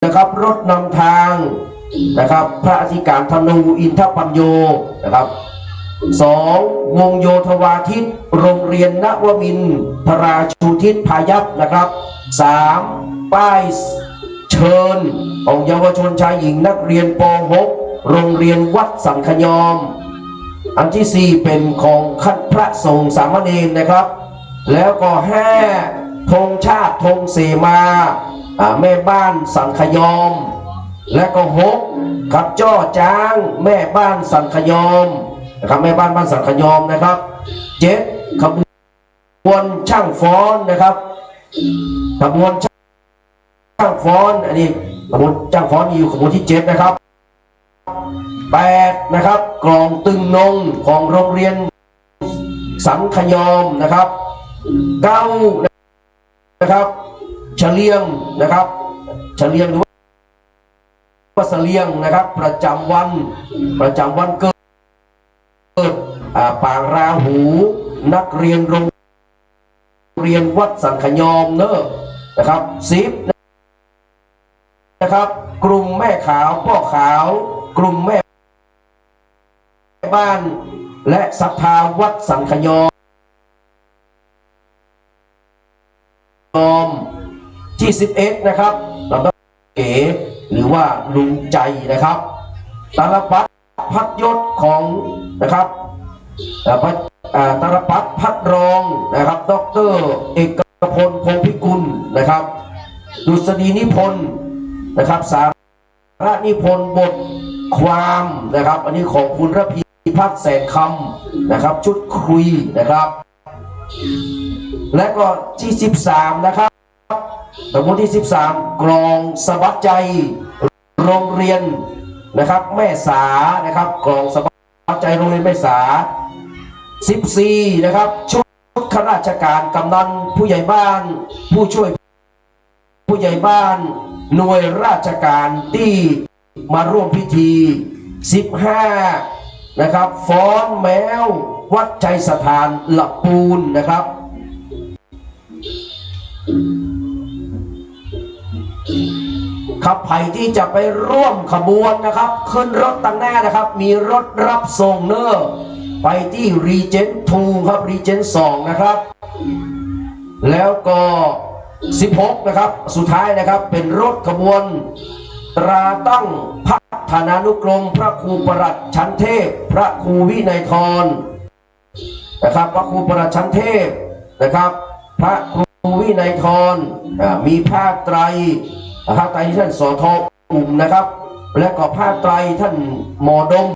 นะครับรถนำทางนะครับพระอธิการธนูอินทปัญโยนะครับ2วงโยธวาทิตโรงเรียนนวมินทราชูทิศพายัพนะครับ3ป้ายเชิญของเยาวชนชายหญิงนักเรียนป .6 โรงเรียนวัดสันขยอมอันที่4เป็นของคัดพระสงฆ์สามเณรนะครับแล้วก็5ธงชาติธงเสมาแม่บ้านสันขยอมและก็6ขับจ้อจ้างแม่บ้านสันขยอมนะครับแม่บ้านสันขยอมนะครับ7ขบวนช่างฟ้อนนะครับขบวนช่างฟ้อนอันนี้ขบวนช่างฟ้อนอยู่ขบวนที่7นะครับ8นะครับกลองตึงนงของโรงเรียนสันขยอมนะครับ9นะครับเฉลียงนะครับเฉลียงหรือว่าเสลียงนะครับประจำวันเกิดปางราหูนักเรียนโรงเรียนวัดสันขยอมเนอะนะครับ10นะครับกลุ่มแม่ขาวพ่อขาวกลุ่มแม่บ้านและศรัทธาวัดสันขยอมที่11นะครับลำดับเก๋หรือว่าลุงใจนะครับตาลปัตพัดยศของนะครับตาลปัตพัดรองนะครับดร.เอกพลพงษ์พิกุลนะครับดุษฎีนิพนธ์นะครับสาระนิพนธ์บทความนะครับอันนี้ของคุณระพีพัฒน์แสนคำนะครับชุดคุยนะครับและก็ที่13นะครับตำบลที่13กลองสบัดใจโรงเรียนนะครับแม่สานะครับกลองสบัดใจโรงเรียนแม่สา14นะครับชุดข้าราชการกำนันผู้ใหญ่บ้านผู้ช่วยผู้ใหญ่บ้านหน่วยราชการที่มาร่วมพิธี15นะครับฟ้อนแมววัดใจสถานหลักปูนนะครับขับไผ่ที่จะไปร่วมขบวนนะครับขึ้นรถตั้งหน้านะครับมีรถรับส่งเนอร์ไปที่รีเจนต์2ครับรีเจนต์2นะครับแล้วก็16นะครับสุดท้ายนะครับเป็นรถขบวนตราตั้งพัฒนานุกรมพระครูประหลัดชั้นเทพพระครูวินัยทรนะครับพระครูประหลัดชั้นเทพนะครับพระครูวินัยทรมีผ้าไตรผ้าไตรท่านสทอุ่มนะครับและก็ผ้าไตรท่านหมอดม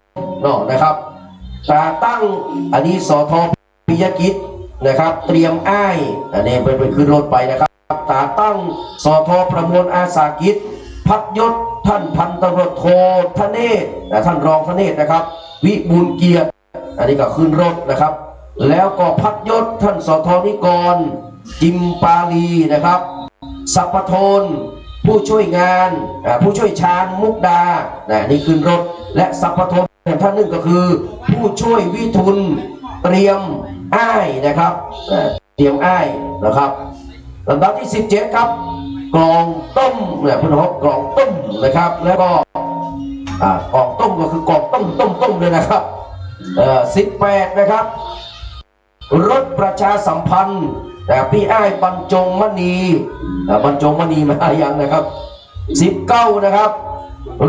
นะครับตราตั้งอันนี้สทปิยกิจนะครับเตรียมอ้ายอันนี้ไปขึ้นรถไปนะครับตราตั้งสทประมวลอาสากิจพัดยศท่านพันตำรวจโทธเนศท่านรองธเนศนะครับวิบูลย์เกียรติอันนี้ก็ขึ้นรถนะครับแล้วก็พัดยศท่านสทนิกรจิมปาลีนะครับสัพพโทนผู้ช่วยงานผู้ช่วยชาญมุกดานี่ขึ้นรถและสัพพโทนท่านหนึ่งก็คือผู้ช่วยวิทุนเตรียมอ้ายนะครับเตรียมอ้ายนะครับลำดับที่17ครับกลองต้มพี่น้องกลองต้มนะครับแล้วก็กลองต้มก็คือกลองต้มเลยนะครับ18นะครับรถประชาสัมพันธ์พี่อ้ายบรรจงมณีมาอย่างนะครับ19นะครับ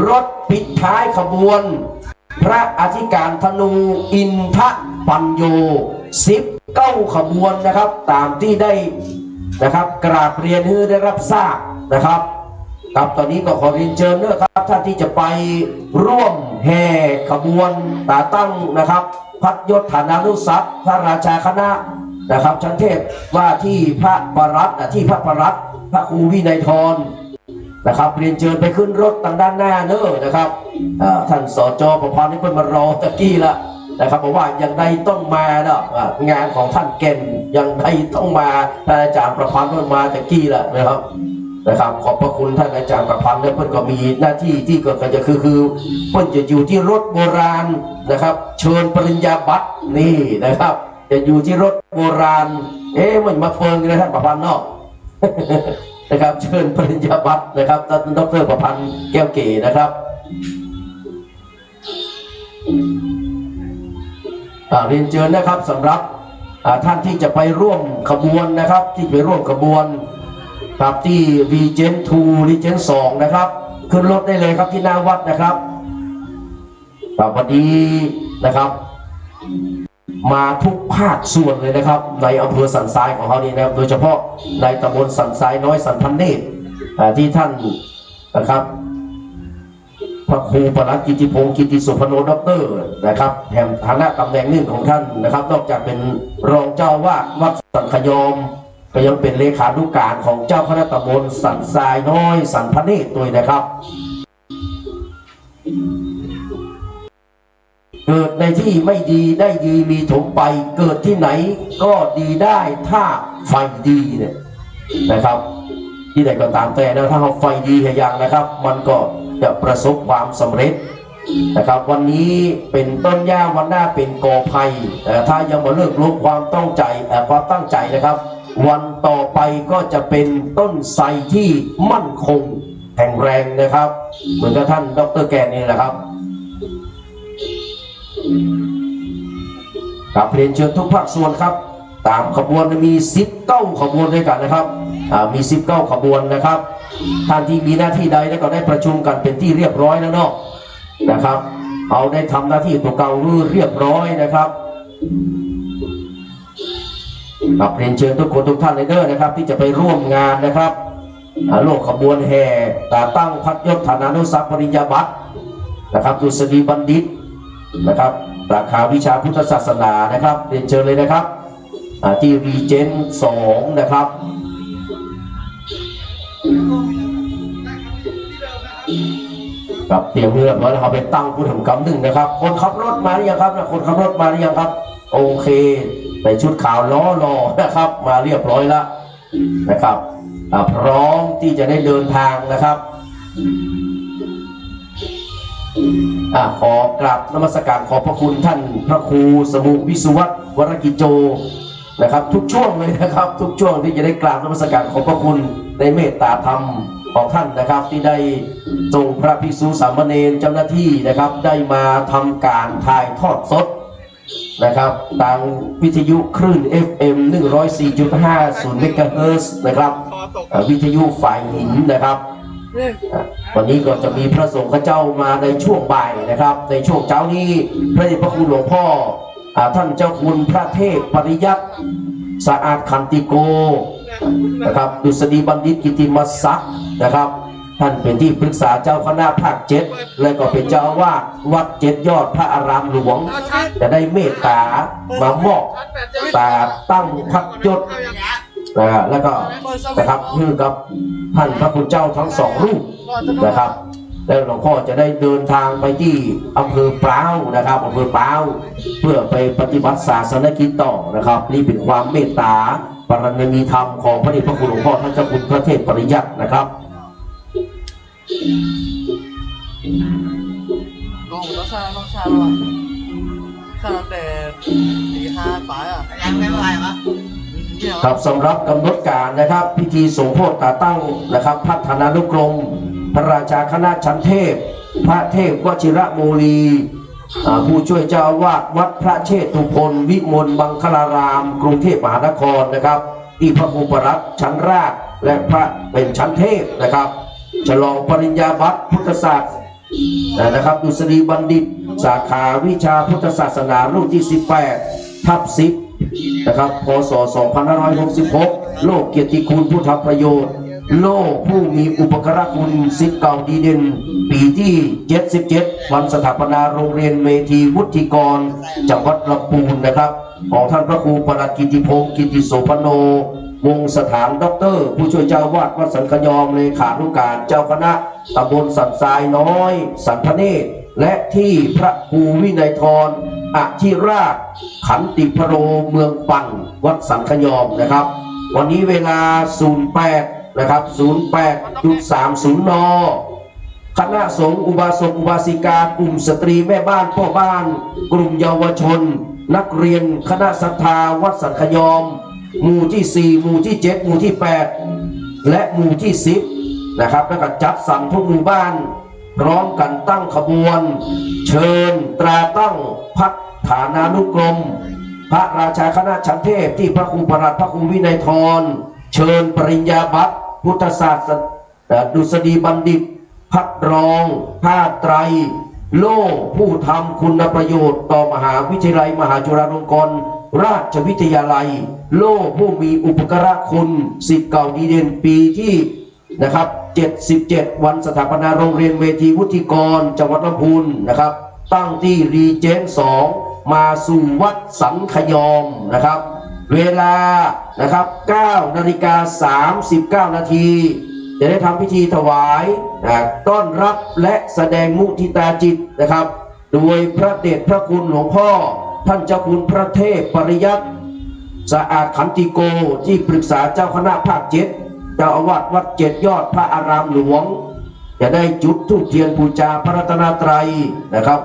รถปิดท้ายขบวนพระอธิการธนูอินทปัญโย19ขบวนนะครับตามที่ได้นะครับกราบเรียนให้ได้รับทราบนะครับครับตอนนี้ก็ขอเรียนเชิญนะครับท่านที่จะไปร่วมแห่ขบวนตาตั้งนะครับพัดยศฐานานุสักพระราชาคณะนะครับชั้นเทพว่าที่พระประหลัดพระครูวินัยทรนะครับเรียนเชิญไปขึ้นรถทางด้านหน้าเนอะนะครับท่านสจ.ประพันธ์นี่เพิ่งมารอตะกี้ละนะครับบอกว่าอย่างใดต้องมาเนาะงานของท่านเก่นอย่างใดต้องมาท่านอาจารย์ประพันธ์เพิ่งมาตะกี้ละนะครับขอบพระคุณท่านอาจารย์ประพันธ์และเพิ่นก็มีหน้าที่ที่เกิดกันจะคือเพิ่นจะอยู่ที่รถโบราณนะครับเชิญปริญญาบัตรนี่นะครับจะอยู่ที่รถโบราณมันมาเฟิงเลยท่านประพันธ์เนาะ นะครับเชิญปริญญาบัตรนะครับท่านดร.ประพันธ์แก้วเก๋นะครับเรียนเชิญนะครับสำหรับท่านที่จะไปร่วมขบวนนะครับที่ไปร่วมขบวนครับที่ Regent 2 Regent 2นะครับขึ้นรถได้เลยครับที่หน้าวัดนะครับวันนี้นะครับมาทุกภาคส่วนเลยนะครับในอำเภอสันทรายของเขานี่นะครับโดยเฉพาะในตำบลสันทรายน้อยสันพันเนตรที่ท่านนะครับพระครูปลัดกิติพงศ์กิติสุพโนด็อกเตอร์นะครับแห่งฐานะตำแหน่งหนึ่งของท่านนะครับนอกจากเป็นรองเจ้าวาดวัดสันขยอมก็ยังเป็นเลขานุการของเจ้าคณะตำบลสันทรายน้อยสันพันเนตรด้วยนะครับเกิดในที่ไม่ดีได้ดีมีถมไปเกิดที่ไหนก็ดีได้ถ้าไฟดีเนี่ยนะครับที่ไหนก็ตามแต่นะถ้าเราไฟดีอย่างนะครับมันก็จะประสบความสำเร็จนะครับวันนี้เป็นต้นหญ้าวันหน้าเป็นกอไผ่ถ้ายังมาเลิกลบความตั้งใจนะครับวันต่อไปก็จะเป็นต้นไทรที่มั่นคงแข็งแรงนะครับเหมือนกับท่านดร.แกนนี่แหละครับกับเรียนเชิญทุกภาคส่วนครับตามขบวนมี19ขบวนด้วยกันนะครับมี19ขบวนนะครับท่านที่มีหน้าที่ใดแล้วก็ได้ประชุมกันเป็นที่เรียบร้อยแล้วเนาะนะครับเอาได้ทำหน้าที่ตัวเก่าเรียบร้อยนะครับกับเรียนเชิญทุกคนทุกท่านเลยเด้อนะครับที่จะไปร่วมงานนะครับโลกขบวนแห่ตั้งพัดยศฐานานุศักดิ์ปริญญาบัตรนะครับดุษฎีบัณฑิตนะครับสาขาวิชาพุทธศาสนานะครับเรียนเชิญเลยนะครับที่ Regent 2นะครับกับเตรียมเรือแล้วเราไปตั้งผู้ทำกรรมหนึ่งนะครับคนขับรถมาหรือยังครับคนขับรถมาหรือยังครับโอเคในชุดขาวล้อรอนะครับมาเรียบร้อยแล้วนะครับพร้อมที่จะได้เดินทางนะครับขอกราบนมัสการขอบพระคุณท่านพระครูสมุวิสุวัตรวรกิจโจนะครับทุกช่วงเลยนะครับทุกช่วงที่จะได้กราบนมัสการขอบพระคุณในเมตตาธรรมของท่านนะครับที่ได้ส่งพระภิกษุสามเณรเจ้าหน้าที่นะครับได้มาทำการถ่ายทอดสดนะครับทางวิทยุคลื่น FM 104.50 เมกะเฮิรตซ์นะครับวิทยุฝ่ายหินนะครับวันนี้ก็จะมีพระสงฆ์เจ้ามาในช่วงบ่ายนะครับในช่วงเช้านี้พระเดชพระคุณหลวงพ่อท่านเจ้าคุณพระเทพปริยัติสะอาดขันติโกนะครับดุษฎีบัณฑิตกิติมศักดิ์นะครับท่านเป็นที่ปรึกษาเจ้าคณะภาค7และก็เป็นเจ้าอาวาสวัด7 ยอดพระอารามหลวงจะได้เมตตามามอบแต่ตั้งพักยศแล้วก็นะครับคือกับท่านพระคุณเจ้าทั้ง2 รูปนะครับแล้วหลวงพ่อจะได้เดินทางไปที่อำเภอปร้าวนะครับอำเภอปร้าวเพื่อไปปฏิบัติศาสนกิจต่อนะครับนี่เป็นความเมตตาปรมีธรรมของพระเดชพระคุณหลวงพ่อท่านเจ้าคุณพระเทพปริยัตินะครับน้องชาหรอข้าตั้งแต่ตี 5 ไปยังไม่ไหววะครับสำหรับกำหนดการนะครับพิธีสมโภชตั้งนะครับพัฒนานุกรมพระราชาคณะชั้นเทพพระเทพวชิระโมลีผู้ช่วยเจ้าอาวาสวัดพระเชตุพนวิมลบังคลารามกรุงเทพมหานครนะครับที่พระครูปรัตน์ชั้นราชและพระเป็นชั้นเทพนะครับฉลองปริญญาบัตรพุทธศาสตร์นะครับดุษฎีบัณฑิตสาขาวิชาพุทธศาสนารุ่นที่18/10นะครับพศ2566โลกเกียรติคุณผู้ทำประโยชน์โลกผู้มีอุปการะคุณศิษย์เก่าดีเด่นปีที่77วันสถาปนาโรงเรียนเมธีวุฒิกรจังหวัดลำพูนนะครับของท่านพระครูปลัดกิติพงศ์กิติโสพโนวงสถานด็อกเตอร์ผู้ช่วยเจ้าวาดวัดสันขยอมเลขานุการเจ้าคณะตำบลสันทรายน้อยสันพเนตรและที่พระครูวินัยธรอธิราชขันติพโรเมืองปั่นวัดสันขยอมนะครับวันนี้เวลา 08 นะครับ 08.30 น.คณะสงฆ์อุบาสกอุบาสิกากลุ่มสตรีแม่บ้านพ่อบ้านกลุ่มเยาวชนนักเรียนคณะศรัทธาวัดสันขยอมหมู่ที่4หมู่ที่7หมู่ที่8 และหมู่ที่10นะครับแล้วก็จัดสรรทุกหมู่บ้านพร้อมกันตั้งขบวนเชิญตราตั้งพัฒนานุกรมพระราชาคณะชั้นเทพที่พระครูประหลัดพระครูวินัยทรเชิญปริญญาบัตรพุทธศาสตร์ดุษฎีบัณฑิตพัดรองผ้าไตรโล่ผู้ทำคุณประโยชน์ต่อมหาวิทยาลัยมหาจุฬาลงกรณราชวิทยาลัยโล่ผู้มีอุปการะคุณศิษย์เก่าดีเด่นปีที่นะครับ77วันสถาปนาโรงเรียนเวทีวุฒิกรจังหวัดลำพูนนะครับตั้งที่รีเจนต์2มาสู่วัดสันขยอมนะครับเวลานะครับ9:39 นาทีจะได้ทำพิธีถวายต้อนรับและแสดงมุทิตาจิตนะครับโดยพระเดชพระคุณหลวงพ่อท่านเจ้าคุณพระเทพปริยัติสะอาดขันติโกที่ปรึกษาเจ้าคณะภาค7เจ้าอาวาสวัด7 ยอดพระอารามหลวงจะได้จุดธูปเทียนบูชาพระรัตนตรัยนะครับ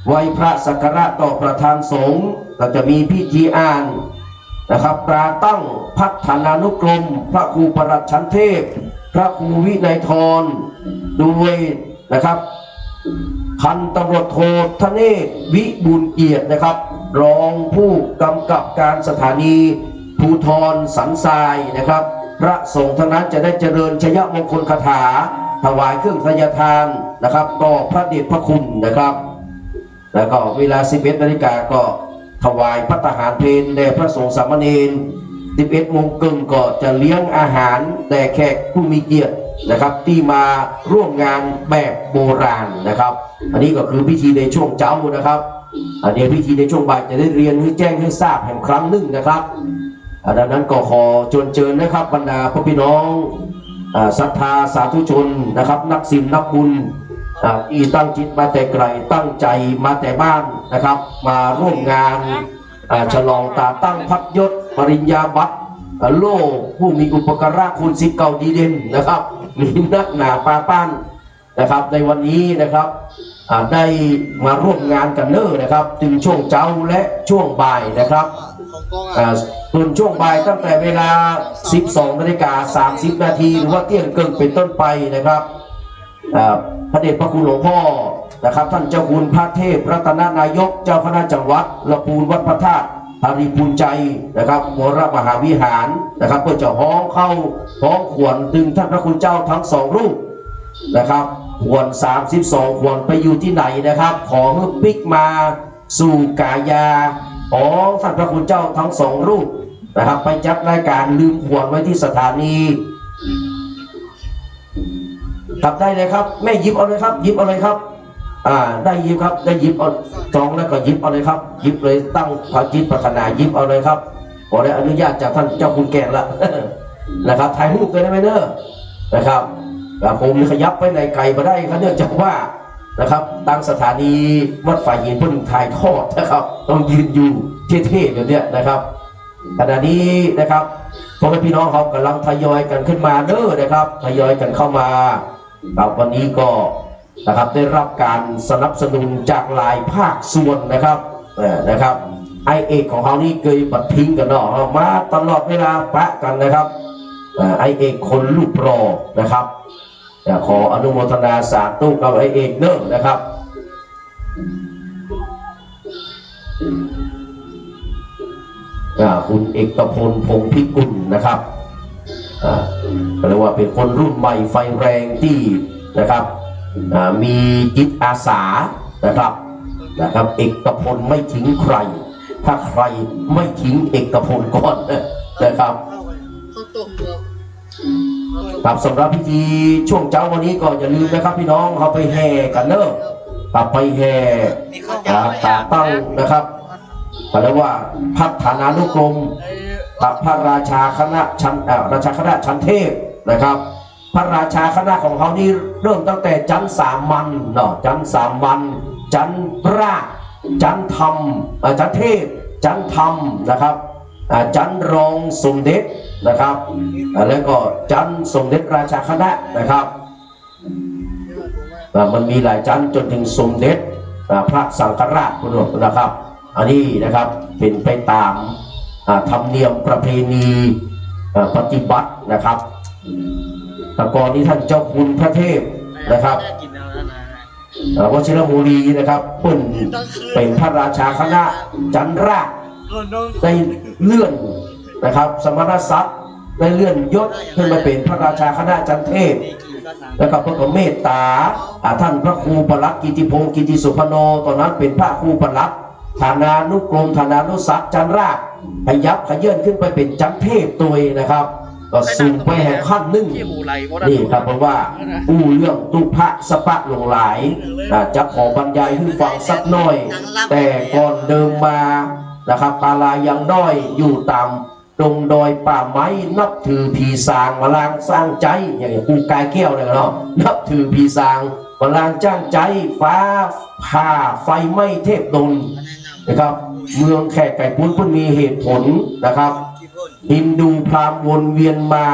ไหว้พระสักการะต่อประธานสงฆ์ก็จะมีพิธีอ่านนะครับตราตั้งพัฒนานุกรมพระครูประหลัดชั้นเทพพระครูวินัยทรด้วยนะครับพันตำรวจโทธเนศวิบูลย์เกียรตินะครับรองผู้กำกับการสถานีภูธรสันทรายนะครับพระสงฆ์ทั้งนั้นจะได้เจริญชยมงคลคาถาถวายเครื่องทยทานนะครับต่อพระเดชพระคุณนะครับแล้วก็เวลา 11 นาฬิกาก็ถวายภัตตาหารเพลแด่พระสงฆ์สามเณร 11 โมงครึ่งก็จะเลี้ยงอาหารแด่แขกผู้มีเกียรตินะครับที่มาร่วมงานแบบโบราณนะครับอันนี้ก็คือพิธีในช่วงเช้านะครับเดี๋ยวพิธีในช่วงบ่ายจะได้เรียนให้แจ้งให้ทราบแห่งครั้งหนึ่งนะครับดังนั้นก็ขอเชิญนะครับบรรดาพี่น้องศรัทธาสาธุชนนะครับนักศิลป์นักบุญอีตั้งจิตมาแต่ไกลตั้งใจมาแต่บ้านนะครับมาร่วมงานฉลองตาตั้งพัดยศปริญญาบัตรโล่ผู้มีอุปการะคุณศิษย์เก่าดีเด่นนะครับมีนักหนาปาป้านนะครับในวันนี้นะครับได้มาร่วมงานกันเนอนะครับถึงช่วงเช้าและช่วงบ่ายนะครับส่วนช่วงบ่ายตั้งแต่เวลา 12:30 นาทีหรือว่าเที่ยงครึ่งเป็นต้นไปนะครับพระเดชพระคุณหลวงพ่อนะครับท่านเจ้าคุณพระเทพรัตนนายกเจ้าคณะจังหวัดลำพูนวัดพระธาตุภาริภูนใจนะครับวรมหาวิหารนะครับก็จะห้องเข้าห้องขวนดึงท่านพระคุณเจ้าทั้ง2 รูปนะครับขวน32ขวนไปอยู่ที่ไหนนะครับขอให้ปิกมาสู่กายาของท่านพระคุณเจ้าทั้ง2 รูปนะครับไปจัดรายการลืมขวนไว้ที่สถานีกลับได้เลยครับแม่หยิบเอาเลยครับหยิบเอาเลยครับได้หยิบครับได้หยิบเอา2แล้วก็หยิบเอาเลยครับหยิบเลยตั้งพระจิตปรารถนาหยิบเอาเลยครับขอได้อนุญาตจากท่านเจ้าคุณแก่ละ นะครับถ่ายรูปกันได้ไหมเนอะนะครับผมขยับไปในไกลมาได้ครับเนื่องจากว่านะครับตั้งสถานีวัดฝ่ายหินเพิ่งถ่ายทอดนะครับต้องยืนอยู่เท่ๆแบบนี้นะครับขณะนี้นะครับพ่อแม่พี่น้องเขากำลังทยอยกันขึ้นมาเนอะนะครับทยอยกันเข้ามาวันนี้ก็นะครับได้รับการสนับสนุนจากหลายภาคส่วนนะครับไอเอกของเขานี่เคยบัดทิ้งกันเนาะมาตลอดเวลาปะกันนะครับไอเอกคนรูปรอนะครับขออนุโมทนาสาธุกับไอเอกเนอะนะครับคุณเอกพลพงษ์พิกุลนะครับเรียกว่าเป็นคนรุ่นใหม่ไฟแรงที่นะครับมีจิตอาสานะครับเอกพลไม่ทิ้งใครถ้าใครไม่ทิ้งเอกพลก่อนนะครับครับสำหรับพิธีช่วงเช้าวันนี้ก็อย่าลืมนะครับพี่น้องเขาไปแห่กันเนอะไปแห่ตาตั้งนะครับเรียกว่าพัฒนานุกรมพระราชาคณะชั้นเทพนะครับพระราชาคณะของเขานี่เริ่มตั้งแต่จันทร์3 วันเนาะจันทร์3 วันจันทร์พระจันทร์ธรรมจันทร์เทพจันทร์ธรรมนะครับจันทร์รองสมเด็จนะครับแล้วก็จันทร์สมเด็จราชาคณะนะครับมันมีหลายจันทร์จนถึงสมเด็จพระสังฆราชนะครับอันนี้นะครับเป็นไปตามธรรมเนียมประเพณีปฏิบัตินะครับ แต่ก่อนนี้ท่านเจ้าคุณพระเทพนะครับวชิรบุรีนะครับเป็นพระราชาคณะจันราชได้เลื่อนนะครับสมณศักดิ์ได้เลื่อนยศขึ้นมาเป็นพระราชาคณะจันเทพแล้วก็พระเมตตาท่านพระครูปลัดกิติพงศ์กิติสุพโนตอนนั้นเป็นพระครูปลัดฐานานุกรมฐานานุศักดิ์จันราชขยับขยื่นขึ้นไปเป็นจันเทพตัวเองนะครับก็สูงไปแห่งขั้นหนึ่งนี่ครับเพราะว่าเรื่องตุพะสปะหลงหลายจะขอบรรยายให้ฟังสักหน่อยแต่ก่อนเดิมมานะครับตาลายังด้อยอยู่ตามดงดอยป่าไม้นับถือผีสางมาลางสร้างใจอย่างครูกายแก้วเลยเนาะนับถือผีสางมาลางจ้างใจฟ้าผ่าไฟไหม้เทพดลนะครับเมืองแขกไก่ปุ้นเพิ่งมีเหตุผลนะครับฮินดูพราหมณ์วนเวียนมา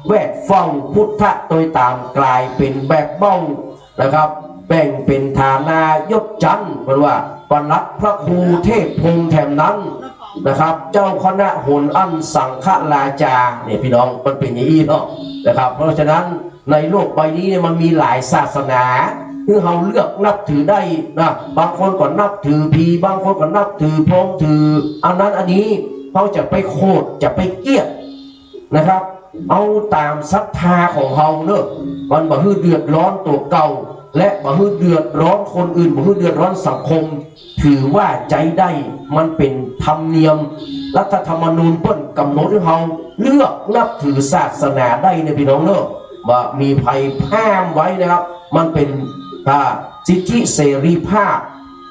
แวดฟ้องพุทธะโดยตามกลายเป็นแบบบ้องนะครับแบ่งเป็นฐานายศจันทร์เพราะว่าปลัดพระครูเทพพงษ์แถมนั้นนะครับเจ้าคณะโหนอันสังฆราชาเนี่ยพี่น้องมันเป็นอย่างนี้เนาะนะครับเพราะฉะนั้นในโลกใบนี้เนี่ยมันมีหลายศาสนาคือเราเลือกนับถือได้นะบางคนก็นับถือผีบางคนก็นับถือพรหมถืออันนั้นอันนี้เขาจะไปโคดจะไปเกลียดนะครับเอาตามศรัทธาของเขาเนอะมันบ่ฮือเดือดร้อนตัวเก่าและบ่ฮือเดือดร้อนคนอื่นบ่ฮือเดือดร้อนสังคมถือว่าใจได้มันเป็นธรรมเนียมรัฐธรรมนูญเปิ้นกำหนดให้เขาเลือกนับถือศาสนาได้ในพี่น้องเนอะว่ามีภัยห้ามไว้นะครับมันเป็นสิทธิเสรีภาพ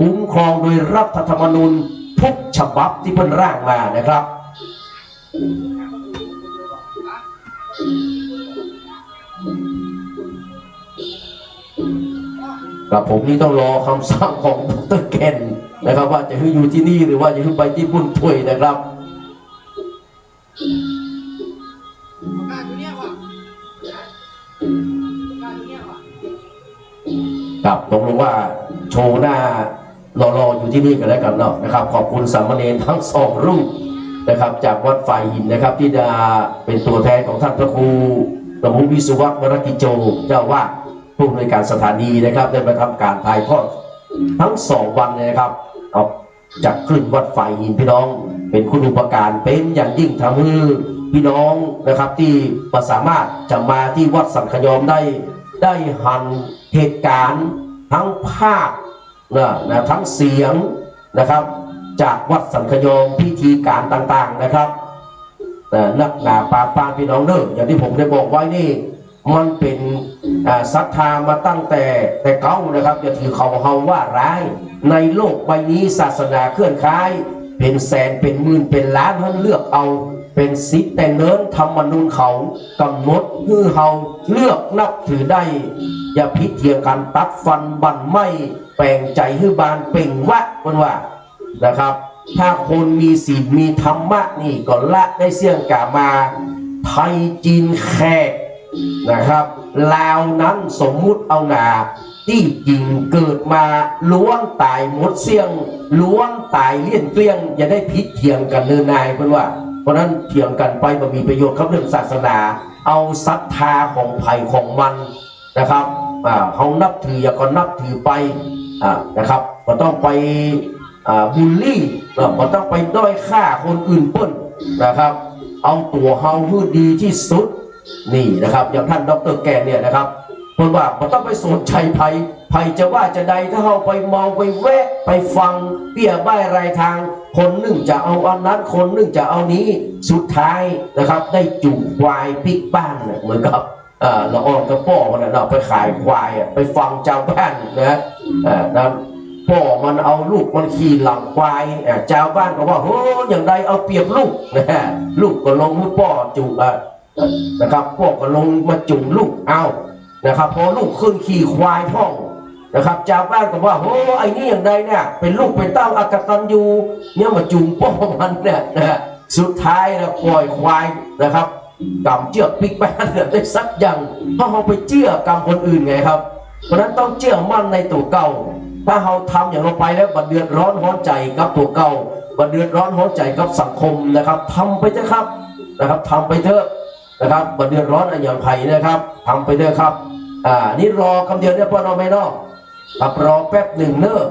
คุ้มครองโดยรัฐธรรมนูญทุกฉบับที่เพิ่นร่างมานะครับกับผมนี่ต้องรอคำสั่งของดร.เคนนะครับว่าจะให้อยู่ที่นี่หรือว่าจะให้ไปที่บุญถ้วยนะครับครับตกลงว่าโชว์หน้ารออยู่ที่นี่กันแล้วกันเนาะนะครับขอบคุณสามเณรทั้งสองรูปนะครับจากวัดฝ่ายหินนะครับที่จะเป็นตัวแทนของท่านพระครูสมุวิสุวัฒน์วรกิจโจเจ้าวาดผู้อำนวยการสถานีนะครับได้มาทำการถ่ายทอดทั้ง2 วันเลยนะครับออกจากคลื่นวัดฝ่ายหินพี่น้องเป็นคุณูปการเป็นอย่างยิ่งทำให้พี่น้องนะครับที่สามารถจะมาที่วัดสังขยอมได้หันเหตุการณ์ทั้งภาพนะทั้งเสียงนะครับจากวัดสังขยอมพิธีการต่างๆนะครับนักหนาป่าปานพี่น้องเด้ออย่างที่ผมได้บอกไว้นี่มันเป็นศรัทธามาตั้งแต่เก่านะครับอย่าถือเขาเฮาว่าร้ายในโลกใบนี้ศาสนาเคลื่อนคล้ายเป็นแสนเป็นหมื่นเป็นล้านท่านเลือกเอาเป็นสิทธิ์แต่เนินธรรมนูญเขากำหนดคือเฮาเลือกนับถือได้อย่าพิเทียงกันตัดฟันบันไม่แปลงใจให้บานเป่งวะมันว่านะครับถ้าคนมีศีลมีธรรมะนี่ก็ละได้เสี่ยงกามาไทยจีนแขกนะครับลาวนั้นสมมุติเอาหนาที่จริงเกิดมาล้วนตายหมดเสี่ยงล้วนตายเลี่ยนเกลี้ยงอย่าได้พิเทียงกันเนินนายเพราะว่าเพราะนั้นเถียงกันไปมันมีประโยชน์ครับเรื่องศาสนาเอาศรัทธาของไผ่ของมันนะครับเขานับถืออย่าก็นับถือไปนะครับก็ต้องไปบูลลี่ก็ต้องไปด้อยค่าคนอื่นเปิ้นนะครับเอาตัวเฮาให้ดีที่สุดนี่นะครับอย่างท่านดร.แกนเนี่ยนะครับเพราะว่ามันต้องไปสนใจภัยจะว่าจะใดถ้าเราไปเมาไปแวะไปฟังเปี้ยบ้ายรายทางคนหนึ่งจะเอาอันนั้นคนหนึ่งจะเอานี้สุดท้ายนะครับได้จุ่มควายปิกบ้านเหมือนกับละอ่อนกับพ่อเนี่ยเราไปขายควายไปฟังเจ้าบ้านนะพ่อมันเอาลูกมันขี่หลังควายเจ้าบ้านก็ว่าโอ้อย่างไรเอาเปรียบลูกนะลูกก็ลงให้พ่อจุ่มนะครับพ่อก็ลงมาจุ่มลูกเอานะครับพอลูกขึ้นขี่ควายพ่องนะครับเจ้าบ้านก็ว่าโอ้ไอ้นี่อย่างไรเนี่ยเป็นลูกเป็นเต้าอกตัญญูเนี่ยมาจุ่มพ่อมันเนี่ยนะสุดท้ายนะปล่อยควายนะครับกำเจือกปิกบ้านได้สักอย่างเพราะเขาไปเจือกำคนอื่นไงครับเพราะนั้นต้องเชื่อมั่นในตัวเก่าถ้าเราทำอย่างเราไปแล้วบัดเดือดร้อนร้อนใจกับตัวเก่าบัดเดือดร้อนร้อนใจกับสังคมนะครับทำไปเถอะครับนะครับทำไปเถอะ นะครับบ่เดือดร้อนอะไรอย่างไผ่นะครับทำไปเด้อครับนี่รอคำเดียวเนี่ยพ่อน้องไม่นอกครับรอแป๊บหนึ่งเนอะ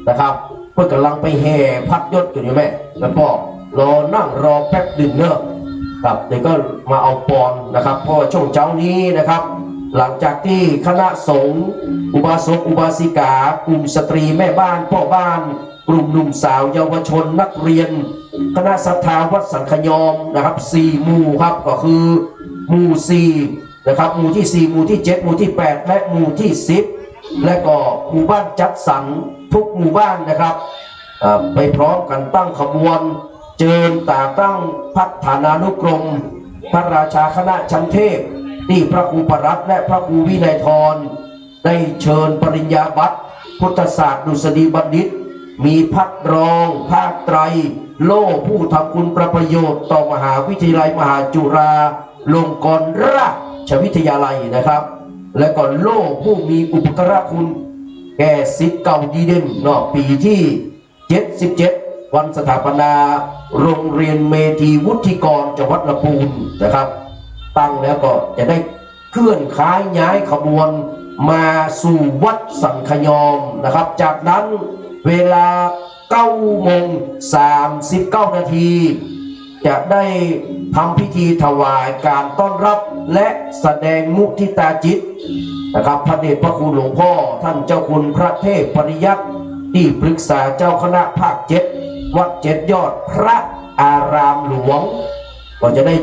นะครับเพื่อกำลังไปแห่พัดยศอยู่ไหมแล้วก็รอนั่งรอแป๊บหนึ่งเนอะครับเดี๋ยวก็มาเอาปอนนะครับเพราะช่วงเช้านี้นะครับหลังจากที่คณะสงฆ์อุบาสกอุบาสิกากลุ่มสตรีแม่บ้านพ่อบ้านกลุ่มหนุ่มสาวเยาวชนนักเรียนคณะศรัทธาวัดสังขยอมนะครับ4 หมู่ครับก็คือหมู่4นะครับหมู่ที่4หมู่ที่7หมู่ที่8และหมู่ที่10และก็หมู่บ้านจัดสรรทุกหมู่บ้านนะครับไปพร้อมกันตั้งขบวนเจิญตาตั้งพัฒนานุกรมพระราชาคณะชั้นเทพที่พระครูปรัตน์และพระครูวินัยทรได้เชิญปริญญาบัตรพุทธศาสตร์ดุษฎีบัณฑิตมีพัดรองภาคไตรโล่ผู้ทำคุณประโยชน์ต่อมหาวิทยาลัยมหาจุฬาลงกรณราชวิทยาลัยนะครับและก็โล่ผู้มีอุปการะคุณแก่ศิษย์เก่าดีเด่นเนาะปีที่77วันสถาปนาโรงเรียนเมธีวุฒิกรจังหวัดลำพูนนะครับตั้งแล้วก็จะได้เคลื่อนย้ายขบวนมาสู่วัดสังขยอมนะครับจากนั้นเวลา9:39 นาทีจะได้ทำพิธีถวายการต้อนรับและแสดงมุทิตาจิตนะครับพระเดชพระคุณหลวงพ่อท่านเจ้าคุณพระเทพปริยัติที่ปรึกษาเจ้าคณะภาค7วัด7 ยอดพระอารามหลวงก็จะได้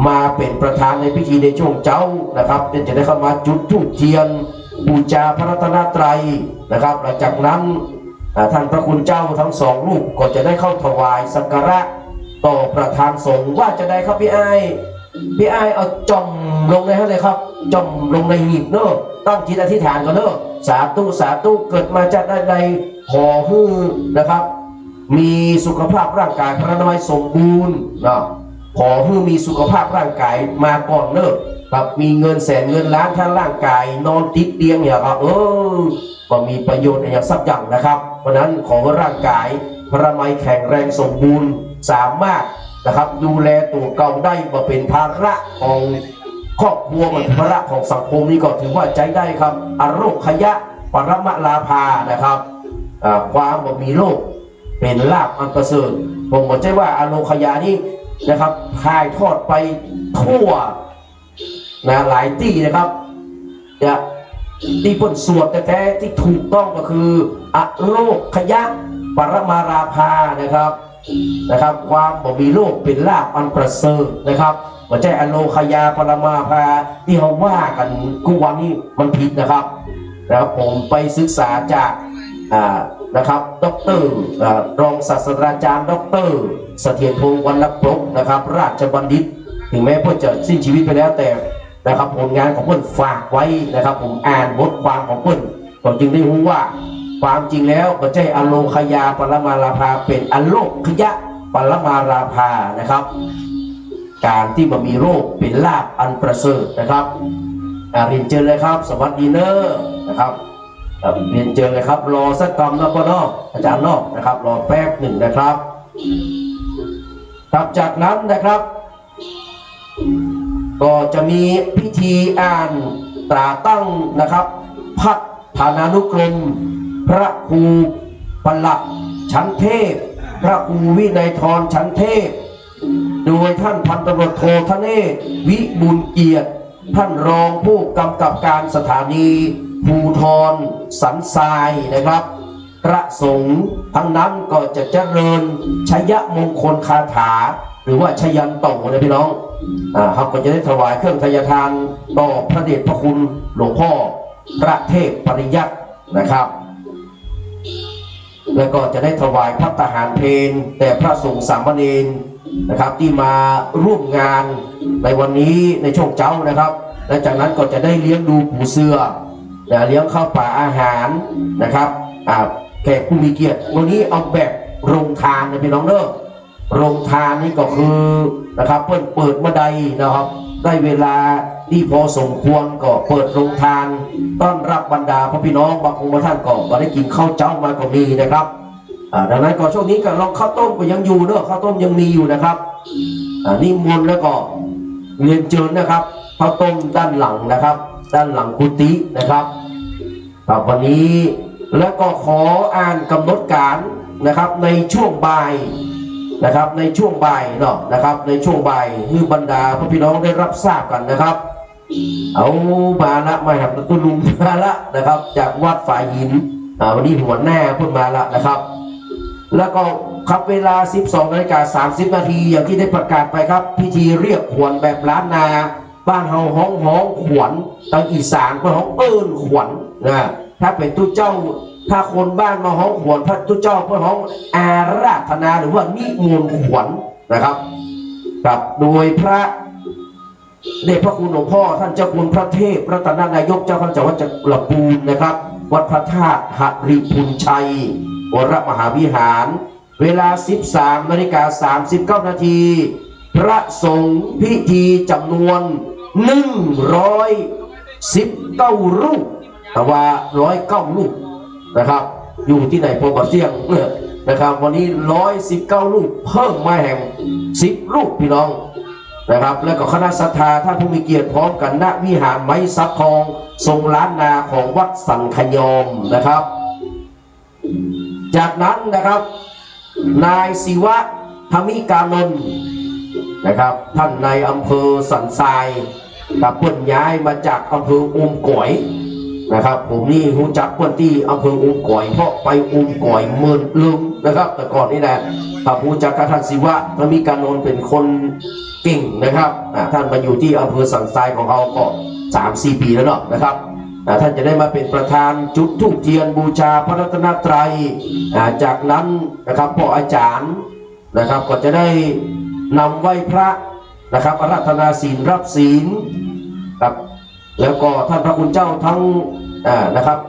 มาเป็นประธานในพิธีในช่วงเช้านะครับจะได้เข้ามาจุดธูปเทียนบูชาพระรัตนตรัยนะครับหลังจากนั้นท่านพระคุณเจ้าทั้ง2 รูปก็จะได้เข้าถวายสักการะต่อประธานสงฆ์ว่าจะได้ครับพี่ไอ้เอาจ่อมลงในให้เลยครับจ่อมลงในหีบเนอะตั้งจิตอธิษฐานกันเนอะสาธุเกิดมาจากได้ในห่อหื้อนะครับมีสุขภาพร่างกายพระนามัยสมบูรณ์นะขอให้มีสุขภาพร่างกายมาก่อนเนอะครับมีเงินแสนเงินล้านถ้าร่างกายนอนติดเตียงเนี่ยครับก็มีประโยชน์อย่างสักอย่างนะครับเพราะนั้นขอร่างกายพระนามัยแข็งแรงสมบูรณ์สามารถนะครับดูแลตัวเก่าได้มาเป็นภาระของครอบครัวเหมือนภาระของสังคมนี่ก็ถือว่าใจได้ครับอโรคยะปรมลาภานะครับความบ่มีโรคเป็นลาภอันประเสริฐผมบอกใจว่าอโรคยานี่นะครับถ่ายทอดไปทั่วนะหลายที่นะครับจะที่พ้นสวดแท้ๆที่ถูกต้องก็คืออโรคยะปรมาราภานะครับความบ่มีโรคเป็นลาภอันประเสริฐนะครับไม่ใช่อโลคยาปรมาภาที่เขาว่ากันกูวันนี้มันผิดนะครับผมไปศึกษาจากนะครับดร.รองศาสตราจารย์ดร.เสถียรพงษ์วรรณปรกนะครับราชบัณฑิตถึงแม้เพื่อจะสิ้นชีวิตไปแล้วแต่นะครับผลงานของเพื่อนฝากไว้นะครับผมอ่านบทความของเพื่อนผมจึงได้รู้ว่าความจริงแล้วไม่ใช่อโลคยาปรมาราภาเป็นอโลคยะปรมาราภานะครับการที่มันมีโรคเป็นลาภอันประเสริฐนะครับเรียนเชิญเลยครับสวัสดีเนอร์นะครับเรียนเชิญเลยครับรอสักคำนะพ่อนอกอาจารย์นอกนะครับรอแป๊บหนึ่งนะครับครับจากนั้นนะครับก็จะมีพิธีอ่านตราตั้งนะครับพัฒนานุกรมพระครูปลัดชั้นเทพพระครูวินัยทรชั้นเทพโดยท่านพันตำรวจโทธเนศวิบุญเกียรติท่านรองผู้กำกับการสถานีภูธรสันทรายนะครับพระสงฆ์ทั้งนั้นก็จะเจริญชัยมงคลคาถาหรือว่าชยันโตนะพี่น้องครับก็จะได้ถวายเครื่องทายทานต่อพระเดชพระคุณหลวงพ่อพระเทพปริยัตินะครับแล้วก็จะได้ถวายพระทหารเพลแต่พระสงฆ์สามเณรนะครับที่มาร่วมงานในวันนี้ในช่วงเช้านะครับและจากนั้นก็จะได้เลี้ยงดูปู่เสือเลี้ยงข้าวป่าอาหารนะครับแขกผู้มีเกียรติวันนี้เอาแบบโรงทานนะพี่น้องเนอะโรงทานนี่ก็คือนะครับเปิดเมื่อใดนะครับได้เวลาที่พอสมควรก็เปิดโรงทานต้อนรับบรรดาพ่อพี่น้องบางคนบางท่านก็ได้กินข้าวเจ้ามาก็มีนะครับดังนั้นก็ช่วงนี้ก็ลองข้าวต้มก็ยังอยู่เนอะข้าวต้มยังมีอยู่นะครับนิมนต์แล้วก็ เรียนเชิญนะครับข้าวต้มด้านหลังนะครับ ด้านหลังกุฏินะครับครับวันนี้และก็ขออ่านกำหนดการนะครับในช่วงบ่ายนะครับในช่วงบ่ายเนาะนะครับในช่วงบ่ายคือบรรดาพี่น้องได้รับทราบกันนะครับเอามาละมาหับตุลุงมาละนะครับจากวัดฝ่ายหินวันนี้หัวหน้าพูดมาละนะครับแล้วก็ครับเวลา 12:30 นาทีอย่างที่ได้ประกาศไปครับพิธีเรียกขวัญแบบล้านนาบ้านเฮาห้องขวัญทางอีสานก็ห้องขวัญนะถ้าเป็นตู้เจ้าถ้าคนบ้านมาห้องขวัญพระตู้เจ้าก็ห้องอาราธนาหรือว่านิมนต์ขวัญนะครับครับโดยพระเดชพระคุณหลวงพ่อท่านเจ้าคุณพระเทพรัตนนายกเจ้าคณะจังหวัดจักรปูนนะครับวัดพระธาตุหริพุนชัยวรมหาวิหารเวลา 13:39 นาทีพระสงฆ์พิธีจำนวน119 รูปแต่ว่า109 รูปนะครับอยู่ที่ไหนพบเสียงนะครับวันนี้119 รูปเพิ่มมาแห่ง10 รูปพี่น้องนะครับและก็คณะศรัทธาท่านผู้มีเกียรติพร้อมกันณวิหารไม้ซับทองทรงล้านนาของวัดสันขยอมนะครับจากนั้นนะครับนายศิวะธมิกานนท์นะครับท่านในอำเภอสันทรายกับเพื่อนย้ายมาจากอำเภออุ้มก๋อยนะครับผมนี่รู้จักเพื่อนที่อำเภออุ้มก๋อยเพราะไปอุ้มก๋อยเมืองลืมนะครับแต่ก่อนนี่นะถ้ารู้จักกับท่านศิวะธมิกานนท์เป็นคนเก่งนะครับท่านมาอยู่ที่อำเภอสันทรายของเราก็ 3-4 ปีแล้วเนาะนะครับท่านจะได้มาเป็นประธานจุดธูปเทียนบูชาพระรัตนตรัยจากนั้นนะครับพ่ออาจารย์นะครับก็จะได้นำไหว้พระนะครับอาราธนาศีลรับศีลครับแล้วก็ท่านพระคุณเจ้าทั้งนะครับ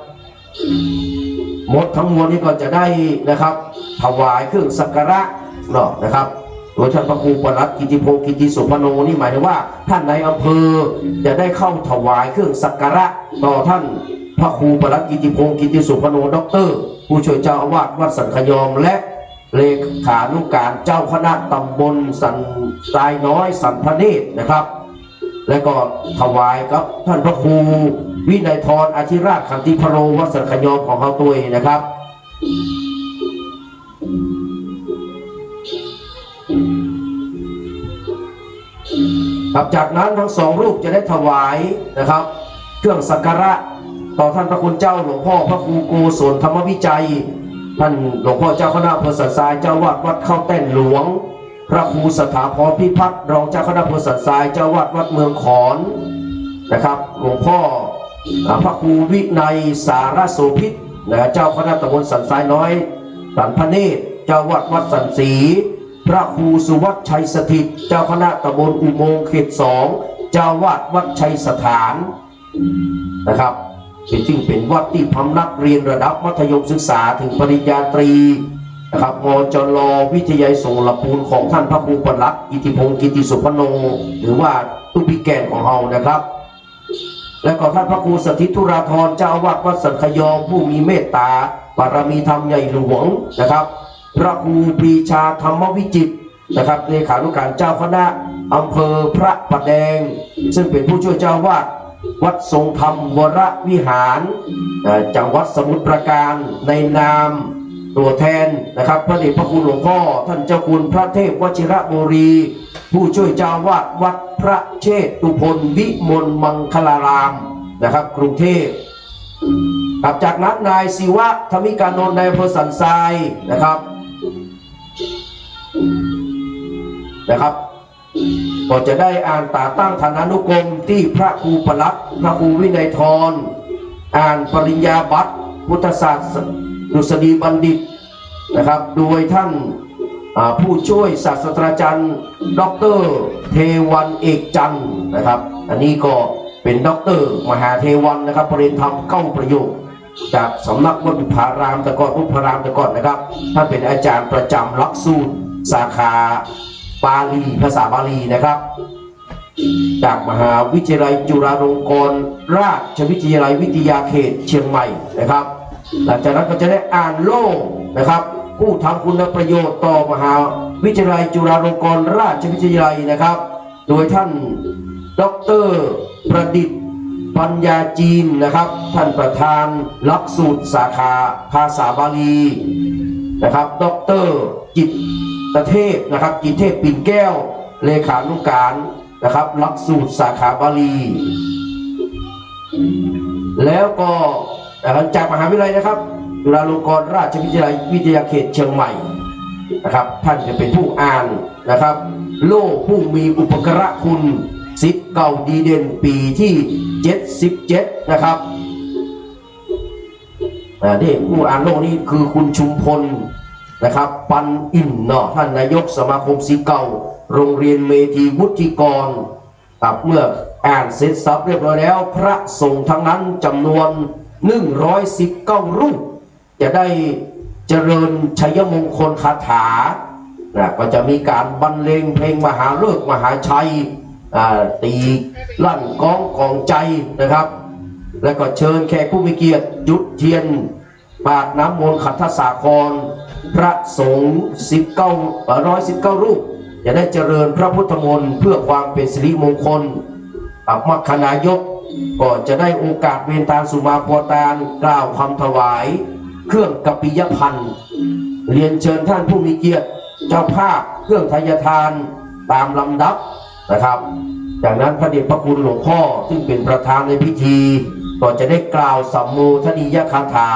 หมดทั้งมวลนี้ก็จะได้นะครับถวายเครื่องสักการะเนาะนะครับโดยท่านพระครูปลัดกิติพงศ์กิติสุพโนนี่หมายถึงว่าท่านในอำเภอจะได้เข้าถวายเครื่องสักการะต่อท่านพระครูปลัดกิติพงศ์กิติสุพโนด็อกเตอร์ผู้ช่วยเจ้าอาวาสวัดสันขยอมและเลขานุการเจ้าคณะตำบลสันทรายน้อยสันพเนตรนะครับและก็ถวายกับท่านพระครูวินัยธรอธิราชขันติพโรวัดสันขยอมของเขาตัวเองนะครับครับจากนั้นทั้งสองรูปจะได้ถวายนะครับเครื่องสักการะต่อท่านพระคุณเจ้าหลวงพ่อพระครูโกศลธรรมวิจัยท่านหลวงพ่อเจ้าคณะอำเภอสันทรายเจ้าวาดวัดเข้าแต้นหลวงพระครูสถาพรพิพัฒน์รองเจ้าคณะอำเภอสันทรายเจ้าวาดวัดเมืองขอนนะครับหลวงพ่อพระครูวินัยสารโสภิตเจ้าคณะตำบลสันทรายน้อยสันพเนตรเจ้าวาดวัดสันศรีพระครูสุวัชชัยสถิตเจ้าคณะตำบลอุโมงค์เขต 2เจ้าวาดวัดชัยสถานนะครับจึงเป็นวัดที่พำนักเรียนระดับมัธยมศึกษาถึงปริญญาตรีนะครับมจล.วิทยาลัยสงลปูนของท่านพระครูปลัดกิติพงศ์กิติสุพโนหรือว่าตุปิแกนของเรานะครับและก็ท่านพระครูสถิตธุราธรเจ้าอาวาสวัดสันขยอมผู้มีเมตตาบารมีธรรมใหญ่หลวงนะครับพระครูปรีชาธรรมวิจิตรนะครับเลขานุการเจ้าคณะอำเภอพระประแดงซึ่งเป็นผู้ช่วยเจ้าวาดวัดทรงธรรมวรวิหารจังหวัดสมุทรปราการในนามตัวแทนนะครับพระเดชพระคุณหลวงพ่อท่านเจ้าคุณพระเทพวชิระบุรีผู้ช่วยเจ้าวาดวัดพระเชตุพนวิมลมังคลารามนะครับกรุงเทพจากนั้นนายศิวะธมิกานนท์ในอำเภอสันทรายนะครับก็จะได้อ่านตาตั้งฐานานุกรมที่พระครูปลัดพระครูวินัยธรอ่านปริญญาบัตรพุทธศาสตร์ดุษฎีบัณฑิตนะครับโดยท่านผู้ช่วยศาสตราจารย์ดร.เทวันเอกจันทร์นะครับอันนี้ก็เป็นดร.มหาเทวันนะครับปริญญาธรรม9 ประโยคจากสำนักวัดบุพารามแต่ก่อนบุพารามแต่ก่อนนะครับท่านเป็นอาจารย์ประจำหลักสูตรสาขาบาลีภาษาบาลีนะครับจากมหาวิทยาลัยจุฬาลงกรณราชวิทยาลัยวิทยาเขตเชียงใหม่นะครับหลังจากนั้นก็จะได้อ่านโล่นะครับผู้ทำคุณประโยชน์ต่อมหาวิทยาลัยจุฬาลงกรณราชวิทยาลัยนะครับ โดยท่านดร.ประดิษฐ์ปัญญาจีนนะครับท่านประธานหลักสูตรสาขาภาษาบาลีนะครับดร.จิตเทพนะครับจิตเทพปิ่นแก้วเลขานุการนะครับหลักสูตรสาขาบาลีแล้วก็จากมหาวิทยาลัยนะครับจุฬาลงกรณราชวิทยาลัยวิทยาเขตเชียงใหม่นะครับท่านจะเป็นผู้อ่านนะครับโล่ผู้มีอุปการะคุณศิษย์เก่าดีเด่นปีที่77นะครับนี่ผู้อ่านโล่นี้คือคุณชุมพลนะครับปันอินเนาะท่านนายกสมาคมศิษย์เก่าโรงเรียนเมธีวุฒิกรครับเมื่ออ่านเสร็จสับเรียบร้อยแล้วพระสงฆ์ทั้งนั้นจำนวน119รูปจะได้เจริญชัยมงคลคาถาก็จะมีการบรรเลงเพลงมหาฤกษ์มหาชัยตีลั่นก้องกองใจนะครับและก็เชิญแขกผู้มีเกียรติจุดเทียนปากน้ำมนต์ขัทธสาครพระสงฆ์119รูปจะได้เจริญพระพุทธมนต์เพื่อความเป็นสิริมงคลมรรคนายกก็จะได้โอกาสเวียนทางสุมาพรตานกล่าวคำถวายเครื่องกัปปิยพันธ์เรียนเชิญท่านผู้มีเกียรติเจ้าภาพเครื่องทายทานตามลำดับนะครับจากนั้นพระเดชพระคุณหลวงพ่อซึ่งเป็นประธานในพิธีก็จะได้กล่าวสัมโมทนียคาถา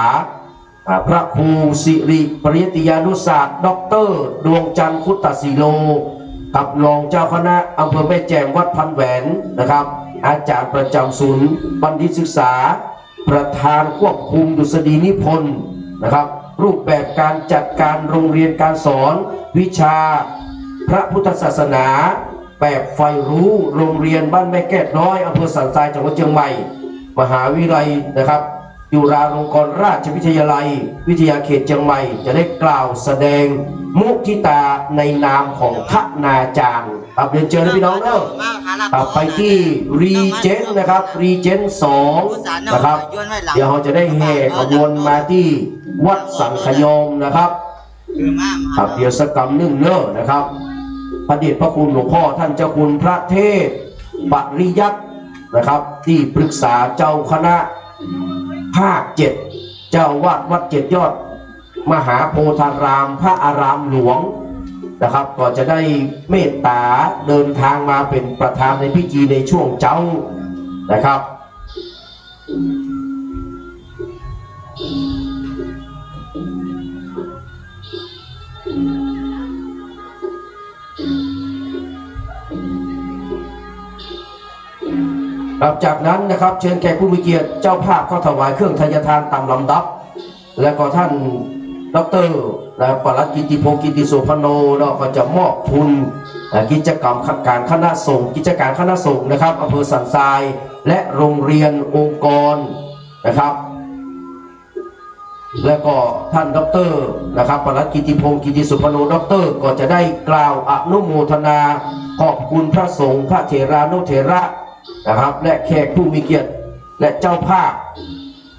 พระครูสิริปริยติยานุศาสตร์ดร.ดวงจันทร์คุตตศิโลกับรองเจ้าคณะอำเภอแม่แจ่มวัดพันแหวนนะครับอาจารย์ประจำศูนย์บัณฑิตศึกษาประธานควบคุมดุษฎีนิพนธ์นะครับรูปแบบการจัดการโรงเรียนการสอนวิชาพระพุทธศาสนาแบบไฟรู้โรงเรียนบ้านแม่แก้วน้อยอำเภอสันทรายจังหวัดเชียงใหม่มหาวิทยาลัยนะครับจุฬาลงกรณราชวิทยาลัยวิทยาเขตเชียงใหม่จะได้กล่าวแสดงมุทิตาในนามของคณาจารย์ครับเรียนเชิญนะพี่น้องเนอะไปที่รีเจนนะครับรีเจน2นะครับเดี๋ยวเราจะได้แห่ขบวนมาที่วัดสังขยมนะครับครับเดี๋ยวสักกรรม1เนอะนะครับพระเดชพระคุณหลวงพ่อท่านเจ้าคุณพระเทพปริยัตินะครับที่ปรึกษาเจ้าคณะภาค7เจ้าวาดวัด7ยอดมหาโพธารามพระอารามหลวงนะครับก็จะได้เมตตาเดินทางมาเป็นประธานในพิธีในช่วงเจ้านะครับจากนั้นนะครับเชิญแขกผู้มีเกียรติเจ้าภาพเข้าถวายเครื่องทายทานตามลำดับและก็ท่านดร.ปลัดกิติพงศ์กิติโสพโนก็จะมอบทุนกิจกรรมการคณะสงฆ์กิจการคณะสงฆ์นะครับอำเภอสันทรายและโรงเรียนองค์กรนะครับและก็ท่านดร.นะครับปลัดกิติพงศ์กิติโสพโนดร.ก็จะได้กล่าวอนุโมทนาขอบคุณพระสงฆ์พระเถรานุเถระนะครับและแขกผู้มีเกียรติและเจ้าภาพ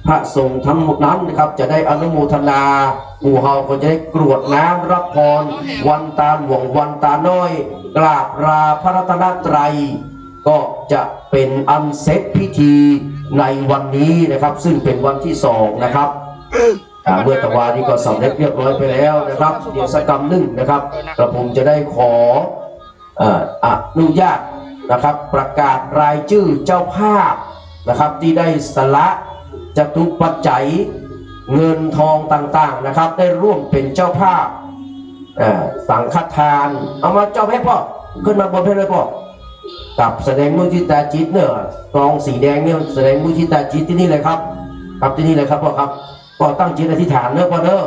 พระสงฆ์ทั้งหมดนั้นนะครับจะได้อนุโมทนาหมู่เฮาก็จะได้กรวดน้ำรับพรวันตาหลวงวันตาน้อยกราบลาพระรัตนตรัยก็จะเป็นอันเสร็จพิธีในวันนี้นะครับซึ่งเป็นวันที่2นะครับเมื่อตะวันนี้ก็สำเร็จเรียบร้อยไปแล้วนะครับเดี๋ยวสักกรรม1นะครับกระผมจะได้ขออนุญาตนะครับประกาศรายชื่อเจ้าภาพนะครับที่ได้สละจตุปัจจัยเงินทองต่างๆนะครับได้ร่วมเป็นเจ้าภาพสังฆทานเอามาเจ้าให้พ่อขึ้นมาบนเพลเลยพ่อกับแสดงมุทิตาจิตเนอะกองสีแดงเนี่ยแสดงมุทิตาจิตที่นี่เลยครับครับที่นี่เลยครับพ่อครับพ่อตั้งจิตอธิษฐานเนอะพ่อเนอะ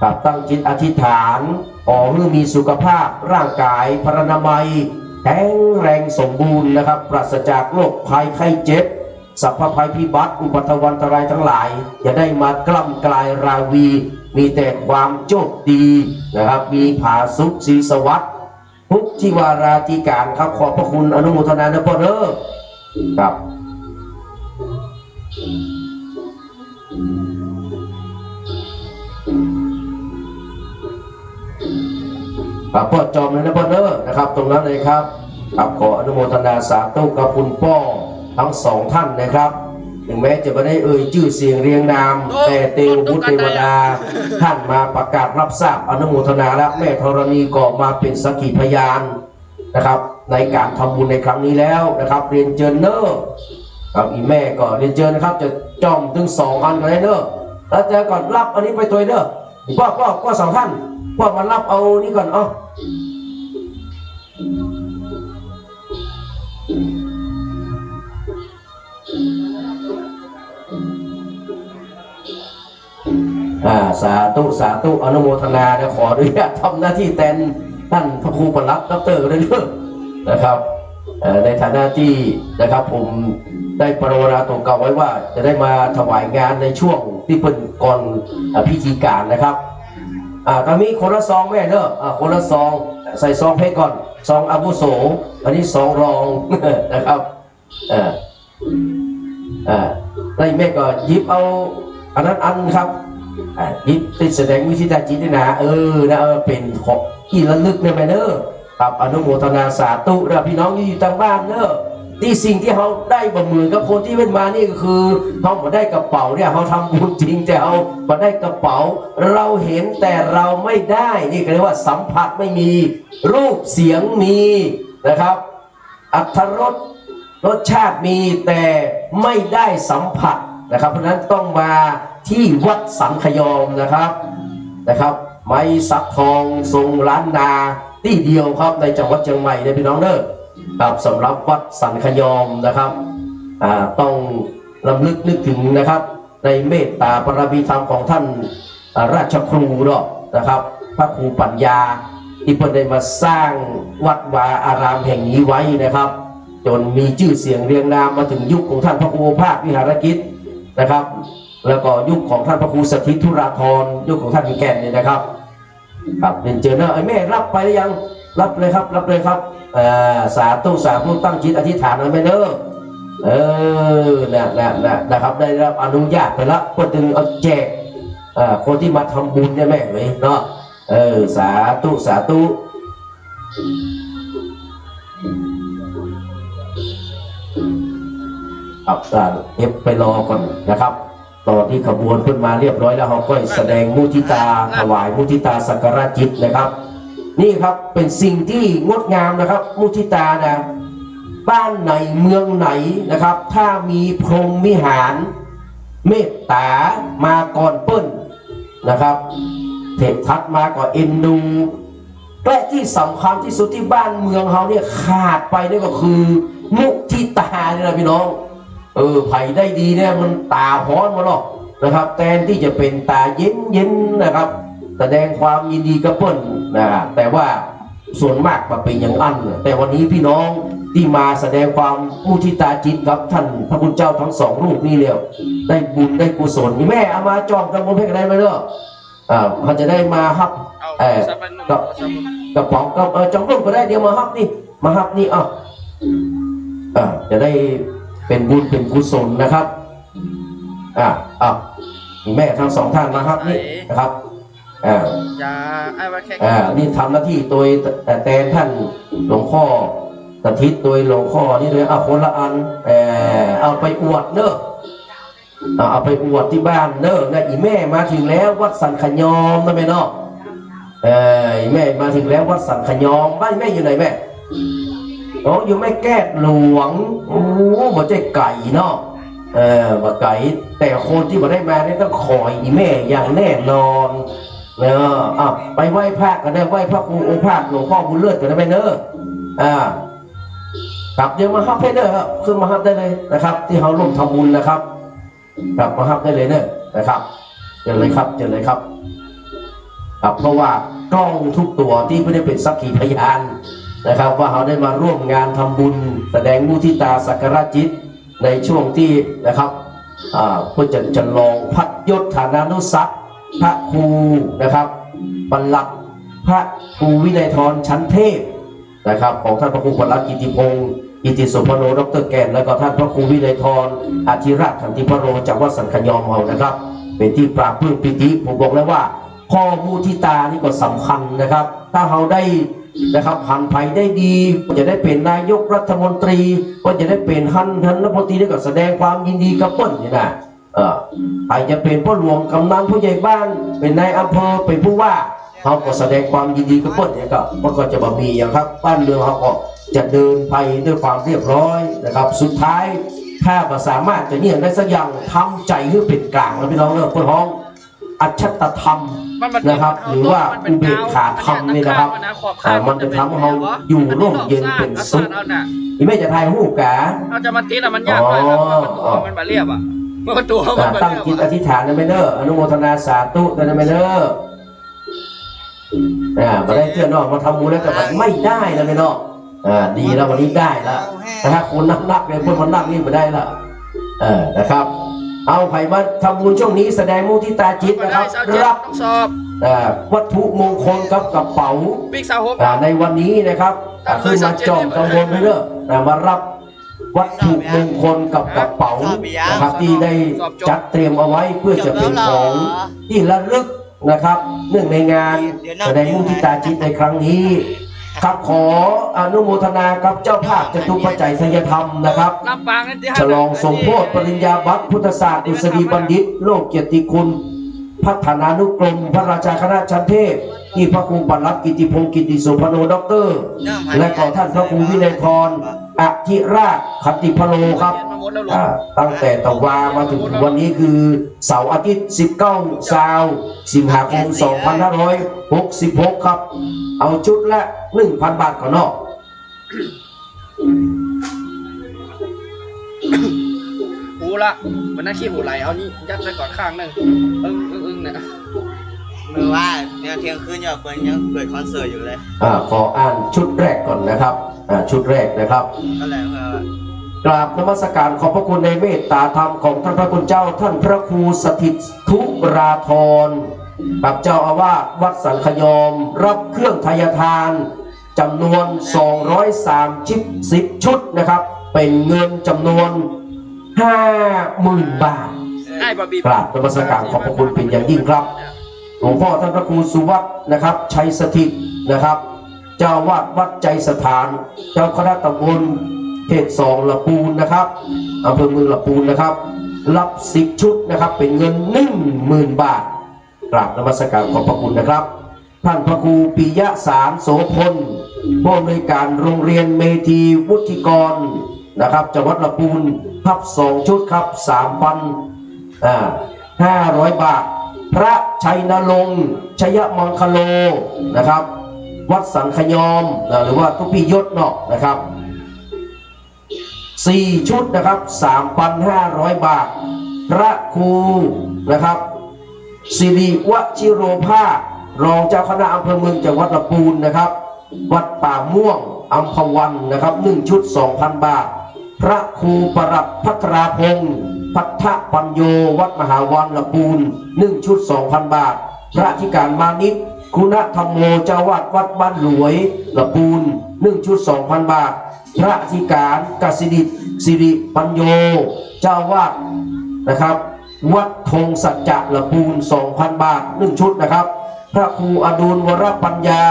ครับตั้งจิตอธิษฐานขอให้มีสุขภาพร่างกายพรรณนามัยแข็งแรงสมบูรณ์นะครับปราศจากโรคภัยไข้เจ็บสัพพภัยพิบัติอุปัตวันตรายทั้งหลายจะได้มากล้ำกลายราวีมีแต่ความโชคดีนะครับมีผาสุขศรีสวัสดิ์ทุกทิวาราธิการครับขอบพระคุณอนุโมทนานะพ่อเด้อครับพ่อจอมเลยนะพ่อเด้อนะครับตรงนั้นเลยครับ ครับขออนุโมทนาสาธุกับคุณป้อทั้งสองท่านนะครับถึงแม้จะไม่ได้ชื่อเสียงเรียงนามแต่เทวบุตรเทวดาท่านมาประกาศรับทราบอนุโมทนาและแม่ธรณีก็มาเป็นสักขีพยานนะครับในการทำบุญในครั้งนี้แล้วนะครับเรียนเชิญเนอร์ครับอีแม่ก็เรียนเชิญนะครับจะจอมถึง2 อันกันเลยเนอร์แล้วจะก่อนรับอันนี้ไปตัวเนอร์ก็สองท่านพ่อมารับเอานี่ก่อนสาธุอนุโมทนานะขออนุญาตทำหน้าที่แทนท่านพระครูประหลัดดร.เลยนะครับในฐานะที่นะครับผมได้ปรารถนาตัวเก่าไว้ว่าจะได้มาถวายงานในช่วงที่เป็นก่อนพิธีการนะครับตอนนี้คนละซองแม่เนอะคนละซองใส่ซองเพชรก่อนซองอาวุโสอันนี้ซองรองนะครับได้แม่ก็ยิบเอาอันนั้นอันครับยิบติดแสดงวิธีการจิตนะนะเป็นของที่ระลึกในแม่เนอะครับอนุโมทนาสาธุนะพี่น้องอยู่ทางบ้านเนอะที่สิ่งที่เขาได้บ่มือกับคนที่เป็นมานี่ก็คือเขาบ่ได้กระเป๋าเนี่ยเขาทำบุญจริงแต่เขาบ่ได้กระเป๋าเราเห็นแต่เราไม่ได้นี่ก็เรียกว่าสัมผัสไม่มีรูปเสียงมีนะครับอรรถรสชาติมีแต่ไม่ได้สัมผัสนะครับเพราะนั้นต้องมาที่วัดสังขยอมนะครับไม้สักทองทรงล้านนาที่เดียวครับในจังหวัดเชียงใหม่ในพี่น้องเด้อครับสำหรับวัดสันขยอมนะครับต้องรำลึกนึกถึงนะครับในเมตตาปรมีธรรมของท่านราชครูนะครับพระครูปัญญาที่เพิ่นได้มาสร้างวัดวาอารามแห่งนี้ไว้นะครับจนมีชื่อเสียงเรียงนามมาถึงยุคของท่านพระครูภาควิหารกิจนะครับแล้วก็ยุคของท่านพระครูสถิตธุราธรยุคของท่านแก่นเนี่ยนะครับครับเป็นเจอเนอะไอ้แม่รับไปหรือยังรับเลยครับสาธุตั้งจิตอธิษฐานเอาไปเนอะนะครับได้รับอนุญาตไปแล้วก็ถึงเอาแจกคนที่มาทำบุญเนี่ยแม่เลยเนาะสาธุอับสารไปรอก่อนนะครับตอนที่ขบวนขึ้นมาเรียบร้อยแล้วเขาก็แสดงมุทิตาถวายมุทิตาสักการะจิตนะครับนี่ครับเป็นสิ่งที่งดงามนะครับมุทิตานะบ้านไหนเมืองไหนนะครับถ้ามีพรหมวิหารเมตตามาก่อนเปิ้ลนะครับเทพทัตมาก่อนเอ็นดูและที่สำคัญที่สุดที่บ้านเมืองเขาเนี่ยขาดไปนี่ก็คือมุทิตาเนี่ยนะพี่น้องไผ่ได้ดีเนี่ยมันตาฮ้อนมาหรอกนะครับแทนที่จะเป็นตาเย็นนะครับแสดงความยินดีกับเปิ้ลนะแต่ว่าส่วนมากมาเป็นอย่างอันแต่วันนี้พี่น้องที่มาแสดงความมุทิตาจิตกับท่านพระคุณเจ้าทั้ง2 รูปนี่แล้วได้บุญได้กุศลแม่เอามาจองกันบนเพลงอะไรไหมเนาะเขาจะได้มาฮับกระป๋องก็จองร่วมก็ได้เดี๋ยวมาฮับนี่จะได้เป็นบุญเป็นกุศลนะครับแม่ทั้ง2 ท่านมาฮับนี่นะครับนี่ทำหน้าที่โดยแทนท่านหลวงพ่อสถิตโดยหลวงพ่อนี่เลยคนละอันเอาไปอวดเนอะเอาไปอวดที่บ้านเนอะนะอีแม่มาถึงแล้ววัดสันขยอมนะแม่เนาะอีแม่มาถึงแล้ววัดสันขยอมบ้านแม่อยู่ไหนแม่อยู่ไม่แก้หลวงหัวใจไก่เนาะมาไก่แต่คนที่มาได้มาเนี่ยต้องคอยอีแม่อย่างแน่นอนไปไหว้พระกันได้ไหว้พระครูองค์พระหลวงพ่อบุญเลิศกันได้ไหมเนอะครับเดี๋ยวมาฮับให้เนอะขึ้นมาฮับได้เลยนะครับที่เขาร่วมทำบุญนะครับกลับมาฮับได้เลยเนอะนะครับเจอเลยครับเพราะว่ากล้องทุกตัวที่ไม่ได้เป็นสักขีพยานนะครับว่าเขาได้มาร่วมงานทำบุญแสดงมุทิตาสักการะจิตในช่วงที่นะครับเพื่อจะจำลองพัดยศฐานานุสักพระครูนะครับบรรลักษ์พระครูวินัยธรชั้นเทพนะครับของท่านพระครูบรรลักษ์กิติพงศ์กิติสุพโนดร.แก่นแล้วก็ท่านพระครูวินัยธรอธิราชขันติพโรจากวัดสันขยอมเรานะครับเป็นที่ปราบปลื้มปิติผมบอกแล้วว่าข้อมุทิตานี่ก็สำคัญนะครับถ้าเราได้ นะครับหันไผ่ได้ดีก็จะได้เป็นนายกรัฐมนตรีก็จะได้เป็นท่านรัฐมนตรีได้ก็แสดงความยินดีกับเปิ้ลนี่นะใครจะเป็นผู้หลวงกำนันผู้ใหญ่บ้านเป็นนายอำเภอเป็นผู้ว่าเขาก็แสดงความยินดีกับเปิ้ลเนี่ยก็มันก็จะมีอย่างครับบ้านเมืองเขาก็จะเดินไปด้วยความเรียบร้อยนะครับสุดท้ายถ้าสามารถจะเนี่ยได้สักอย่างทำใจให้เป็นกลางแล้วพี่น้องเลิกพ้องอัจฉริธรรมนะครับหรือว่าอุเบกขาธรรมนี่นะครับมันจะทำให้เราอยู่ร่มเย็นเป็นสุขอีไม่จะทายหูกะเราจะมาตีแล้วมันยากเลยมันมาเรียบอ่ะมันตัวมันตั้งจิตอธิษฐานนะไม่เด้ออนุโมทนาสาธุนะไม่เด้อมาได้เพื่อนนอกมาทำบุญแล้วแต่มันไม่ได้นะไม่นอกดีแล้ววันนี้ได้แล้วแต่ถ้าคุณนักเลยพวกมันนักนี่ไม่ได้ละนะครับเอาไผ่มาทำบุญช่วงนี้แสดงมุทิตาจิตนะครับรับวัตถุมงคลกับกระเป๋าในวันนี้นะครับคือมาจองกังวลไปเรื่อยมารับวัตถุมงคลกับกระเป๋านะครับที่ได้จัดเตรียมเอาไว้เพื่อจะเป็นของที่ระลึกนะครับเนื่องในงานแสดงมุทิตาจิตในครั้งนี้ครับขออนุโมทนากับเจ้าภาพจตุปัจจัยไสยธรรมนะครับฉลองสมโภชปริญญาบัตรพุทธศาสตร์ดุษฎีบัณฑิตโลกเกียรติคุณพัฒนานุกรมพระราชาคณะชั้นเทพที่พระครูปลัดกิติพงศ์กิติโสพโนด็อกเตอร์และขอท่านพระครูวินัยธรอธิราชขันติพโลครับตั้งแต่ตะวามาถึงวันนี้คือเสาร์อาทิตย์19สิงหาคม2566ครับเอาชุดละ 1,000 บาทก่อนเนาะหูละมันน่าขี้หูไหลเอานี่ยัดไปก่อนข้างนึงเนี่ยมือว่าเนี่ยเที่ยงคืนยังเปิดคอนเสิร์ตอยู่เลยขออ่านชุดแรกก่อนนะครับชุดแรกนะครับอะไรกราบนมัสการขอบพระคุณในเมตตาธรรมของท่านพระคุณเจ้าท่านพระครูสถิตทุราธรกับเจ้าอาวาสวัดสังขยอมรับเครื่องทายทานจำนวน230ชุดนะครับเป็นเงินจำนวน 50,000 บาทกราบนมัสการขอบพระคุณเป็นอย่างยิ่งครับหลวงพ่อท่านพระครูสุวัฒน์นะครับชัยสถิตนะครับเจ้าวาดวัดใจสถานเจ้าคณะตำบลเขต2ละปูนนะครับอำเภอเมืองละปูนนะครับรับ10ชุดนะครับเป็นเงิน 10,000 บาทกราบนมัสการขอบพระคุณนะครับท่านพระครูปิยะสารโสพลผู้อำนวยการโรงเรียนเมธีวุฒิกรนะครับจังหวัดละปูนพับ2ชุดครับ 3,500 บาทพระชัยนรงค์ชยมังคโลนะครับวัดสังขยอมหรือว่าทุพียศเนาะนะครับ4ชุดนะครับ 3,500 บาทพระครูนะครับสิริวชิโรภารองเจ้าคณะอำเภอเมืองจังหวัดลำพูนนะครับวัดป่าม่วงอัมพวันนะครับ1ชุด 2,000 บาทพระครูปรัตพัทราพงศ์พัทธปัญโยวัดมหาวันลำพูน1ชุด 2,000 บาทพระธิการมานิตคุณธรรมโมเจ้าวาดวัดบ้านหลวยลำพูน1ชุด 2,000 บาทพระธิการกสิดิตสิริปัญโยเจ้าวาดนะครับวัดธงสัจจะละปูน 2,000 บาท1ชุดนะครับพระครูอดุลวรปัญญา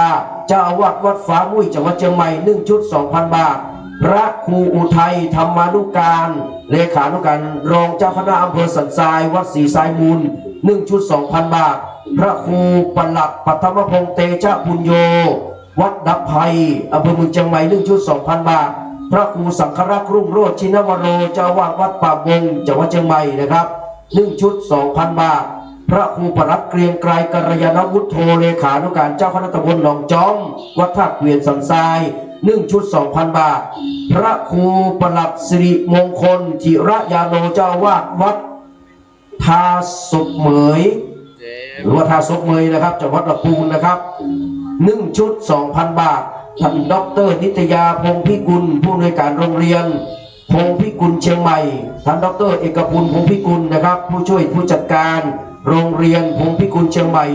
เจ้าอาวาสวัดฟ้ามุ้ยจังหวัดเชียงใหม่1ชุด 2,000 บาทพระครูอุทัยธรรมานุการเลขานุการรองเจ้าคณะอำเภอสันทรายวัดศรีสายมูล1ชุด 2,000 บาทพระครูปลัดปัทมพงษ์เตชะปุญโยวัดดับไพอำเภอเมืองเชียงใหม่1ชุด 2,000 บาทพระครูสังฆรักษ์รุ่งโรจน์ชินวโรเจ้าอาวาสวัดป่าบงจังหวัดเชียงใหม่นะครับ1ชุด 2,000 บาทพระครูปลัดเกรียงไกรกัลยาณวุฒโธเลขานุการเจ้าคณะตำบลหนองจอมวัดท่าเกวียนสันทราย1ชุด 2,000 บาทพระครูปลัดสิริมงคลจิระยาโนเจ้าวาดวัดทาสุกเหมยหรือว่าทาสุกเหมยนะครับจังหวัดลำพูนนะครับ1ชุด 2,000 บาทท่านดร.นิตยาพงพิกุลผู้อำนวยการโรงเรียนพงพิกุลเชียงใหม่ท่านดร.เอกพุลพงพิกุลนะครับผู้ช่วยผู้จัดการโรงเรียนพงพิกุลเชียงใหม่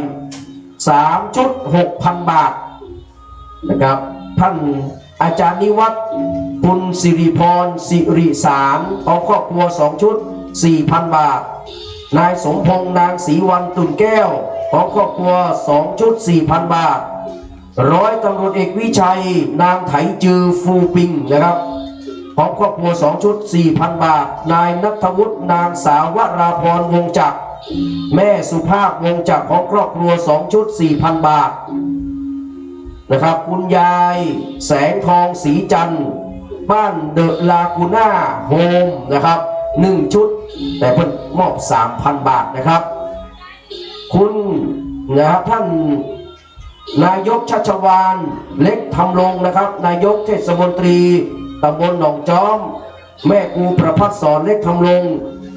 3ชุด 6,000 บาทนะครับท่านอาจารย์นิวัฒน์คุณสิริพรสิริสารของครอบครัว2ชุด 4,000 บาทนายสมพงษ์นางศรีวันตุ่นแก้วของครอบครัว2ชุด 4,000 บาท ร้อยตำรวจเอกวิชัยนางไถจือฟูปิงนะครับของครอบครัว2 ชุด 4,000 บาทนายณัฐวุฒินางสาววราพรวงจักรแม่สุภาพวงจักรของครอบครัว2 ชุด 4,000 บาทนะครับคุณยายแสงทองศรีจันทร์บ้านเดอะลากูน่าโฮมนะครับ1 ชุดแต่เพิ่นมอบ 3,000 บาทนะครับคุณนะครับท่านนายกชัชวาลเล็กทำลงนะครับนายกเทศมนตรีตำบลหนองจอมแม่ครูประภัสสรเล็กทำลง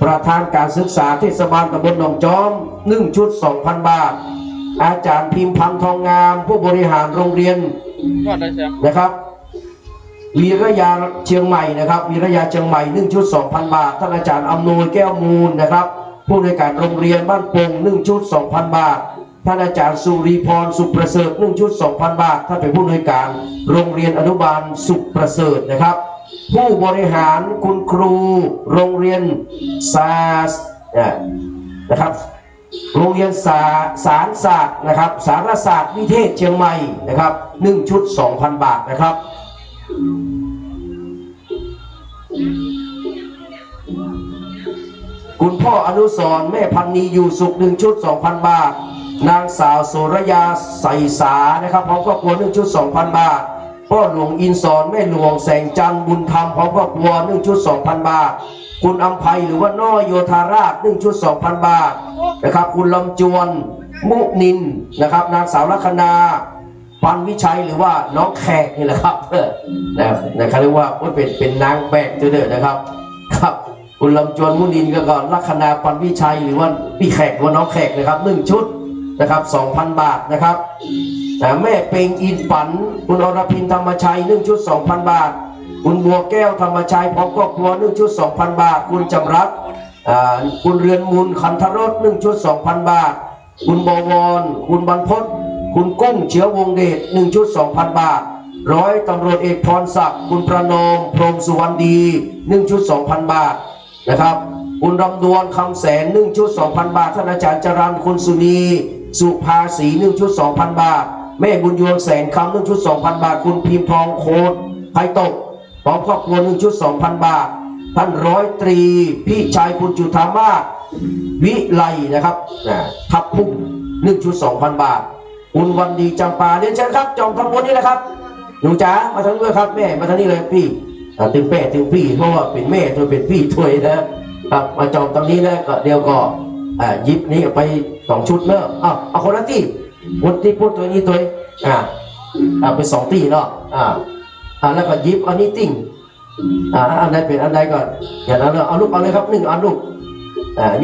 ประธานการศึกษาเทศบาลตำบลหนองจอม1 ชุด 2,000 บาทอาจารย์พิมพ์พันธ์ทองงามผู้บริหารโรงเรียนนะครับวีระยาเชียงใหม่นะครับวีระยาเชียงใหม่1 ชุด 2,000 บาทท่านอาจารย์อำนวยแก้วมูลนะครับผู้ในวยการโรงเรียนบ้านโป่ง1 ชุด 2,000 บาทท่านอาจารย์สุริพรสุขประเสริฐ1 ชุด 2,000 บาทท่านเป็นผู้ในวยการโรงเรียนอนุบาลสุขประเสริฐนะครับผู้บริหารคุณครูโรงเรียนศาสตร์นะครับโรงเรียนสารศาสตร์นะครับสารศาสตร์วิเทศเชียงใหม่นะครับ1 ชุด 2,000 บาทนะครับคุณพ่ออนุสรณ์แม่พันนีอยู่สุข1 ชุด 2,000 บาทนางสาวโสรยาใส่สานะครับพร้อมครอบครัว1 ชุด 2,000 บาทพ่อหลวงอินสอนแม่หลวงแสงจันทร์บุญธรรมพร้อมครอบครัว1 ชุด 2,000 บาทคุณอัมภัยหรือว่าน้อยโยธาราช1 ชุด 2,000 บาทนะครับคุณลำจวนมุนินนะครับนางสาวลัคนาปันวิชัยหรือว่าน้องแขกนี่แหละครับนะครับเรียกว่าเป็นนางแบกเจอเด้อนะครับครับคุณลำจวนมุนินก็ก่อนลัคนาปันวิชัยหรือว่าพี่แขกหรือว่าน้องแขกนะครับ1 ชุดนะครับ 2,000 บาทนะครับแม่เปงอินปันคุณอรพินธรรมชัย1 ชุด 2,000 บาทคุณบัวแก้วธรรมชัยพร้อมครอบครัว1 ชุด 2,000 บาทคุณจำรัดคุณเรือนมูลคันธรส1 ชุด 2,000 บาทคุณบวรคุณบรรพตคุณกุ้งเชื้อวงเดช1 ชุด 2,000 บาทร้อยตำรวจเอกพรศักดิ์คุณประนอมพรหมสุวรรณดี1 ชุด 2,000 บาทนะครับคุณรำดวนคำแสน1 ชุด 2,000 บาทท่านอาจารย์จรัญคุณสุนีสุภาษี1 ชุด 2,000 บาทแม่บุญยวงแสงคำ1 ชุด 2,000 บาทคุณพิมพ์ทองโคตรไพตกพร้อมครอบครัว1 ชุด 2,000 บาทท่านร้อยตรีพี่ชายคุณจุฑามาศวิไลนะครับทับพุ่ง1 ชุด 2,000 บาทคุณวันดีจำปาเรียนเชิญครับจอมขบวนนี้นะครับหนูจ๋ามาทางนี้ครับแม่มาทางนี้เลยพี่ถึงแม่ถึงพี่เพราะว่าเป็นแม่ตัวเป็นพี่ถวยนะครับมาจอมตรงนี้แล้วก็เดี๋ยวก็ยิบนี้ไป2 ชุดเนอะเอาคนละที่วันที่พูดตัวนี้ตัวไป2 ที่เนาะแล้วก็ยิบอันนี้ติ้งอันใดเป็นอันใดก่อนอย่างนั้นเอาลูกเอาเลยครับ1 อันลูก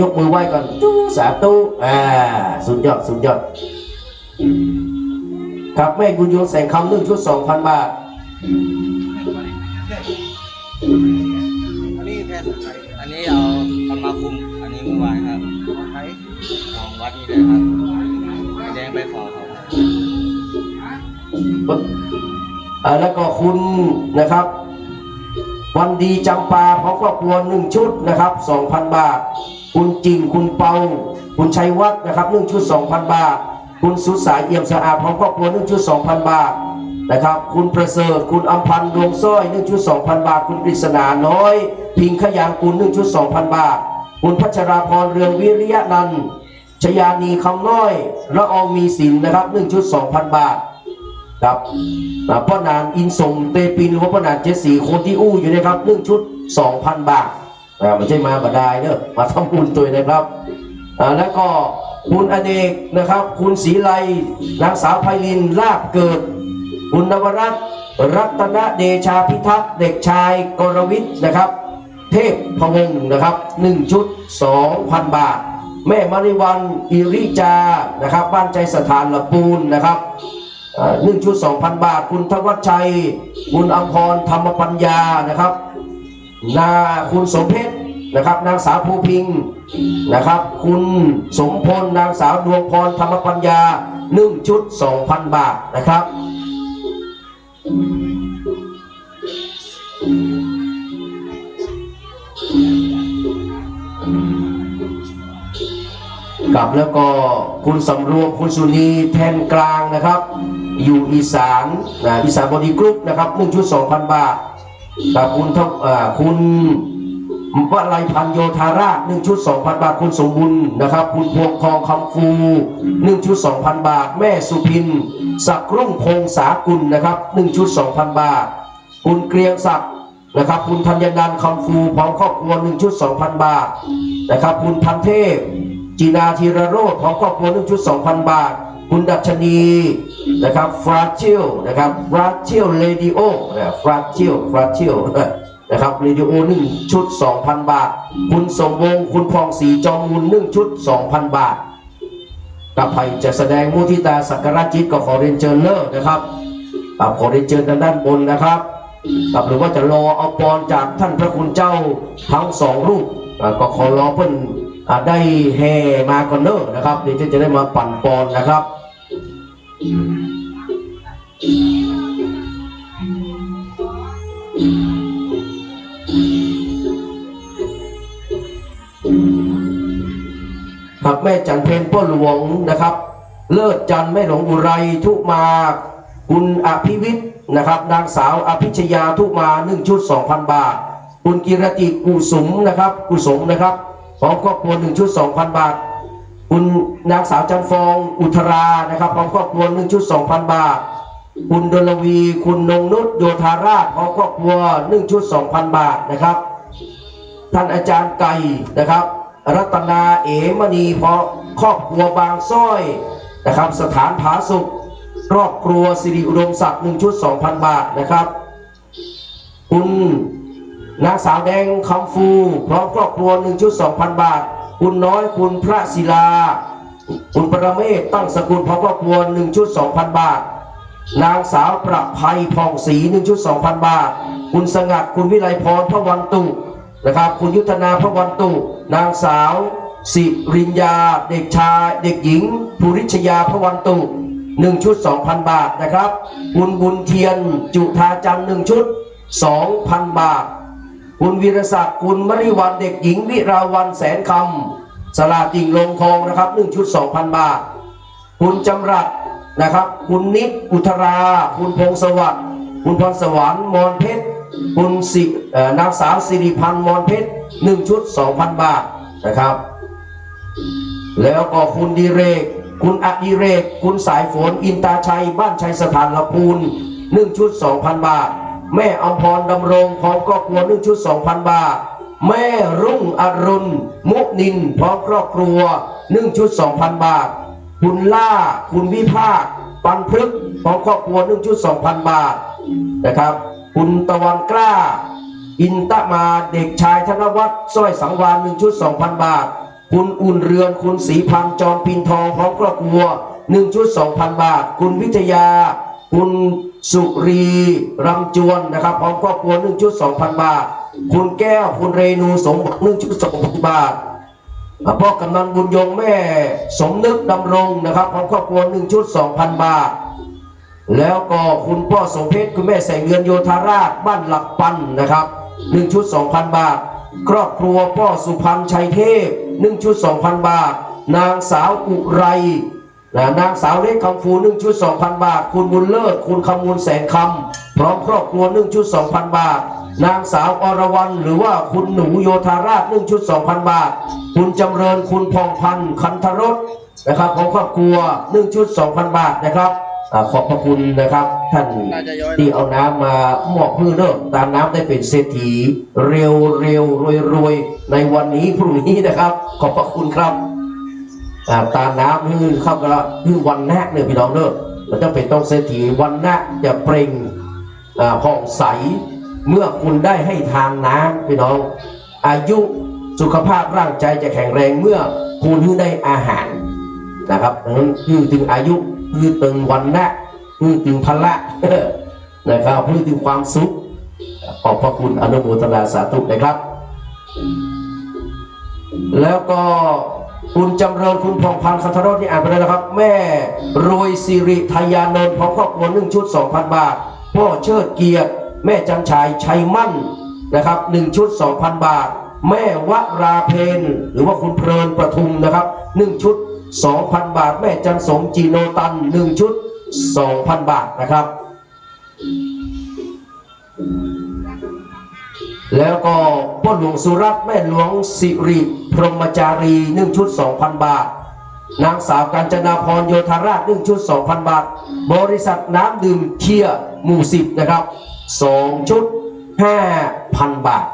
ยกมือไหว้ก่อนสาธุสุดยอดสุดยอดครับแม่บุญโยแสงคำ1 ชุด 2,000 บาทอันนี้แทนอันนี้เอามาคุมอันนี้เมื่อวานครับของวัดนี่เลยครับแดงไปขอเขาแล้วก็คุณนะครับวันดีจำปาพร้อมครอบครัว1 ชุดนะครับ 2,000 บาทคุณจริงคุณเปาคุณชัยวัฒน์นะครับ1 ชุด 2,000 บาทคุณสุสายเอี่ยมสะอาดพร้อมครอบครัว1 ชุด 2,000 บาทนะครับคุณประเสริฐคุณอัมพันธ์ดวงสร้อย1 ชุด 2,000 บาทคุณปริศนาน้อยพิงขยางกุล1 ชุด 2,000 บาทคุณพัชราพรเรืองวิริยะนันท์ชยานีคำน้อยละอองมีสินนะครับ1 ชุด 2,000 บาทครับพ่อนานอินสมเตปินหรือว่าพ่อนาน74คนที่อู้อยู่นะครับ1 ชุด 2,000 บาทไม่ใช่มาบัดได้เนอะมาทำบุญตัวนะครับแล้วก็คุณอเนกนะครับคุณศรีไลนางสาวไพลินลาบเกิดคุณนวรัตน์รัตนเดชาพิทักษ์เด็กชายกรวิทย์นะครับเทพพวงศ์นะครับ1 ชุด 2,000 บาทแม่มาริวันอิริจานะครับบ้านใจสถานละปูนนะครับ1 ชุด 2,000 บาทคุณธวัชชัยคุณอัมพรธรรมปัญญานะครับคุณสมเพชรนะครับนางสาวภูพิงนะครับคุณสมพลนางสาวดวงพรธรรมปัญญา1 ชุด 2,000 บาทนะครับกับแล้วก็คุณสำรวมคุณสุนีแทนกลางนะครับ อยู่อีสานอีสานบอดี้กรุ๊ปนะครับ1 ชุด 2,000 บาทกับคุณวลัยพันธ์โยธาราช1 ชุด 2,000 บาทคุณสมบุญนะครับคุณพวงทองคำฟู1 ชุด 2,000 บาทแม่สุพินศักดิ์รุ่งพงษากุลนะครับ1 ชุด 2,000 บาทคุณเกรียงศักดิ์นะครับคุณธัญนันท์คำฟูพร้อมครอบครัว1 ชุด 2,000 บาทนะครับคุณพันเทพจีนาธีรโรจน์พร้อมครอบครัว1 ชุด 2,000 บาทคุณดัชนีนะครับฟราชิลนะครับฟราชิลเรดิโอฟราชิลนะครับเรดิโอ1 ชุด 2,000 บาทคุณสมวงศ์คุณพองศรีจอมมูล1 ชุด 2,000 บาทกับใครจะแสดงมุทิตาสักการะจิตก็ขอเรียนเชิญเลิกนะครับขอเรียนเชิญทางด้านบนนะครับหรือว่าจะรอเอาปอนจากท่านพระคุณเจ้าทั้ง2 รูปก็ขอรอเพิ่นได้แห่มาก่อนเนอะนะครับเดี๋ยวจะได้มาปั่นปอนนะครับครับแม่จันเพนพ่อหลวงนะครับเลิศจันแม่หลวงอุไรทุมาคุณอภิวิทย์นะครับนางสาวอภิชยาทุมา1 ชุด 2,000 บาทคุณกิรติกุสุมนะครับพร้อมครอบครัว1 ชุด 2,000 บาทคุณนางสาวจันฟองอุทรานะครับพร้อมครอบครัว1 ชุด 2,000 บาทคุณดลวีคุณนงนุชโยธาราชพร้อมครอบครัว1 ชุด 2,000 บาทนะครับท่านอาจารย์ไก่นะครับรัตนาเอ๋มณีพร้อมครอบครัวบางซ้อยนะครับสถานผาสุขครอบครัวสิริอุดมศักดิ์1 ชุด 2,000 บาทนะครับคุณนางสาวแดงคำฟูพร้อมครอบครัว1 ชุด 2,000 บาทคุณน้อยคุณพระศิลาคุณประเมศตั้งสกุลพร้อมครอบครัว1 ชุด 2,000 บาทนางสาวประภัยผ่องศรี1 ชุด 2,000 บาทคุณสงัดคุณวิไลพรพระวันตุนะครับคุณยุทธนาพระวันตุนางสาวสิริญญาเด็กชายเด็กหญิงภูริชยาพระวันตุ1 ชุด 2,000 บาทนะครับคุณบุญเทียนจุธาจันทร์1 ชุด 2,000 บาทคุณวีรศักดิ์คุณมริวันเด็กหญิงวิราวันแสนคำสลาติ่งลงทองนะครับ1 ชุด 2,000 บาทคุณจำรัดนะครับคุณนิดอุทราคุณพงศวัสดิ์คุณพรสวรรค์มอนเพชรคุณนางสาวสิริพันธ์มอนเพชร1 ชุด 2,000 บาทนะครับแล้วก็คุณดิเรกคุณอดิเรกคุณสายฝนอินตาชัยบ้านชัยสถานละพูน1 ชุด 2,000 บาทแม่อมพรดำรงพร้อมครอบครัว1 ชุด 2,000 บาทแม่รุ่งอรุณมุนินพร้อมครอบครัว1 ชุด 2,000 บาทคุณล่าคุณวิภาคปันพฤกษ์พร้อมครอบครัว1 ชุด 2,000 บาทนะครับคุณตะวันกล้าอินตะมาเด็กชายธนวัฒน์สร้อยสังวาน1 ชุด 2,000 บาทคุณอุ่นเรือนคุณศรีพันธ์จอมปินทองพร้อมครอบครัว1 ชุด 2,000 บาทคุณวิทยาคุณสุรีรำจวนนะครับพร้อมครอบครัว1 ชุด 2,000 บาทคุณแก้วคุณเรนูสมบัติ1 ชุด 2,000 บาทพ่อกำนันบุญยงแม่สมนึกดำรงนะครับพร้อมครอบครัว1 ชุด 2,000 บาทแล้วก็คุณพ่อสมเพชรคุณแม่แสงเงินโยธาราชบ้านหลักปันนะครับ1 ชุด 2,000 บาทครอบครัวพ่อสุพรรณชัยเทพ1 ชุด 2,000 บาทนางสาวอุไรนางสาวเล็กคำฟู1 ชุด 2,000 บาทคุณบุญเลิศคุณคำมูลแสนคำพร้อมครอบครัว1 ชุด 2,000 บาทนางสาวอรวรรณหรือว่าคุณหนูโยธาราช1 ชุด 2,000 บาทคุณจำเริญคุณพองพันธ์คันธรสนะครับของครอบครัว1 ชุด 2,000 บาทนะครับขอบพระคุณนะครับท่านที่เอาน้ำมามอบมือเนอะตามน้ำได้เป็นเศรษฐีเร็วรวยในวันนี้พรุ่งนี้นะครับขอบพระคุณครับตามน้ำคือเข้ากันละคือวันแรกเนี่ยพี่น้องเนอะมันจะเป็นต้องเศรษฐีวันแรกจะเปล่งผ่องใสเมื่อคุณได้ให้ทางน้ำพี่น้องอายุสุขภาพร่างใจจะแข็งแรงเมื่อคุณได้อาหารนะครับนั้นคือถึงอายุคือตึงวันนะคือถึงพละนะครับคือถึงความสุขขอบพระคุณอนุโมทนาสาธุนะครับแล้วก็คุณจำเริญคุณพองพันธ์คันธรสที่อ่านไปแล้วนะครับแม่รวยสิริทยานนท์พร้อมครอบครัว1 ชุด 2,000 บาทพ่อเชิดเกียรติแม่จันชายชัยมั่นนะครับ1 ชุด 2,000 บาทแม่วราเพนหรือว่าคุณเพลินประทุมนะครับ1 ชุด 2,000 บาทแม่จันสมจีโนตัน1 ชุด 2,000 บาทนะครับแล้วก็พ่อหลวงสุรัตน์แม่หลวงสิริพรหมจารี1 ชุด 2,000 บาทนางสาวกาญจนาพรโยธาราช1 ชุด 2,000 บาทบริษัทน้ำดื่มเคียหมู่10นะครับ2 ชุด 5,000 บาท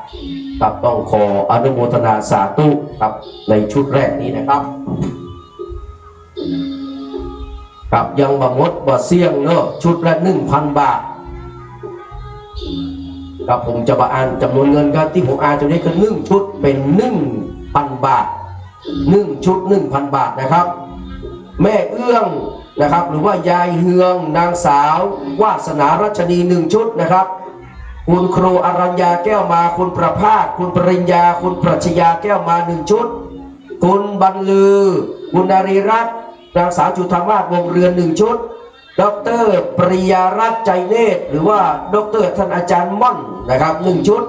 ครับต้องขออนุโมทนาสาธุครับในชุดแรกนี้นะครับครับยังบำงดบ่เสี่ยงเนอะชุดละ 1,000 บาทครับผมจะมาอ่านจำนวนเงินครับที่ผมอ่านจะได้คือ1 ชุดเป็น 1,000 บาท1 ชุด 1,000 บาทนะครับแม่เอื้องนะครับหรือว่ายายเฮืองนางสาววาสนารัชนี1 ชุดนะครับคุณครูอรัญญาแก้วมาคุณประภาสคุณปริญญาคุณปรัชญาแก้วมา1 ชุดคุณบรรลือคุณนารีรัตน์นางสาวจุฑามาศวงเรือน1 ชุดดร.ปริยารัตน์ใจเนตรหรือว่าดร.ท่านอาจารย์ม่อนนะครับ1 ชุด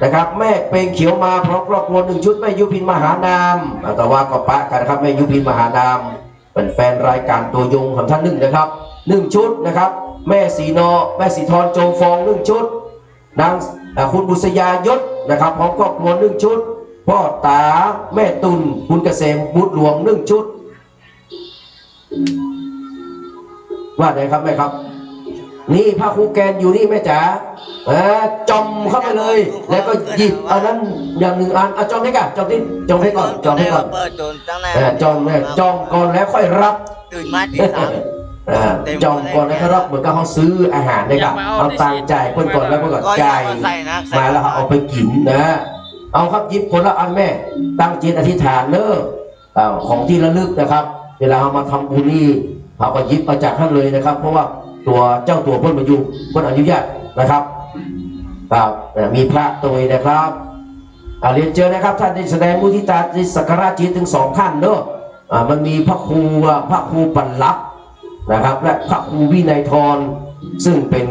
นะครับแม่เปงเขียวมาพร้อมครอบครัว1 ชุดแม่ยุพินมหานามแต่ว่าก็ปะกันนะครับแม่ยุพินมหานามเป็นแฟนรายการตัวยงของท่านนะครับ1 ชุดนะครับแม่สีนอแม่สีทรโจงฟอง1 ชุดนางคุณบุษยายศนะครับพร้อมครอบครัว1 ชุดพ่อตาแม่ตุลคุณเกษมบุตรหลวง1 ชุดว่าไงครับแม่ครับนี่พระครูแกนอยู่นี่แม่จ๋าจอมเข้าไปเลยแล้วก็หยิบอันนั้นอย่าง1 อันจอมให้กันจอมที่จอมให้ก่อนจอมให้ก่อนจอมเนี่ยจอมก่อนแล้วค่อยรับตื่นมาตี 3จอมก่อนแล้วก็รับเหมือนกับเขาซื้ออาหารได้กันเอาตังค์จ่ายเพิ่นก่อนแล้วเพิ่นก่อนจ่ายมาแล้วเอาไปกินนะเอาครับหยิบคนละอันแม่ตั้งจิตอธิษฐานเนอะของที่ระลึกนะครับเวลาเรามาทำบุญนี่เขาก็หยิบมาจากท่านเลยนะครับเพราะว่าตัวเจ้าตัวเพิ่นมาอยู่เพิ่นอนุญาตนะครับครับมีพระตัวนะครับเรียนเจอนะครับท่านได้แสดงมุทิตาสักการะจิตถึง2 ท่านเนอะมันมีพระครูปัญลักษณ์นะครับและพระครูวินัยธรซึ่งเป็น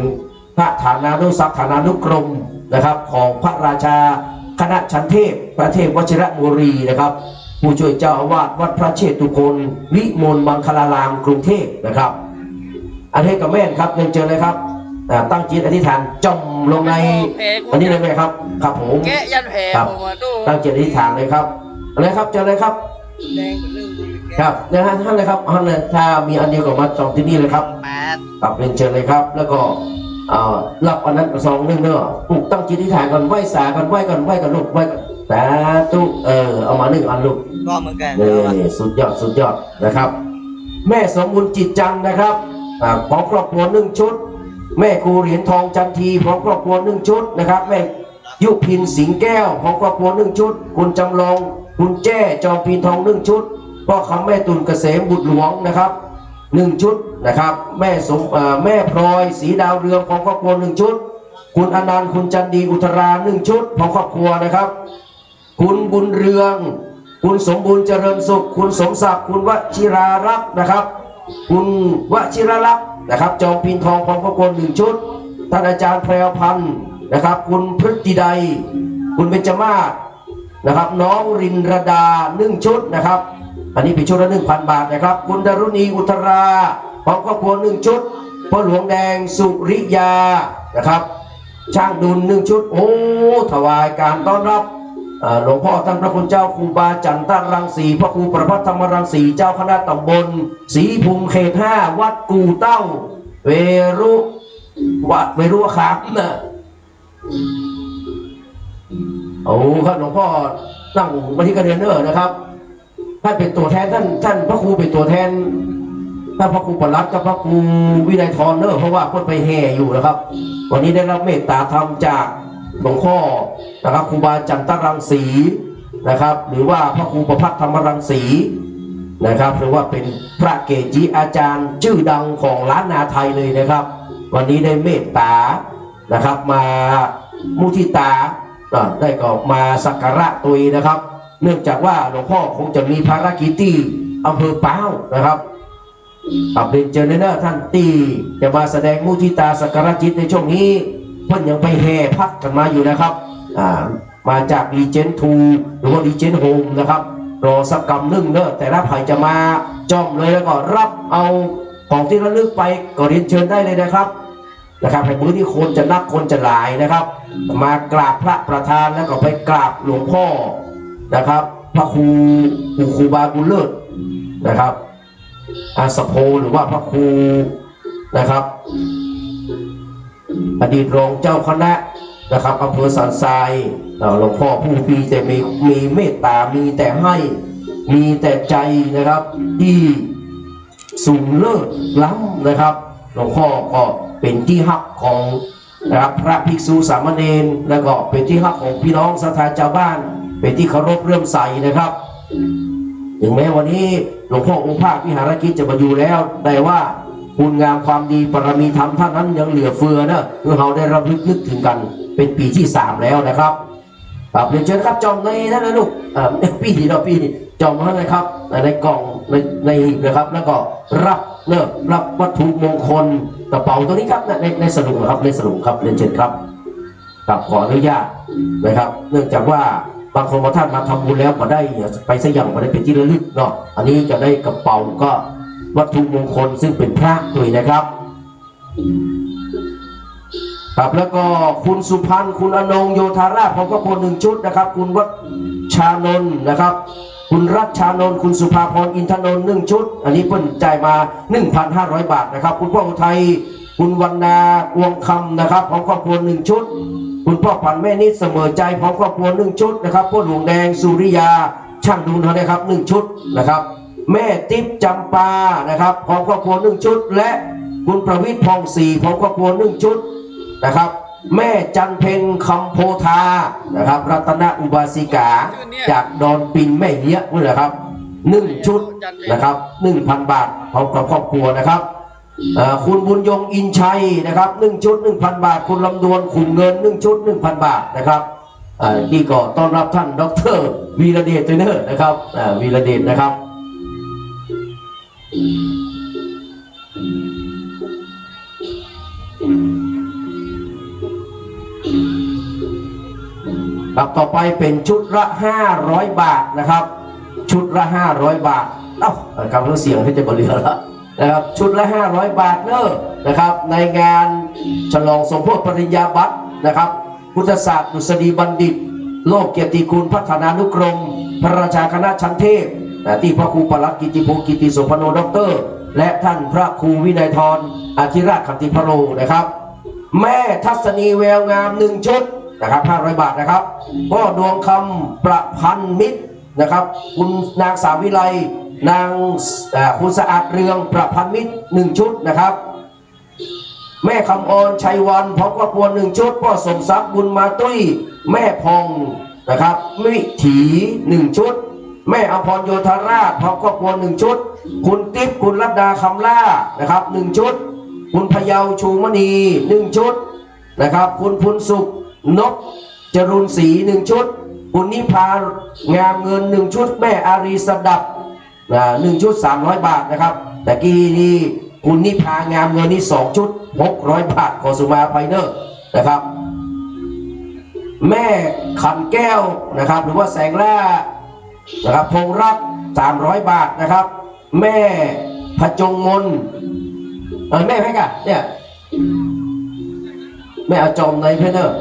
พระฐานานุศักดิ์ฐานานุกรมนะครับของพระราชาคณะชั้นเทพพระเทพวชิรบุรีนะครับผู้ช่วยเจ้าอาวาสวัดพระเชตุพนวิมลมังคลารามกรุงเทพนะครับอันนี้กับแม่ครับเรียนเจอเลยครับตั้งจิตอธิษฐานจมลงในอันนี้เลยไหมครับครับผมแกะยันแผลตั้งจิตอธิษฐานเลยครับอะไรครับเจอเลยครับครับนะฮะท่านเลยครับท่านเลยถ้ามีอันเดียวกับมาจองที่นี่เลยครับครับเรียนเชิญเลยครับแล้วก็รับอันนั้น2 1เนอะปลุกตั้งจิตอธิษฐานก่อนไหว้สาก่อนไหว้ก่อนลูกไหว้ก่อนสาธุเอามา1 อันลูกก็เหมือนกันนี่สุดยอดนะครับแม่สมบูรณ์จิตจันทร์นะครับของครอบครัว1 ชุดแม่ครูเหรียญทองจันทีของครอบครัว1 ชุดนะครับแม่ยุพินสิงแก้วของครอบครัว1 ชุดคุณจำลองคุณแจ้จอมพินทอง1 ชุดพ่อคำแม่ตุลเกษมบุตรหลวงนะครับ1 ชุดนะครับแม่พลอยสีดาวเรืองของครอบครัว1 ชุดคุณอนันต์คุณจันดีอุทรา1 ชุดของครอบครัวนะครับคุณบุญเรืองคุณสมบูรณ์เจริญสุขคุณสมศักดิ์คุณวชิรารักษ์นะครับคุณวชิรลักษณ์นะครับจอมพินทองของครอบครัว1 ชุดท่านอาจารย์แพรวพันธ์นะครับคุณพฤติใดคุณเบญจมาศนะครับน้องรินรดา1 ชุดนะครับอันนี้เป็นชุดละ 1,000 บาทนะครับคุณดารุณีอุทราของครอบครัว1 ชุดพ่อหลวงแดงสุริยานะครับช่างดุล1 ชุดโอ้ถวายการต้อนรับหลวงพ่อท่านพระคุณเจ้าครูบาจันตรังสีพระครูประภัตธรรมรังสีเจ้าคณะตำบลศรีภูมิเขต5วัดกู่เต้าเวรุครับนะโอ้ครับหลวงพ่อตั้งมาที่กระเด็นเนอร์นะครับท่านเป็นตัวแทนท่านพระครูเป็นตัวแทนท่านพระครูปลัดกับพระครูวินัยธรเนอร์เพราะว่าคนไปแห่อยู่นะครับวันนี้ได้รับเมตตาธรรมจากหลวงพ่อนะครับครูบาจันตรังสีนะครับหรือว่าพระครูประภัตธรรมรังสีนะครับหรือว่าเป็นพระเกจิอาจารย์ชื่อดังของล้านนาไทยเลยนะครับวันนี้ได้เมตตานะครับมามุทิตาได้ก็มาสักการะตัวนะครับเนื่องจากว่าหลวงพ่อคงจะมีภารกิจที่อำเภอป้าวนะครับเป็นเจอเนอร์ท่านตีจะมาแสดงมุทิตาสักการะจิตในช่วงนี้เพิ่นยังไปแห่พักกันมาอยู่นะครับมาจากรีเจนทูหรือว่ารีเจนโฮมนะครับรอสักกำนึงเนอะแต่ละไผ่จะมาจ้อมเลยแล้วก็รับเอาข ของที่ระลึกไปก็เรียนเชิญได้เลยนะครับให้มื้อที่คนจะนักคนจะหลายนะครับ มากราบพระประธานแล้วก็ไปกราบหลวงพ่อนะครับพระครูบาบุญเลิศนะครับอาสโพหรือว่าพระครูนะครับอดีตรองเจ้าคณะนะครับอำเภอสันทรายหลวงพ่อผู้มีแต่มีเมตตามีแต่ให้มีแต่ใจนะครับที่สูงเลิศล้ำนะครับหลวงพ่อก็เป็นที่ฮักของนะครับพระภิกษุสามเณรแล้วก็เป็นที่ฮักของพี่น้องศรัทธาชาวบ้านเป็นที่เคารพเรื่อมใสนะครับถึงแม้วันนี้หลวงพ่อองค์ภาควิหารกิจจะมาอยู่แล้วแต่ว่าคุณงามความดีบารมีธรรมท่านนั้นยังเหลือเฟือนะเราได้ระลึกนึกถึงกันเป็นปีที่3แล้วนะครับเรียนเชิญครับจอมในท่านนะลูกปีนี้จอมท่านนะครับในกล่องในนะครับแล้วก็รับวัตถุมงคลกระเป๋าตัวนี้ครับในสรุปครับในสรุปครับเรียนเชิญครับขออนุญาตนะครับเนื่องจากว่าบางคนท่านมาทำบุญแล้วมาได้ไปซะอย่างมาได้เป็นที่ระลึกเนาะอันนี้จะได้กระเป๋าก็วัตถุมงคลซึ่งเป็นพระด้วยนะครับแล้วก็คุณสุพันธ์คุณอนงโยธาราชพร้อมกับพล1ชุดนะครับคุณวัชานนท์นะครับคุณรัชชานนท์คุณสุภาพรอินทนนท์1ชุดอันนี้เพิ่นจ่ายมา 1,500 บาทนะครับคุณพ่ออุทัยคุณวรรณากวงคำนะครับพร้อมครอบครัว1ชุดคุณพ่อพันแม่นิดเสมอใจพร้อมครอบครัว1ชุดนะครับพ่อหลวงแดงสุริยาช่างดูเขาได้ครับ1ชุดนะครับแม่ติ๊บจำปานะครับพร้อมครอบครัว1ชุดและคุณประวิตรพองศรีพร้อมครอบครัว1ชุดนะครับแม่จันเพ็ญคำโพธานะครับรัตนอุบาสิกาจากดอนปินแม่เหี้ยนี่แหละครับ1ชุดนะครับ 1,000 บาทพร้อมกับครอบครัวนะครับคุณบุญยงอินชัยนะครับ1ชุด 1,000 บาทคุณลำดวนขุมเงิน1ชุด 1,000 บาทนะครับที่ก็ต้อนรับท่านดร.วีระเดชเนอร์นะครับวีระเดชนะครับต่อไปเป็นชุดละ500 บาทนะครับชุดละ500 บาทคำรู้เสียงที่จะบริเวณแล้วนะครับชุดละ500 บาทเนอะนะครับในงานฉลองสมโภชปริญญาบัตรนะครับพุทธศาสตร์ดุษฎีบัณฑิตโลกเกียรติคุณพัฒนานุกรมพระราชาคณะชั้นเทพที่พระครูปลัดกิติพงศ์กิติโสพโนด็อกเตอร์และท่านพระครูวินัยธรอาธิราชขันติพโรนะครับแม่ทัศนีแววงาม1ชุดนะครับ500 บาทนะครับพ่อดวงคำประพันธ์มิตรนะครับคุณนางสาวิไลนางคุณสะอาดเรืองประพันธ์มิตร1ชุดนะครับแม่คำอ่อนชัยวันพร้อมครอบครัว1ชุดพ่อสมศักดิ์บุญมาตุ้ยแม่พองนะครับวิถี1ชุดแม่อภรโยธาราชพร้อมครอบครัว1ชุดคุณติ๊บคุณรัตดาคำล่านะครับ1ชุดคุณพยาวชูมณี1ชุดนะครับคุณพุนสุขนกจรุนศรี1ชุดคุณนิพางามเงิน1ชุดแม่อารีสดับ1ชุด300 บาทนะครับแต่กี้นี้คุณนิพางามเงินนี่2ชุด600 บาทขอสุมาไพเนอร์นะครับแม่ขันแก้วนะครับหรือว่าแสงล่านะครับพงรัก300 บาทนะครับแม่พจงมนแม่ให้กันเนี่ยแม่เอาจอมในเพเนอร์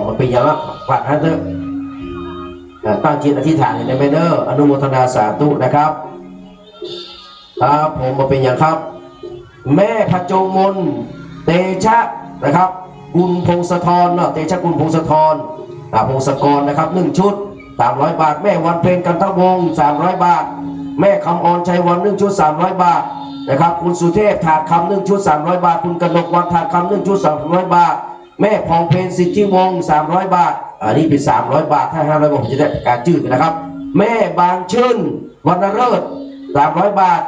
มันเป็นอย่างว่าฝากท่านเถอะตั้งจิตอธิษฐานในเมเนอร์อนุโมทนาสาธุนะครับผมมาเป็นอย่างครับแม่พจงมนเตชะนะครับกุลพงศธรเตชะกุลพงศธรพงศกรนะครับ1ชุด300 บาทแม่วันเพ็ญกันทวงศ์300 บาทแม่คำอ่อนชัยวัน1ชุด300 บาทนะครับคุณสุเทพถาดคำ1ชุด300 บาทคุณกนกวันถาดคำ1ชุด300 บาทแม่พองเพนสิทธิวงศ์300 บาทอันนี้เป็น300 บาทถ้า500 บาทผมจะได้การจืดนะครับแม่บางชื่นวรรณเลิศ300 บาท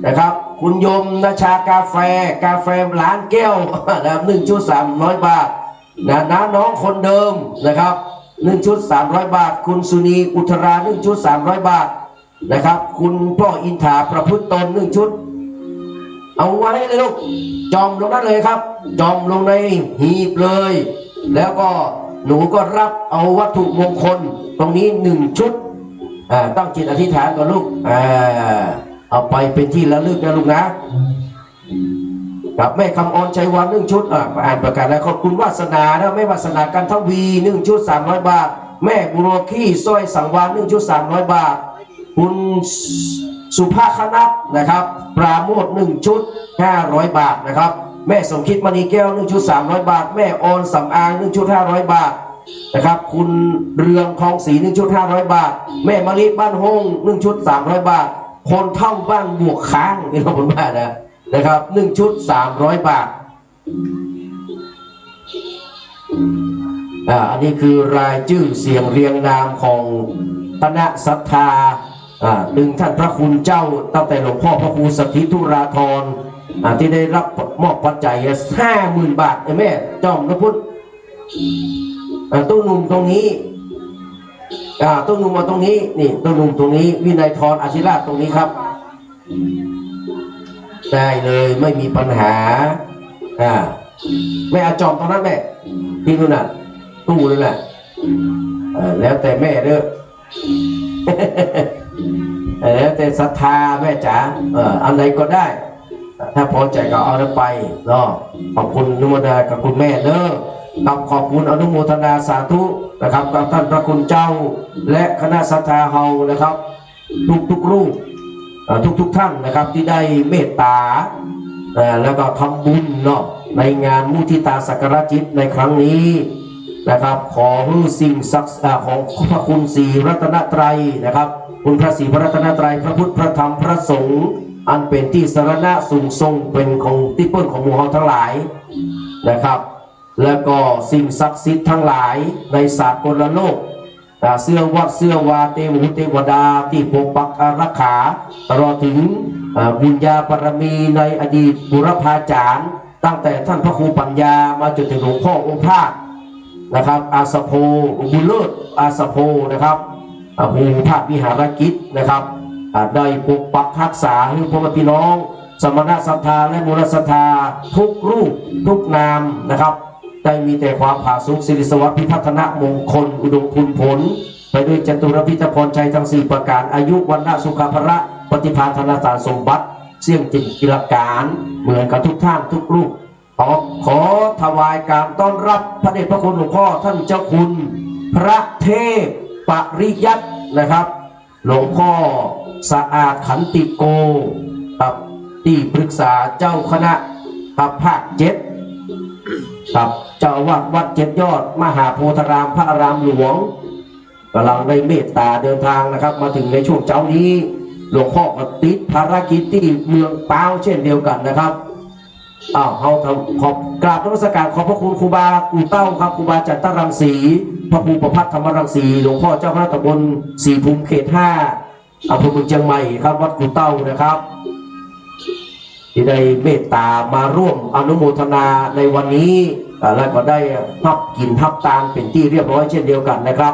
นะครับคุณยมนชากาแฟล้านแก้วนะครับ1ชุด300 บาทน้าน้องคนเดิมนะครับ1ชุด300 บาทคุณสุนีอุทรา1ชุด300 บาทนะครับคุณพ่ออินถาประพฤติตน1ชุดเอาไว้เลยลูกจอมลงนั่นเลยครับจอมลงในหีบเลยแล้วก็หนูก็รับเอาวัตถุมงคลตรงนี้1ชุดตั้งจิตอธิษฐานก่อนลูก เอาไปเป็นที่ระลึกนะลูกนะกับแม่คำออนชัยวัน1 ชุดอ่านประกาศแล้วขอบคุณวาสนานะแม่วาสนากันทวี1 ชุด300 บาทแม่บุโรขี้สร้อยสังวาน1 ชุด300 บาทคุณสุภาคณัฐนะครับปราโมท1 ชุด500 บาทนะครับแม่สมคิดมณีแก้ว1 ชุด300 บาทแม่ออนสำอาง1 ชุด500 บาทนะครับคุณเรืองคลองศรี1 ชุด500 บาทแม่มะลิบ้านฮง1 ชุด300 บาทคนเท่าบ้านบวกค้างนี่เราเป็นบ้านนะครับ1 ชุด300 บาทอันนี้คือรายชื่อเสียงเรียงนามของคณะศรัทธาดึงท่านพระคุณเจ้าตั้งแต่หลวงพ่อพระครูสถิธุราธรที่ได้รับมอบปัจจัย50,000 บาทแม่จอมนะพุทธตู้หนุ่มตรงนี้ตู้หนุ่มมาตรงนี้นี่ตู้หนุ่มตรงนี้วินัยทรอาชิราชตรงนี้ครับได้เลยไม่มีปัญหาแม่อาจอมตรงนั้นแม่พี่นู่นน่ะตู้นั่นแหละแล้วแต่แม่เด้อ แล้วแต่ศรัทธาแม่จ๋าอันไหนก็ได้ถ้าพอใจก็เอาไปเนาะขอบคุณอนุโมทนากับคุณแม่เด้อขอบคุณอนุโมทนาสาธุนะครับกับท่านพระคุณเจ้าและคณะศรัทธาเฮานะครับทุกรูปทุกท่านนะครับที่ได้เมตตาแล้วก็ทำบุญเนาะในงานมุทิตาสักการะจิตในครั้งนี้นะครับขอให้สิ่งศักดิ์สิทธิ์ของพระคุณศรีรัตนตรัยนะครับคุณพระศรีพระรัตนตรัยพระพุทธพระธรรมพระสงฆ์อันเป็นที่สรณะสูงส่งเป็นของที่เปิ้ลของหมู่เฮาทั้งหลายนะครับแล้วก็สิ่งศักดิ์สิทธิ์ทั้งหลายในสากลโลกเสื้อวัดเสื้อวาเทวเทวดาที่ปกปักอารักขาตลอดถึงบุญญาบารมีในอดีตบุรพาจารย์ตั้งแต่ท่านพระครูปัญญามาจนถึงหลวงพ่อโอภาสนะครับอาสโพบุญเลิศอาสโพนะครับภูภาควิหารกิจนะครับได้ปกปักรักษาให้พ่อแม่พี่น้องสมณศรัทธาและมูลศรัทธาทุกรูปทุกนามนะครับได้มีแต่ความผาสุกสิริสวัสดิ์พิพัฒนมงคลอุดมคุณผลไปด้วยจตุรพิธพรชัยทั้ง4 ประการอายุวันณะสุขภระปฏิภาณธนาสารสมบัติเสี่ยงจิตกิรการเหมือนกับทุกท่านทุกรูปขอถวายการต้อนรับพระเดชพระคุณหลวงพ่อท่านเจ้าคุณพระเทพปริยัตินะครับหลวงพ่อสะอาดขันติโกครับที่ปรึกษาเจ้าคณะภาค7ครับเจ้าวัด7 ยอดมหาโพธารามพระอารามหลวงกำลังได้เมตตาเดินทางนะครับมาถึงในช่วงเช้านี้หลวงพ่อก็ติดภารกิจที่เมืองเปาเช่นเดียวกันนะครับเขาขอบกราบนมัสการขอบพระคุณครูบากูเต้าครับครูบาจันตรังสีพระครูประภัทรธรรมรังสีหลวงพ่อเจ้าคณะตำบลศรีภูมิเขต5อำเภอเมืองเชียงใหม่ครับวัดกูเต้านะครับที่ได้เมตตามาร่วมอนุโมทนาในวันนี้และก็ได้พับกินพับตามเป็นที่เรียบร้อยเช่นเดียวกันนะครับ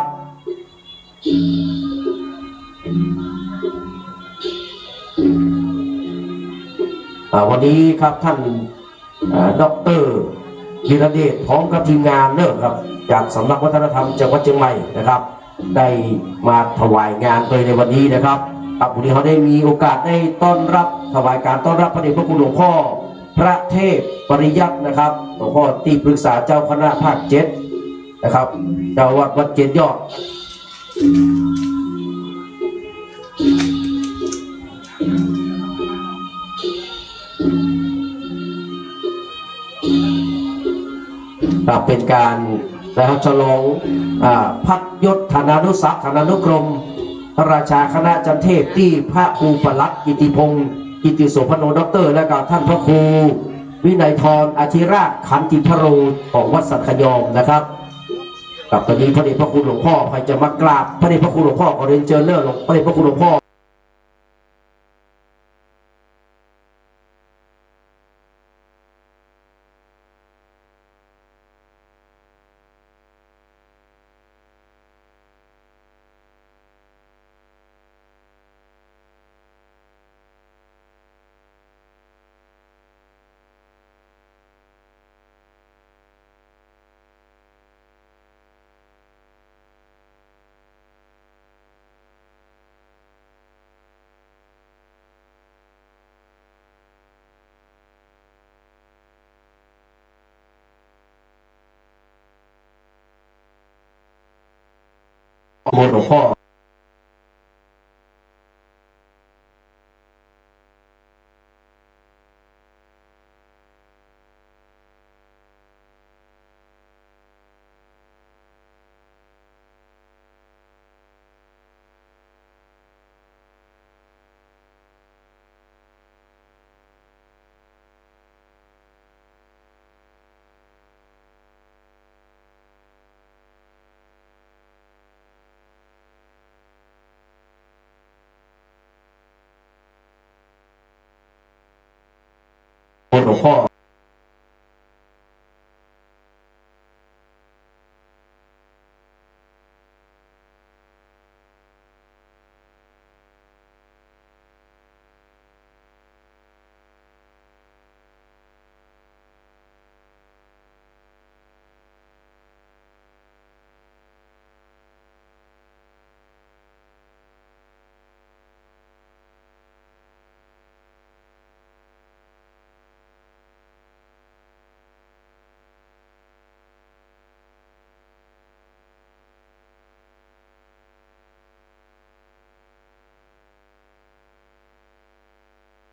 วันนี้ครับท่านดร.วีระเดชพร้อมกับทีมงานเนอะครับจากสำนักวัฒนธรรมจังหวัดเชียงใหม่นะครับได้มาถวายงานโดยในวันนี้นะครับวันนี้เขาได้มีโอกาสได้ต้อนรับถวายการต้อนรับพระเดชพระคุณหลวงพ่อพระเทพปริยัตินะครับหลวงพ่อที่ปรึกษาเจ้าคณะภาค7นะครับเจ้าวัด7 ยอดเป็นการนะครับฉลองพัดยศธนานุศักดิ์ธนานุกรมพระราชาคณะจันเทพที่พระครูปลัดกิติพงศ์กิติโสพโนด็อกเตอร์และก็ท่านพระครูวินัยทรอาธิราชขันติพโรของวัดสัตยอมนะครับกับตอนนี้พระเดชพระคุณหลวงพ่อใครจะมากราบพระเดชพระคุณหลวงพ่อขอเรียนเชิญเลิศพระเดชพระคุณหลวงพ่อ มนต์หลวงพ่อมนต์หลวงพ่อ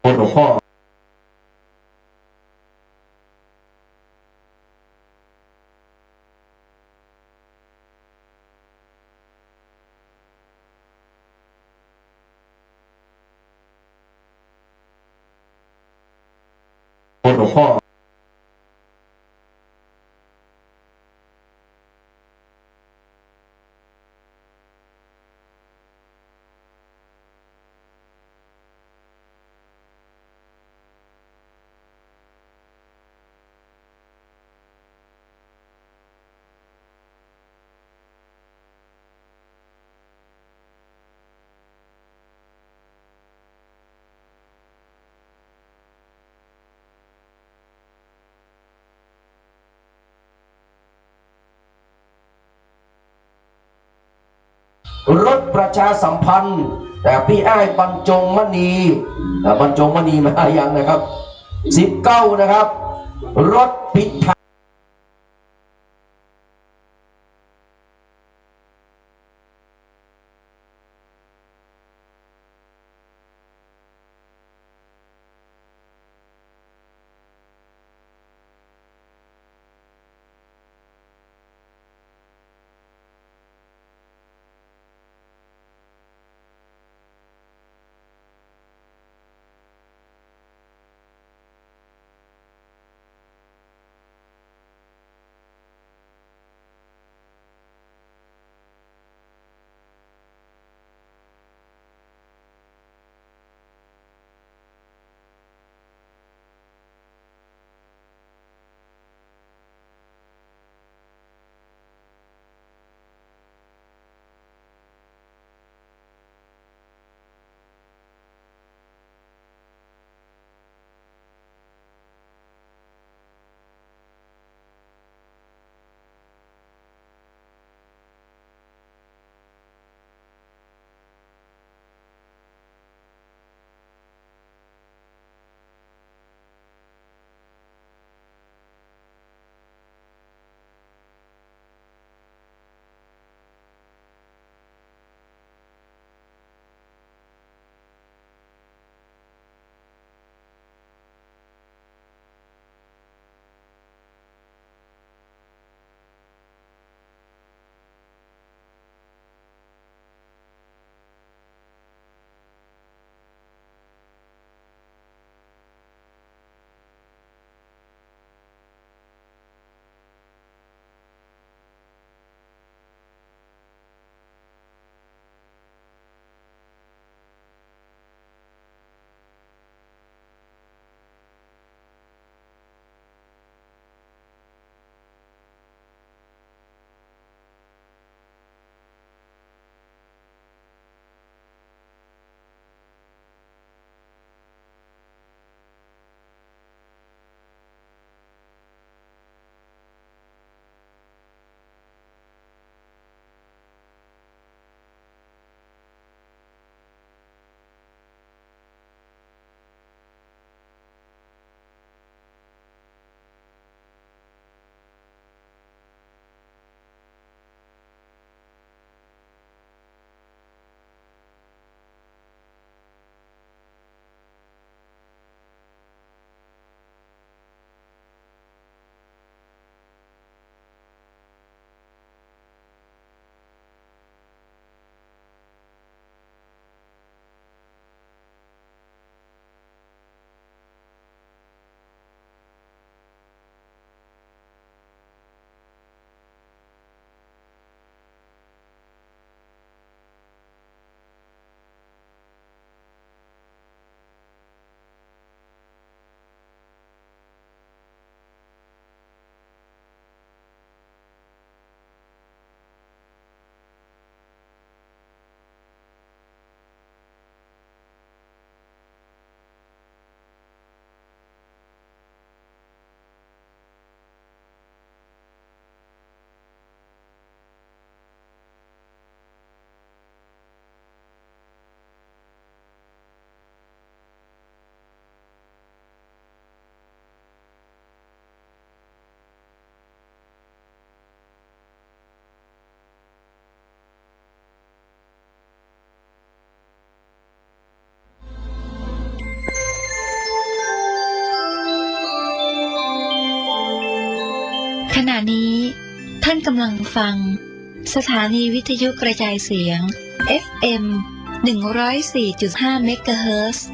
มนต์หลวงพ่อมนต์หลวงพ่อรถประชาสัมพันธ์แต่พี่อ้ายบรรจงมณีบรรจงมณีมาอย่างนะครับ19นะครับรถปิดทาง นี้ท่านกำลังฟังสถานีวิทยุกระจายเสียง FM 104.5 เมกะเฮิรตซ์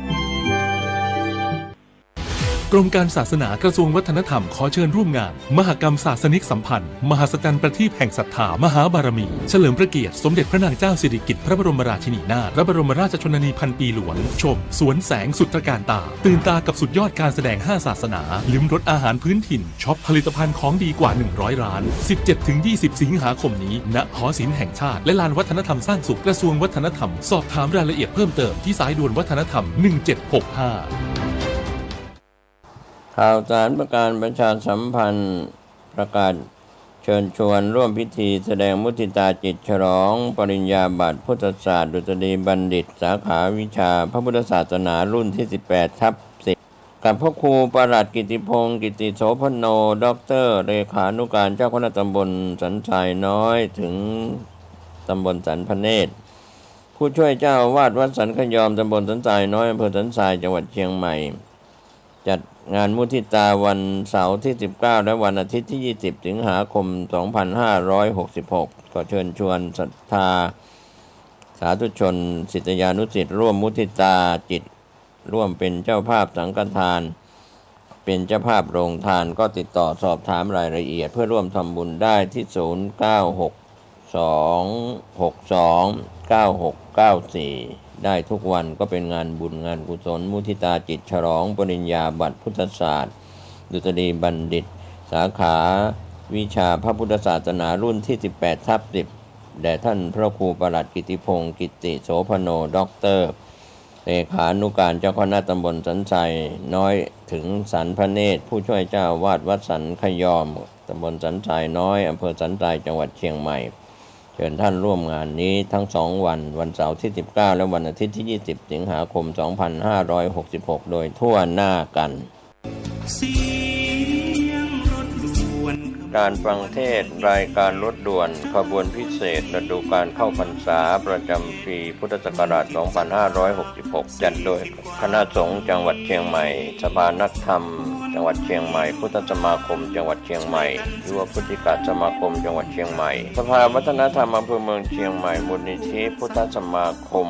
กรมการศาสนากระทรวงวัฒนธรรมขอเชิญร่วมงานมหกรรมศาสนิกสัมพันธ์มหัศจรรย์ประทีปแห่งศรัทธามหาบารมีเฉลิมพระเกียรติสมเด็จพระนางเจ้าสิริกิติ์พระบรมราชินีนาถพระบรมราชชนนีพันปีหลวงชมสวนแสงสุดตระการตาตื่นตากับสุดยอดการแสดง5ศาสนาลิ้มรสอาหารพื้นถิ่นช็อปผลิตภัณฑ์ของดีกว่า100ร้าน 17-20 สิงหาคมนี้ณหอศิลป์แห่งชาติและลานวัฒนธรรมสร้างสุขกระทรวงวัฒนธรรมสอบถามรายละเอียดเพิ่มเติมที่สายด่วนวัฒนธรรม1765ข่าวสารประการประชาสัมพันธ์ประกาศเชิญชวนร่วมพิธีแสดงมุทิตาจิตฉลองปริญญาบัตรพุทธศาสตร์ดุษฎีบัณฑิตสาขาวิชาพระพุทธศาสนารุ่นที่ 18/10 กับพระครูประหลัดกิติพงศ์กิติโสพโนด็อกเตอร์เลขานุการเจ้าคณะตำบลสันทรายน้อยถึงตำบลสันพเนตรผู้ช่วยเจ้าอาวาสวัดสันขยอมตำบลสันทรายน้อยอำเภอสันทรายจังหวัดเชียงใหม่จัดงานมุทิตาวันเสาร์ที่19และวันอาทิตย์ที่20สิงหาคม2566ก็เชิญชวนศรัทธาสาธุชนศิษยานุศิษย์ร่วมมุทิตาจิตร่วมเป็นเจ้าภาพสังฆทานเป็นเจ้าภาพโรงทานก็ติดต่อสอบถามรายละเอียดเพื่อร่วมทำบุญได้ที่0962629694ได้ทุกวันก็เป็นงานบุญงานกุศลมุทิตาจิตฉลองปริญญาบัตรพุทธศาสตร์ดุษฎีบัณฑิตสาขาวิชาพระพุทธศาสนารุ่นที่ 18/10 แด่ท่านพระครูประหลัดกิติพงศ์กิติโสพโนด็อกเตอร์เลขานุการเจ้าคณะตำบลสันทรายน้อยถึงสันพเนตรผู้ช่วยเจ้าวาดวัดสันขยอมตำบลสันทรายน้อยอำเภอสันทรายจังหวัดเชียงใหม่เชิญท่านร่วมงานนี้ทั้ง2วันวันเสาร์ที่19และวันอาทิตย์ที่20สิงหาคม2566โดยทั่วหน้ากันการฟังเทศน์รายการรถด่วนขบวนพิเศษฤดูกาลเข้าพรรษาประจำปีพุทธศักราช2566จัดโดยคณะสงฆ์จังหวัดเชียงใหม่สภานักธรรมจังหวัดเชียงใหม่พุทธสมาคมจังหวัดเชียงใหม่ยุวพุทธิกสมาคมจังหวัดเชียงใหม่สภาวัฒนธรรมอำเภอเมืองเชียงใหม่มูลนิธิพุทธสมาคม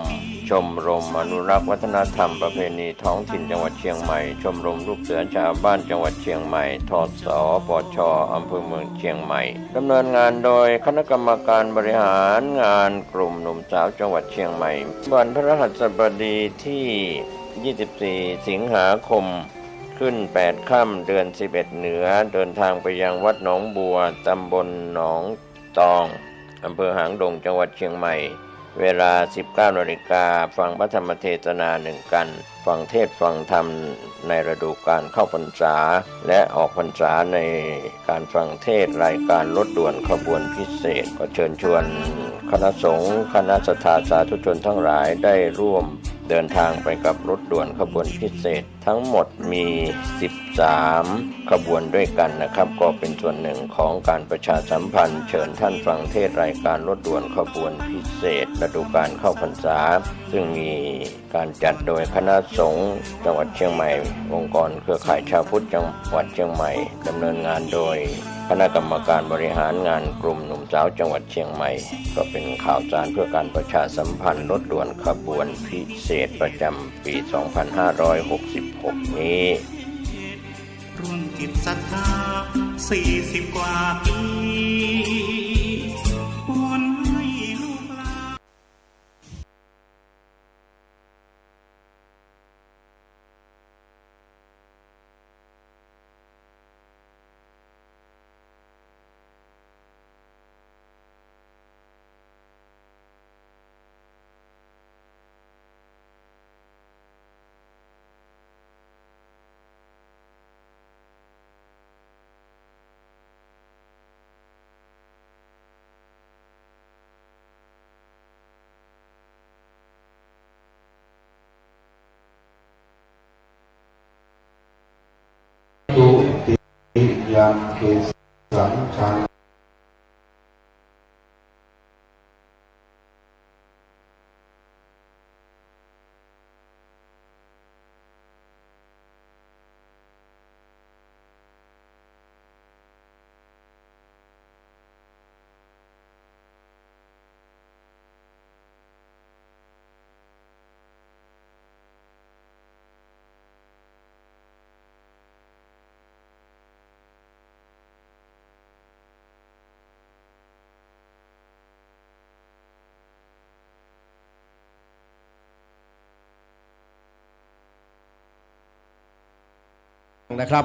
ชมรมอนุรักษ์วัฒนธรรมประเพณีท้องถิ่นจังหวัดเชียงใหม่ชมรมลูกเสือชาวบ้านจังหวัดเชียงใหม่ทศปชอำเภอเมืองเชียงใหม่ดำเนินงานโดยคณะกรรมการบริหารงานกลุ่มหนุ่มสาวจังหวัดเชียงใหม่วันพฤหัสบดีที่24สิงหาคมขึ้น8ค่ำเดือน11เหนือเดินทางไปยังวัดหนองบัวตำบลหนองตองอำเภอหางดงจังหวัดเชียงใหม่เวลา 19 นาฬิกาฟังพระธรรมเทศนา1กันฟังเทศฟังธรรมในฤดูกาลเข้าพรรษาและออกพรรษาในการฟังเทศรายการรถด่วนขบวนพิเศษก็เชิญชวนคณะสงฆ์คณะศรัทธาสาธุชนทั้งหลายได้ร่วมเดินทางไปกับรถด่วนขบวนพิเศษทั้งหมดมี13ขบวนด้วยกันนะครับก็เป็นส่วนหนึ่งของการประชาสัมพันธ์เชิญท่านฟังเทศรายการรถด่วนขบวนพิเศษฤดูกาลเข้าพรรษาซึ่งมีการจัดโดยคณะสงฆ์จังหวัดเชียงใหม่องค์กรเครือข่ายชาวพุทธจังหวัดเชียงใหม่ดำเนินงานโดยคณะกรรมการบริหารงานกลุ่มหนุ่มสาวจังหวัดเชียงใหม่ก็เป็นข่าวสารเพื่อการประชาสัมพันธ์รถด่วนขบวนพิเศษประจำปี 2566 นี้รวมจิตศรัทธา40 กว่าปีวนให้ลูกหลาน ตุติยัมเกสังขัง นะครับ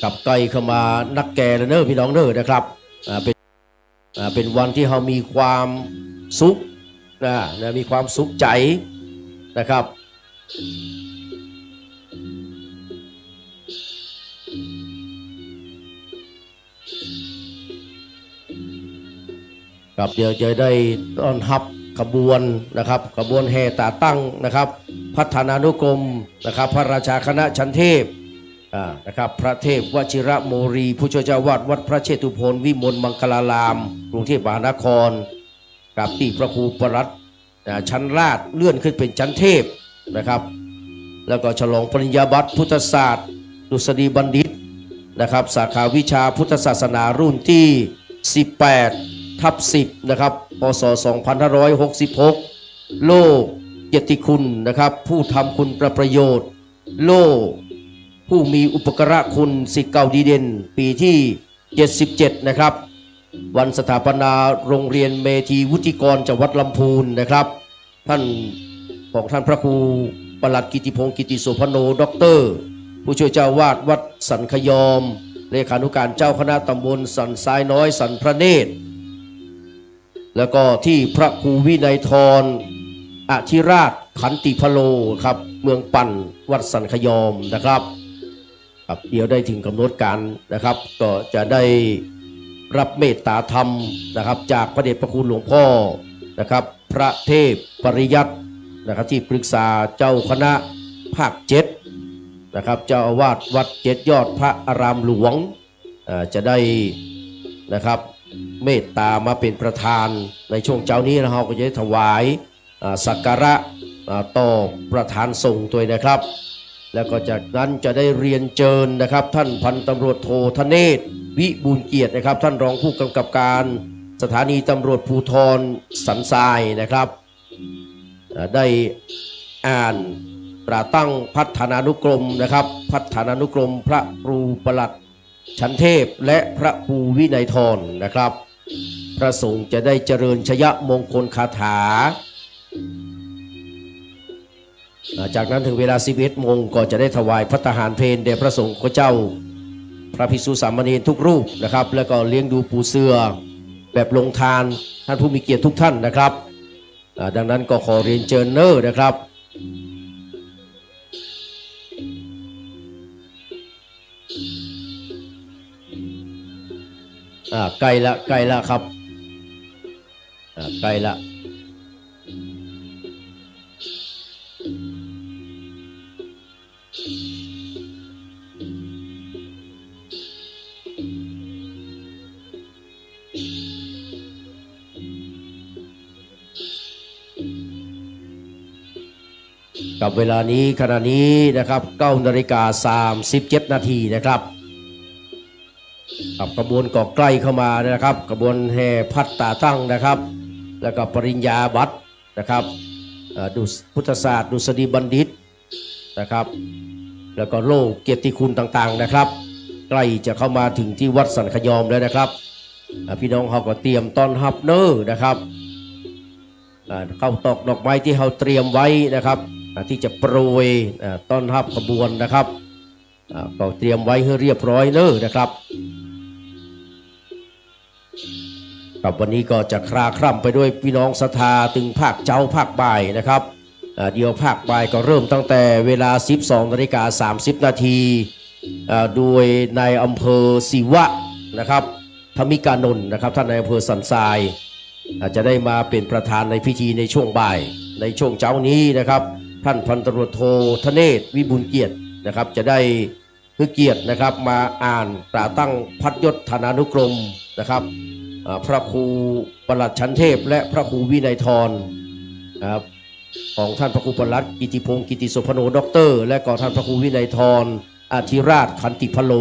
กับไกลเข้ามานักแก่แล้วเนอพี่น้องเนอนะครับเป็นวันที่เรามีความสุขนะมีความสุขใจนะครับครับเดี๋ยวจะได้ต้อนรับขบวนนะครับขบวนแห่ตาตั้งนะครับพัฒนานุกรมนะครับพระราชาคณะชั้นเทพนะครับพระเทพวชิระโมรีผู้ช่วยเจ้าวาดวัดพระเชตุพนวิมลมังคลารามกรุงเทพมหานครกับที่พระครูประหลัดชั้นราชเลื่อนขึ้นเป็นชั้นเทพนะครับแล้วก็ฉลองปริญญาบัตรพุทธศาสตร์ดุษฎีบัณฑิตนะครับสาขาวิชาพุทธศาสนารุ่นที่18/10นะครับพศ2566โล่เกียรติคุณนะครับผู้ทำคุณประโยชน์โล่ผู้มีอุปการะคุณศิษย์เก่าดีเด่นปีที่77นะครับวันสถาปนาโรงเรียนเมธีวุฒิกรจังหวัดลำพูนนะครับท่านของท่านพระครูประหลัดกิติพงศ์กิติโสพโนด็อกเตอร์ผู้ช่วยเจ้าวาดวัดสันขยอมเลขานุการเจ้าคณะตำบลสันทรายน้อยสันพระเนตรแล้วก็ที่พระครูวินัยทรอธิราชขันติพโลครับเมืองปั่นวัดสันขยอมนะครับเดี๋ยวได้ถึงกำหนดการนะครับก็จะได้รับเมตตาธรรมนะครับจากพระเดชพระคุณหลวงพ่อนะครับพระเทพปริยัตินะครับที่ปรึกษาเจ้าคณะภาค7นะครับเจ้าอาวาสวัด7ยอดพระอารามหลวงจะได้นะครับเมตตามาเป็นประธานในช่วงเจ้านี้เราก็จะถวายสักการะต่อประธานทรงตัวนะครับแล้วก็จากนั้นจะได้เรียนเชิญนะครับท่านพันตำรวจโทธเนศวิบูลย์เกียรตินะครับท่านรองผู้กำกับการสถานีตำรวจภูธรสันทรายนะครับได้อ่านตราตั้งพัฒนานุกรมนะครับพัฒนานุกรมพระครูประหลัดชั้นเทพและพระครูวินัยทรนะครับพระสงฆ์จะได้เจริญชยมงคลคาถาจากนั้นถึงเวลา 11 โมงก็จะได้ถวายภัตตาหารเพลแด่พระสงฆ์เจ้าพระภิกษุสามเณรทุกรูปนะครับแล้วก็เลี้ยงดูปูเสือแบบลงทานท่านผู้มีเกียรติทุกท่านนะครับดังนั้นก็ขอเรียนเชิญเนอร์นะครับใกล้ละครับใกล้ละกับเวลานี้ขณะนี้นะครับ9:37 นาทีนะครับกับกระบวนก็ใกล้เข้ามานะครับกระบวนแห่พัดตาตั้งนะครับแล้วก็ปริญญาบัตรนะครับพุทธศาสตร์ดุษฎีบัณฑิตนะครับแล้วก็โล่เกียรติคุณต่างๆนะครับใกล้จะเข้ามาถึงที่วัดสันขยอมแล้วนะครับพี่น้องเขาก็เตรียมต้อนรับเนอร์นะครับเข้าตอกดอกไม้ที่เขาเตรียมไว้นะครับที่จะโปรยต้อนรับขบวนนะครับก็เตรียมไว้ให้เรียบร้อยเนอร์นะครับกับวันนี้ก็จะคลาคร่ำไปด้วยพี่น้องศรัทธาถึงภาคเจ้าภาคบ่ายนะครับเดี๋ยวภาคบ่ายก็เริ่มตั้งแต่เวลา 12:30 นาทีโดยนายอำเภอศิวะนะครับธมิกานนท์นะครับท่านนายอำเภอสันทรายอาจจะได้มาเป็นประธานในพิธีในช่วงบ่ายในช่วงเช้านี้นะครับท่านพันตำรวจโทธเนศวิบูลย์เกียรตินะครับจะได้คือเกียรตินะครับมาอ่านตราตั้งพัดยศธนานุกรมนะครับพระครูประหลัดชั้นเทพและพระครูวินัยทรนะครับของท่านพระครูประหลัดกิติพงศ์กิติโสพโนด็อกเตอร์และก็ท่านพระครูวินัยทรอธิราชขันติพโล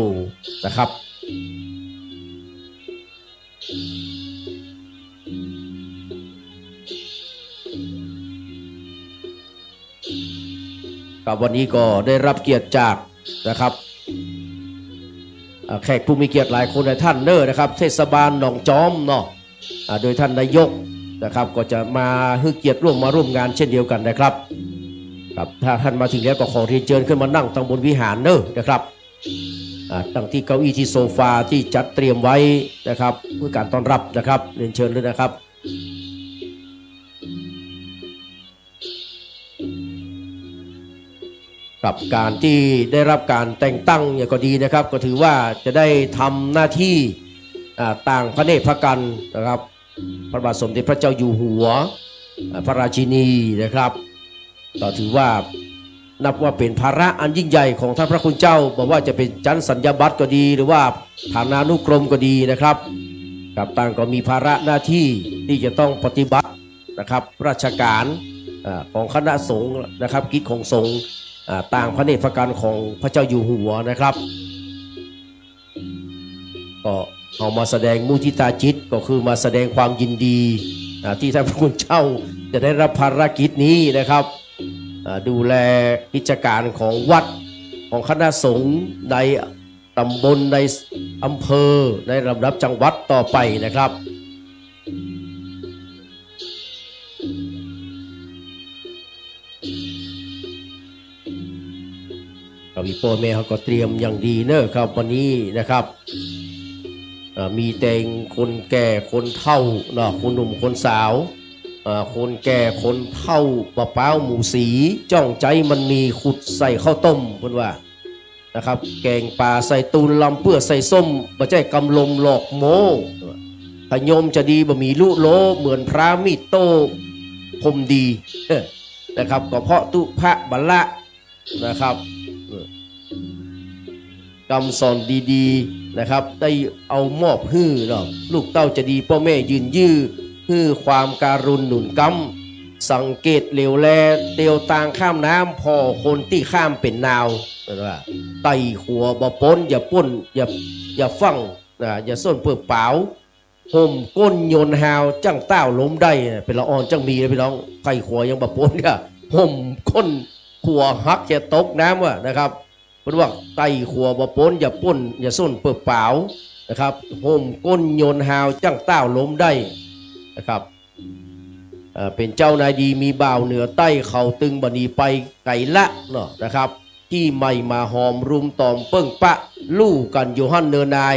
นะครับกับวันนี้ก็ได้รับเกียรติจากนะครับแขกผู้มีเกียรติหลายคนในท่านเนอร์นะครับเทศบาลหนองจอมเนาะโดยท่านนายกนะครับก็จะมาให้เกียรติร่วมงานเช่นเดียวกันนะครับ ครับถ้าท่านมาถึงแล้วก็ขอเรียนเชิญขึ้นมานั่งตั้งบนวิหารเนอะนะครับตั้งที่เก้าอี้ที่โซฟาที่จัดเตรียมไว้นะครับเพื่อการต้อนรับนะครับเรียนเชิญเลยนะครับกับการที่ได้รับการแต่งตั้งอย่างก็ดีนะครับก็ถือว่าจะได้ทำหน้าที่ต่างพระเนตรพระกันนะครับพระบาทสมเด็จพระเจ้าอยู่หัวพระราชินีนะครับก็ถือว่านับว่าเป็นภาระอันยิ่งใหญ่ของท่านพระคุณเจ้าบอกว่าจะเป็นชั้นสัญญาบัตรก็ดีหรือว่าฐานานุกรมก็ดีนะครับกับต่างก็มีภาระหน้าที่ที่จะต้องปฏิบัตินะครับราชการของคณะสงฆ์นะครับกิจของสงฆ์ต่างพระเนตรพระกันของพระเจ้าอยู่หัวนะครับก็เอามาแสดงมุทิตาจิตก็คือมาแสดงความยินดีที่ท่านพระคุณเจ้าจะได้รับภารกิจนี้นะครับดูแลกิจการของวัดของคณะสงฆ์ในตำบลในอำเภอในระดับจังหวัดต่อไปนะครับกับอีโปเมเขาก็เตรียมอย่างดีเนอะครับวันนี้นะครับมีแต่งคนแก่คนเฒ่าเนาะคนหนุ่มคนสาวคนแก่คนเฒ่ามะพร้าวหมูสีจ้องใจมันมีขุดใส่ข้าวต้มเพื่อนว่านะครับแกงปลาใส่ตูนลำเปื้อใส่ส้มบะใจกำลมหลอกโมขยมจะดีบะหมี่ลุโลเหมือนพระมีโตพรมดีนะครับก็เพราะตุพระบัลละนะครับคำสอนดีๆนะครับได้เอามอบฮื้อเนาะลูกเต้าจะดีพ่อแม่ยืนยื้อฮื้อความการุณหนุนกำสังเกตเหลวแลเตียวต่างข้ามน้ำพอคนที่ข้ามเป็นนาวว่าไต่หัวบ่ป้นอย่าป้นอย่าฟังอย่าส้นเปลือกเปล่าห่มก้นโยนหาวจังเต้าล้มได้เป็นละอ่อนจังมีเลยพี่น้องไต่หัวยังบ่ป้นก็ห่มก้นหัวหักจะตกน้ำว่ะนะครับเพราะว่าไต่ขัวบ่ป้นอย่าป้นอย่าส้นเปลือกเปล่านะครับห่มก้นโยนหาวจังเต้าล้มได้นะครับเป็นเจ้านายดีมีบ่าวเหนือใต้เขาตึงบันีไปไก่ละเนาะนะครับที่ไม่มาหอมรุมตอมเปิ้งปะลู่กันโยฮันเนอนาย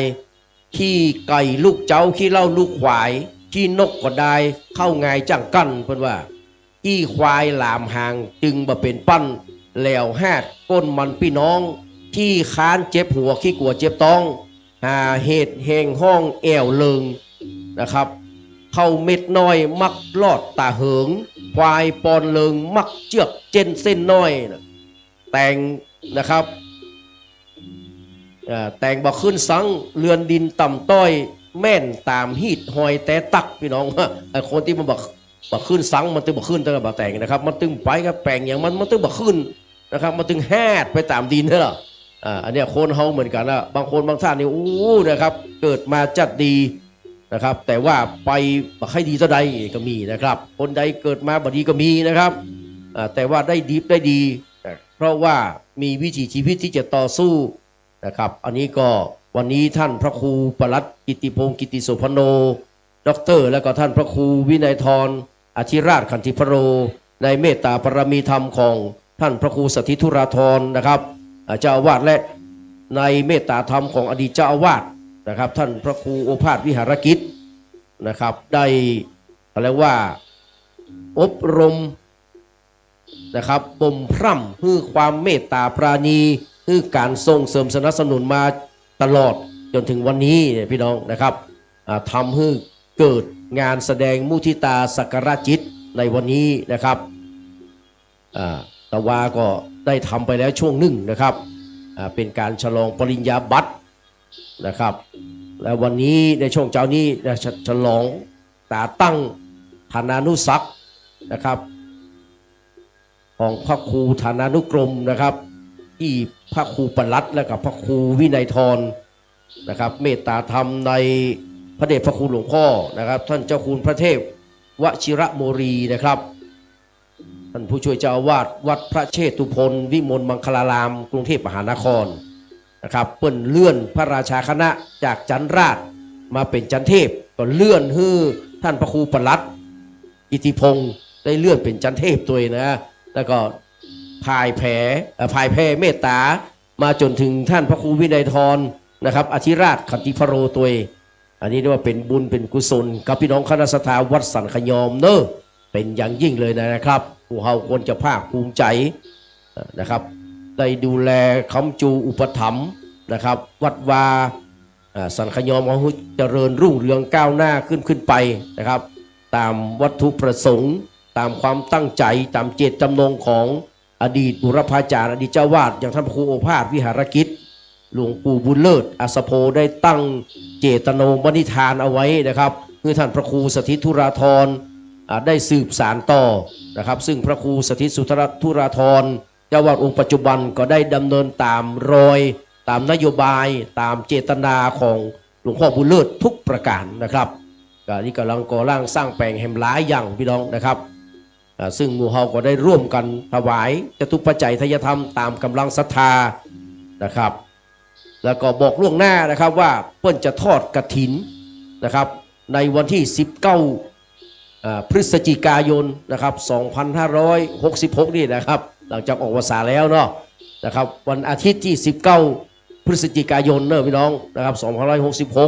ที่ไก่ลูกเจ้าขี้เล่าลูกขวายที่นกก็ได้เข้าไงจังกั้นเพิ่นว่าที่ควายหลามหางจึงมาเป็นปั้นแหลวแฮดก้นมันพี่น้องที่ค้านเจ็บหัวขี้กลัวเจ็บต้องหาเหตุแห่งห้องแอวเลิงนะครับเข้าเม็ดน้อยมักลอดตาเหิงควายปอนเลิงมักเจือกเจนเส้นน้อยแต่งนะครับแต่งบ่ขึ้นสังเรือนดินต่ำต้อยแม่นตามฮีดหอยแต่ตักพี่น้องคนที่มันบ่ขึ้นสังมันตึงบ่ขึ้นตั้งแต่บ่แต่งนะครับมันตึงไปกับแปลงอย่างมันตึงบ่ขึ้นนะครับมันตึงแฮดไปตามดินเนอะอันนี้คนเฮาเหมือนกันนะบางคนบางท่านนี่นะครับเกิดมาจัดดีนะครับแต่ว่าไปบ่ให้ดีเท่าใดก็มีนะครับคนใดเกิดมาบ่ดีก็มีนะครับแต่ว่าได้ดีเพราะว่ามีวิถีชีวิตที่จะต่อสู้นะครับอันนี้ก็วันนี้ท่านพระครูปลัดกิติพงศ์กิติโสพโนด็อกเตอร์และก็ท่านพระครูวินัยธรอธิราชขันธิพโรในเมตตาปรมีธรรมของท่านพระครูสถิธุราธรนะครับเจ้าอาวาสและในเมตตาธรรมของอดีตเจ้าอาวาสนะครับท่านพระครูโอภาสวิหารกิจนะครับได้อะไรว่าอบรมนะครับบ่มพร่ำคือความเมตตาปราณีคือการส่งเสริมสนับสนุนมาตลอดจนถึงวันนี้พี่น้องนะครับทำให้เกิดงานแสดงมุทิตาสักการะจิตในวันนี้นะครับตะวาก็ได้ทำไปแล้วช่วงหนึ่งนะครับเป็นการฉลองปริญญาบัตรนะครับและวันนี้ในช่วงเช้านี้ฉลองตาตั้งฐานานุศักดิ์นะครับของพระครูฐานานุกรมนะครับที่พระครูปลัดและกับพระครูวินัยธรนะครับเมตตาธรรมในพระเดชพระคุณหลวงพ่อนะครับท่านเจ้าคุณพระเทพวชิระโมรีนะครับท่านผู้ช่วยเจ้าอาวาสวัดพระเชตุพนวิมลมังคลารามกรุงเทพมหานครนะครับเปิ้นเลื่อนพระราชาคณะจากจันราชมาเป็นจันเทพก็เลื่อนให้ท่านพระครูปลัดกิติพงศ์ได้เลื่อนเป็นจันเทพตัวเองนะแล้วก็ พ่ายแพ้เมตตามาจนถึงท่านพระครูวินัยทรนะครับอธิราชขันติพโรตัวเองอันนี้เรียกว่าเป็นบุญเป็นกุศลกับพี่น้องคณะสัตยาวัดสันขยอมเนอะเป็นอย่างยิ่งเลยนะครับพวกเราควรจะภาคภูมิใจนะครับได้ดูแลค้ำจูอุปถัมภ์นะครับวัดวาสันขยอมของเจริญรุ่งเรืองก้าวหน้าขึ้นไปนะครับตามวัตถุประสงค์ตามความตั้งใจตามเจตจำนงของอดีตบุรพาจารย์อดีตเจ้าวาดอย่างท่านพระครูโอภาสวิหารกิจหลวงปู่บุญเลิศอัสโพได้ตั้งเจตโนมณิธานเอาไว้นะครับเพื่อท่านพระครูสถิตธุราธรได้สืบสานต่อนะครับซึ่งพระครูสถิตสุธุราธรเจ้าวาดองค์ปัจจุบันก็ได้ดำเนินตามรอยตามนโยบายตามเจตนาของหลวงพ่อบุญเลิศทุกประการนะครับนี่กำลังก่อร่างสร้างแปลงแห่งหลายอย่างพี่น้องนะครับซึ่งหมู่เฮาก็ได้ร่วมกันถวายจตุปัจจัยทายธรรมตามกำลังศรัทธานะครับแล้วก็บอกล่วงหน้านะครับว่าเพิ่นจะทอดกฐินนะครับในวันที่19พฤศจิกายนนะครับ2566นี่นะครับหลังจากออกพรรษาแล้วเนาะนะครับวันอาทิตย์ที่19พฤศจิกายนเนอะพี่น้องนะครับ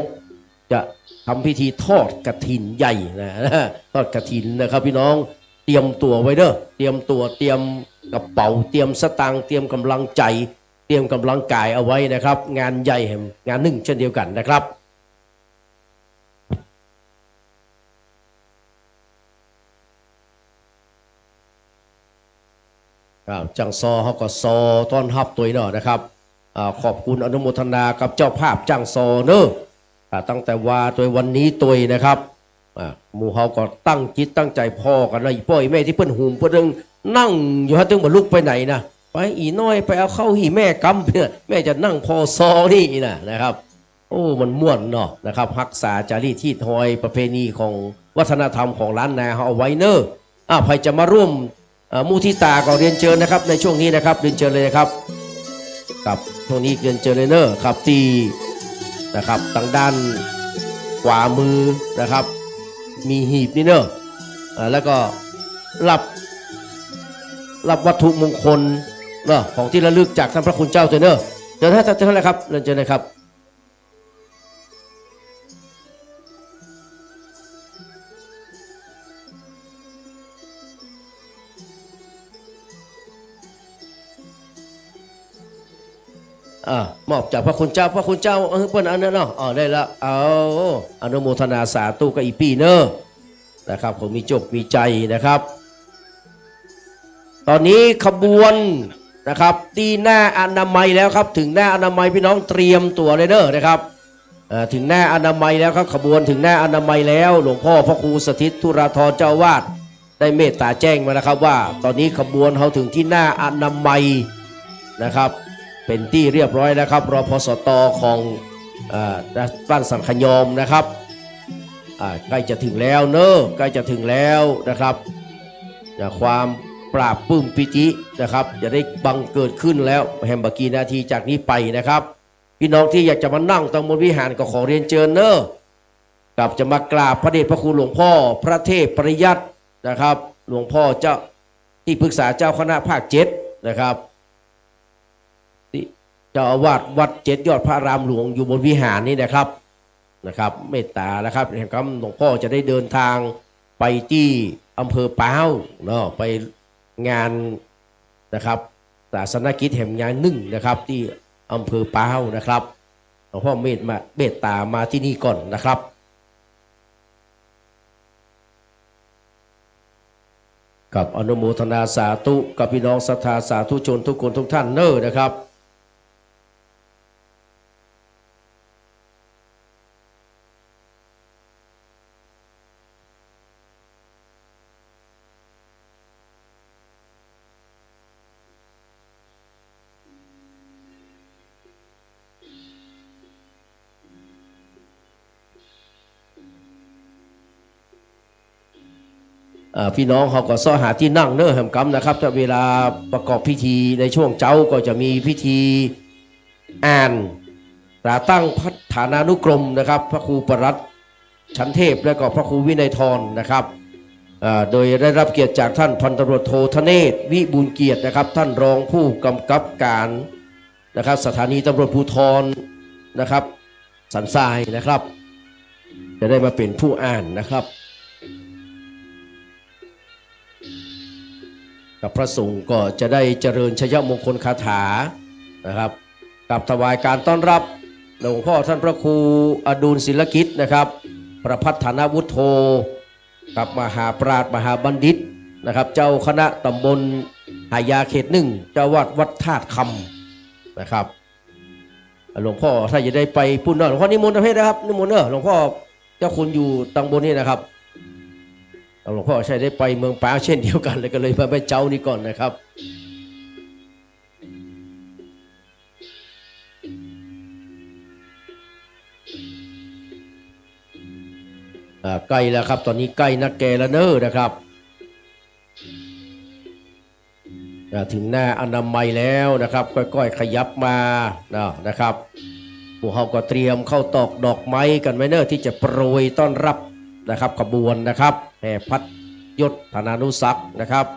2566จะทำพิธีทอดกฐินใหญ่นะทอดกฐินนะครับพี่น้องเตรียมตัวไว้เด้อเตรียมตัวเตรียมกระเป๋าเตรียมสตางค์เตรียมกำลังใจเตรียมกำลังกายเอาไว้นะครับงานใหญ่งานหนึ่งเช่นเดียวกันนะครับจังซอเขาก็ซอต้อนรับตัวเนาะนะครับขอบคุณอนุโมทนากับเจ้าภาพจังซอเนอะตั้งแต่ว่าตัววันนี้ตัวนะครับหมู่เขาก็ตั้งจิตตั้งใจพ่อกันเลยพ่อแม่ที่เพิ่นหุ่มเพิ่นนั่งอยู่ฮะถึงมาลุกไปไหนนะไปอีน้อยไปเอาเข้าหีแม่กำเนี่ยแม่จะนั่งพอซอนี่นะครับโอ้มันม่วนเนาะนะครับรักษาจารีตที่ทอยประเพณีของวัฒนธรรมของล้านนาเขาเอาไว้เนอะใครจะมาร่วมมุทิตาก็เรียนเชิญนะครับในช่วงนี้นะครับเรียนเชิญเลยนะครับกับช่วงนี้เรียนเชิญเลยเนอะครับที่นะครับทางด้านขวามือนะครับมีหีบนี่เนอะแล้วก็รับวัตถุมงคลเนอะของที่ระลึกจากท่านพระคุณเจ้าเนอะเชิญท่านเลยครับเรียนเชิญเลยครับมอบจากพระคุณเจ้าเปิ้นอันนั้นเนาะได้ละเอาอนุโมทนาสาธุกับอีปีเนอร์นะครับผมมีจบมีใจนะครับตอนนี้ขบวนนะครับที่หน้าอนามัยแล้วครับถึงหน้าอนามัยพี่น้องเตรียมตัวเลยเนอร์นะครับถึงหน้าอนามัยแล้วครับขบวนถึงหน้าอนามัยแล้วหลวงพ่อพระครูสถิตธุราธรเจ้าวาดได้เมตตาแจ้งมานะครับว่าตอนนี้ขบวนเขาถึงที่หน้าอนามัยนะครับเป็นที่เรียบร้อยแล้วครับรพสตของบ้านสังขยอมนะครับใกล้จะถึงแล้วเนอะใกล้จะถึงแล้วนะครับความปราบปลื้มปิตินะครับจะได้บังเกิดขึ้นแล้วแฮมบากีนาทีจากนี้ไปนะครับพี่น้องที่อยากจะมานั่งตรงบนวิหารก็ขอเรียนเชิญเนอะกับจะมากราบพระเดชพระคุณหลวงพ่อพระเทพปริยัตินะครับหลวงพ่อเจ้าที่ปรึกษาเจ้าคณะภาค7นะครับเจ้าอาวาสวัด7ยอดพระรามหลวงอยู่บนวิหารนี้นะครับเมตตานะครับเห็นคำหลวงพ่อจะได้เดินทางไปที่อำเภอป้าวเนาะไปงานนะครับศาสนกิจแห่งงานหนึ่งนะครับที่อำเภอป้าวนะครับหลวงพ่อเมตตามาที่นี่ก่อนนะครับกับอนุโมทนาสาธุกับพี่น้องศรัทธาสาธุชนทุกคนทุกท่านเนอะนะครับ พี่น้องเขาก็ซ้อหาที่นั่งเนื้อแหมกำนะครับถ้าเวลาประกอบพิธีในช่วงเจ้าก็จะมีพิธีอ่านตราตั้งพัฒนานุกรมนะครับพระครูปรัตน์ชั้นเทพและก็พระครูวินัยทรนะครับ โดยได้รับเกียรติจากท่านพันตำรวจโทธเนศวิบูลย์เกียรตินะครับท่านรองผู้กำกับการนะครับสถานีตำรวจภูธรนะครับสันทรายนะครับจะได้มาเป็นผู้อ่านนะครับกับพระสงฆ์ก็จะได้เจริญชยมงคลคาถานะครับกับถวายการต้อนรับหลวงพ่อท่านพระครูอดุลศิลกิจนะครับประภัฏฐานวุฒโธกับมหาปราชญ์มหาบัณฑิตนะครับเจ้าคณะตำบลหายาเขต 1เจ้าวัดวัดธาตุคำนะครับหลวงพ่อถ้าจะได้ไปปุ่นหลวงพ่อนิมนต์ประเภทนะครับนิมนต์หลวงพ่อเจ้าคุณอยู่ตำบลนี้นะครับหลวงพ่อใช่ได้ไปเมืองป้าเช่นเดียวกันเลยก็เลยมาไปเจ้านี่ก่อนนะครับใกล้แล้วครับตอนนี้ใกล้นักแกแล้วเนอนะครับถึงหน้าอนามัยแล้วนะครับค่อยๆขยับมานะครับพวกเขาก็เตรียมเข้าตอกดอกไม้กันไว้เนอที่จะโปรยต้อนรับนะครับขบวนนะครับแห่พัดยศธนานุศักดิ์นะครับ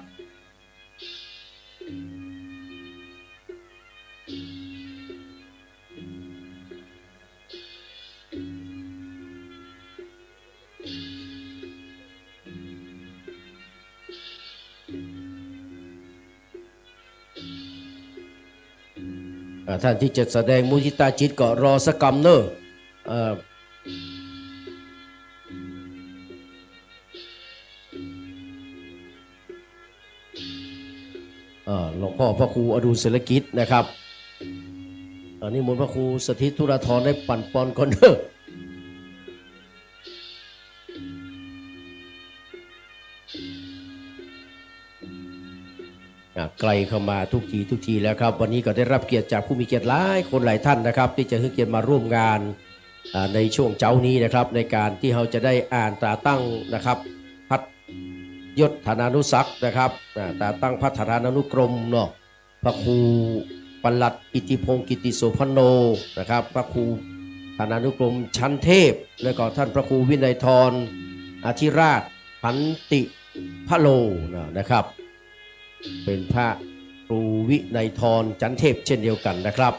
ท่านที่จะแสดงมุทิตาจิตก็รอสักกรรมเนอะหลวงพ่อพระครูอดุลศิลกิจนะครับนี่มนต์พระครูสถิตธุรธรได้ปั่นปอนก่อนเนอะไกลเข้ามาทุกทีแล้วครับวันนี้ก็ได้รับเกียรติจากผู้มีเกียรติหลายคนหลายท่านนะครับที่จะให้เกียรติมาร่วมงานในช่วงเช้านี้นะครับในการที่เราจะได้อ่านตราตั้งนะครับพัดยศธนานุศักดิ์นะครับตราตั้งพัฒนานุกรมเนาะพระครูปลัดอิทธิพงศ์กิติโสพโนนะครับพระครูธนานุกรมชั้นเทพแล้วก็ท่านพระครูวินัยธรอธิราชพันติพะโลนะครับเป็นพระครูวินัยธรจันเทพเช่นเดียวกันนะครับ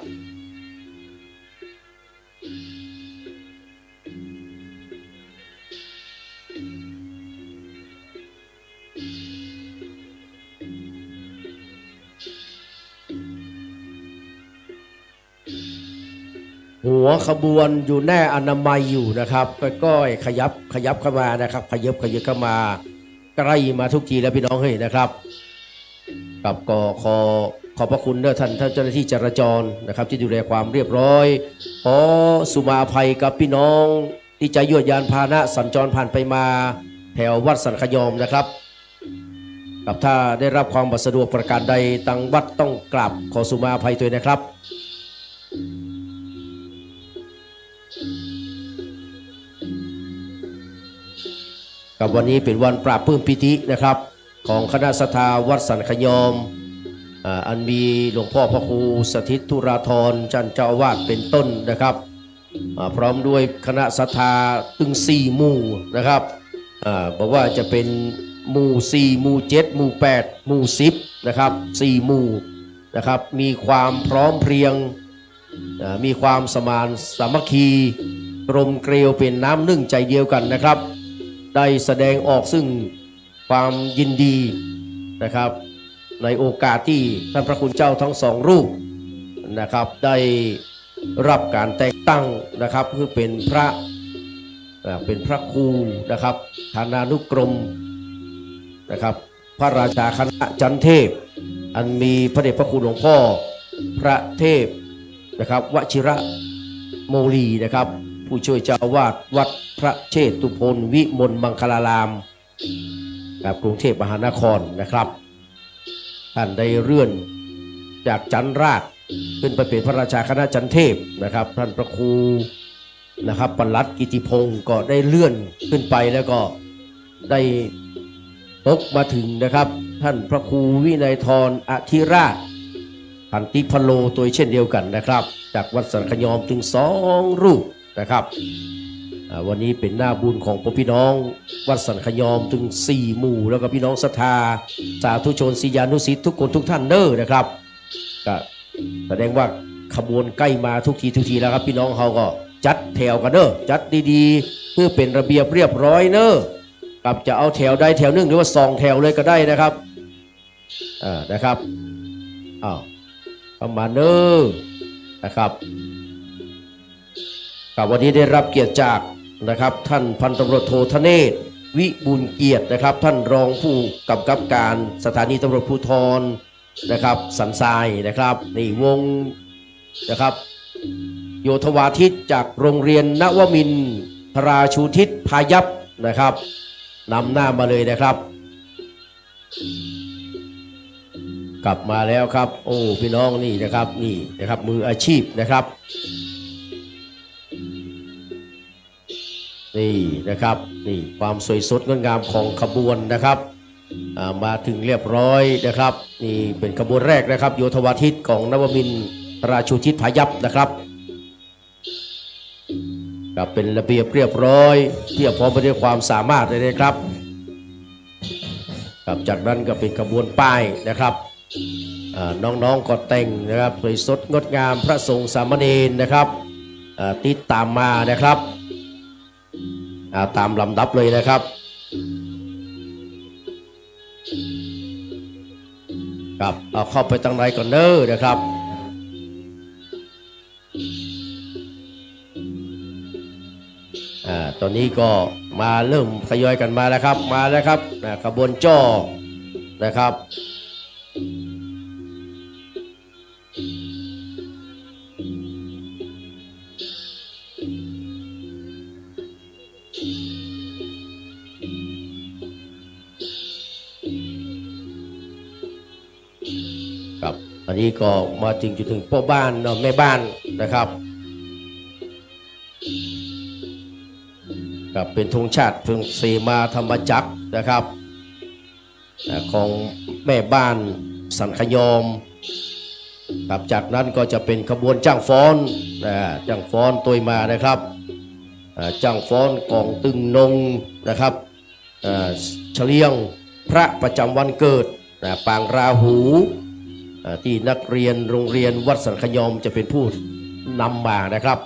หัวขบวนอยู่แน่อนามัยอยู่นะครับก็ขยับเข้ามานะครับขยับเข้ามาใกล้มาทุกทีแล้วพี่น้องเฮ้ยนะครับกับก็ขอบพระคุณท่านเจ้าหน้าที่จราจรนะครับที่ดูแลความเรียบร้อยขอสุมาภัยกับพี่น้องที่จะยวดยานพาหนะสัญจรผ่านไปมาแถววัดสันขยอมนะครับกับถ้าได้รับความสะดวกประการใดทางวัดต้องกราบขอสุมาภัยด้วยนะครับกับวันนี้เป็นวันปราบปลื้มปิตินะครับของคณะศรัทธาวัดสันขยอมอันมีหลวงพ่อพระครูสถิตธุราธรท่านเจ้าอาวาสเป็นต้นนะครับพร้อมด้วยคณะศรัทธาถึง4หมู่นะครับบอกว่าจะเป็นหมู่4หมู่7หมู่8หมู่10นะครับ4หมู่นะครับมีความพร้อมเพรียงมีความสมานสามัคคีกลมเกลียวเป็นน้ำนึ่งใจเดียวกันนะครับได้แสดงออกซึ่งความยินดีนะครับในโอกาสที่ท่านพระคุณเจ้าทั้งสองรูปนะครับได้รับการแต่งตั้งนะครับคือเป็นพระครูนะครับฐานานุกรมนะครับพระราชาคณะจันเทพอันมีพระเดชพระคุณหลวงพ่อพระเทพนะครับวชิระโมลีนะครับผู้ช่วยเจ้าอาวาสวัดพระเชตุพนวิมลมังคลารามกรุงเทพมหานครนะครับท่านได้เลื่อนจากจันราชขึ้นไปเป็นพระราชาคณะจันเทพนะครับท่านพระครูนะครับปลัดกิติพงศ์ก็ได้เลื่อนขึ้นไปแล้วก็ได้ตกมาถึงนะครับท่านพระครูวินัยธรอธิราชพันติพโลตัวเช่นเดียวกันนะครับจากวัดสันขยอมถึง2รูปนะครับ วันนี้เป็นหน้าบุญของพี่น้องวัดสันขยอมถึง4 หมู่แล้วก็พี่น้องศรัทธาสาธุชนศิษยานุศิษย์ทุกคนทุกท่านเด้อนะครับก็แสดงว่าขบวนใกล้มาทุกทีแล้วครับพี่น้องเขาก็จัดแถวกันเด้อจัดดีๆเพื่อเป็นระเบียบเรียบร้อยเด้อกับจะเอาแถวใดแถวหนึ่งหรือว่า2 แถวเลยก็ได้นะครับนะครับประมาณเด้อนะครับกับวันนี้ได้รับเกียรติจากนะครับท่านพันตำรวจโทธเนศวิบูลย์เกียรตินะครับท่านรองผู้กำกับการสถานีตำรวจภูธรนะครับสันทรายนะครับนี่วงนะครับโยธวาทิตจากโรงเรียนนวมินทราชูทิศพายัพนะครับนำหน้ามาเลยนะครับกลับมาแล้วครับโอ้พี่น้องนี่นะครับนี่นะครับมืออาชีพนะครับนี่นะครับนี่ความสวยสดงดงามของขบวนนะครับมาถึงเรียบร้อยนะครับนี่เป็นขบวนแรกนะครับโยธวาทิตของนวมินทราชูทิศพายัพนะครับกับเป็นระเบียบเรียบร้อยเพียบพร้อมไปด้วยความสามารถเลยนะครับกับจากนั้นก็เป็นขบวนป้ายนะครับน้องๆก็แต่งนะครับสวยสดงดงามพระสงฆ์สามเณรนะครับติดตามมานะครับตามลำดับเลยนะครับครับเอาเข้าไปตั้งในก่อนเด้อนะครับตอนนี้ก็มาเริ่มทยอยกันมาแล้วครับมาแล้วครับขบวนจ้อนะครับครับอันนี้ก็มาถึงพ่อบ้านแม่บ้านนะครับครับเป็นธงชาติเพิ่งเสมาธรรมจักรนะครับของแม่บ้านสันขยอมครับจากนั้นก็จะเป็นขบวนจ้างฟ้อนจ้างฟ้อนตัวมานะครับจ้างฟ้อนกองตึงนงนะครับเฉลียงพระประจำวันเกิดปางราหูที่นักเรียนโรงเรียนวัดสันขยอมจะเป็นผู้นำมานะครับ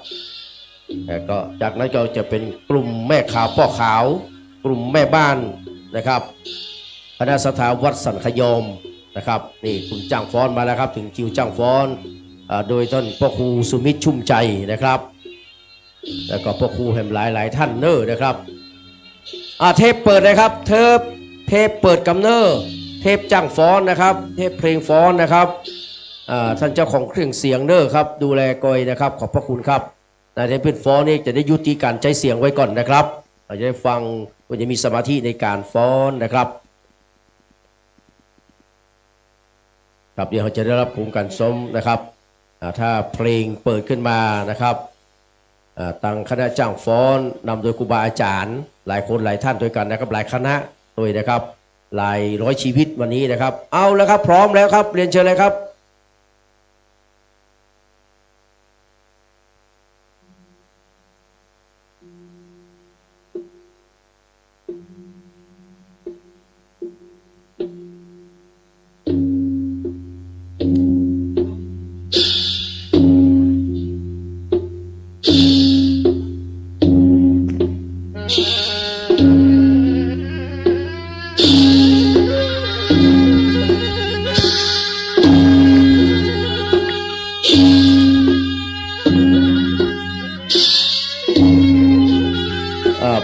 ก็จากนั้นก็จะเป็นกลุ่มแม่ขาวพ่อขาวกลุ่มแม่บ้านนะครับคณะสถาวัดสันขยอมนะครับนี่คุณจ้างฟ้อนมาแล้วครับถึงคิวจ้างฟ้อนโดยท่านพ่อครูสุมิตรชุ่มใจนะครับแล้วก็พ่อครูแห่งหลายท่านเนอร์นะครับเทปเปิดเลยครับเทปเปิดกำเนอร์เทปจ้างฟ้อนนะครับเทปเพลงฟ้อนนะครับท่านเจ้าของเครื่องเสียงเนอร์ครับดูแลกอยนะครับขอบพระคุณครับในเทปเป็นฟ้อนนี่จะได้ยุติการใช้เสียงไว้ก่อนนะครับเราจะได้ฟังว่าจะมีสมาธิในการฟ้อนนะครับครับเดี๋ยวเราจะได้รับชมการซ้อมนะครับถ้าเพลงเปิดขึ้นมานะครับตั้งคณะจ้างฟ้อนนำโดยครูบาอาจารย์หลายคนหลายท่านด้วยกันนะครับหลายคณะโดยนะครับหลายร้อยชีวิตวันนี้นะครับเอาแล้วครับพร้อมแล้วครับเรียนเชิญเลยครับ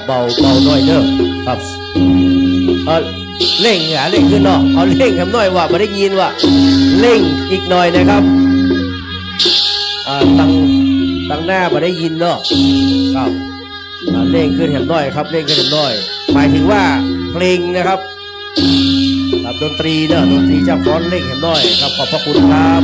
เบาหน่อยเด้อครับเร่งเร่งขึ้นเนาะเอาเร่งทำหน่อยว่าไม่ได้ยินว่าเร่งอีกหน่อยนะครับตั้งหน้าไม่ได้ยินเนาะครับเร่งขึ้นแถมหน่อยครับเร่งขึ้นแถมหน่อยหมายถึงว่าเพลงนะครับดนตรีเนาะดนตรีจะฟ้อนเร่งแถมหน่อยครับขอบพระคุณครับ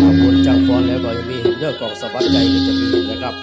ขบวนจังฟ้อนแล้วก็จะมีเรื่องกองสวัสดิ์ใจก็จะมีนะครับ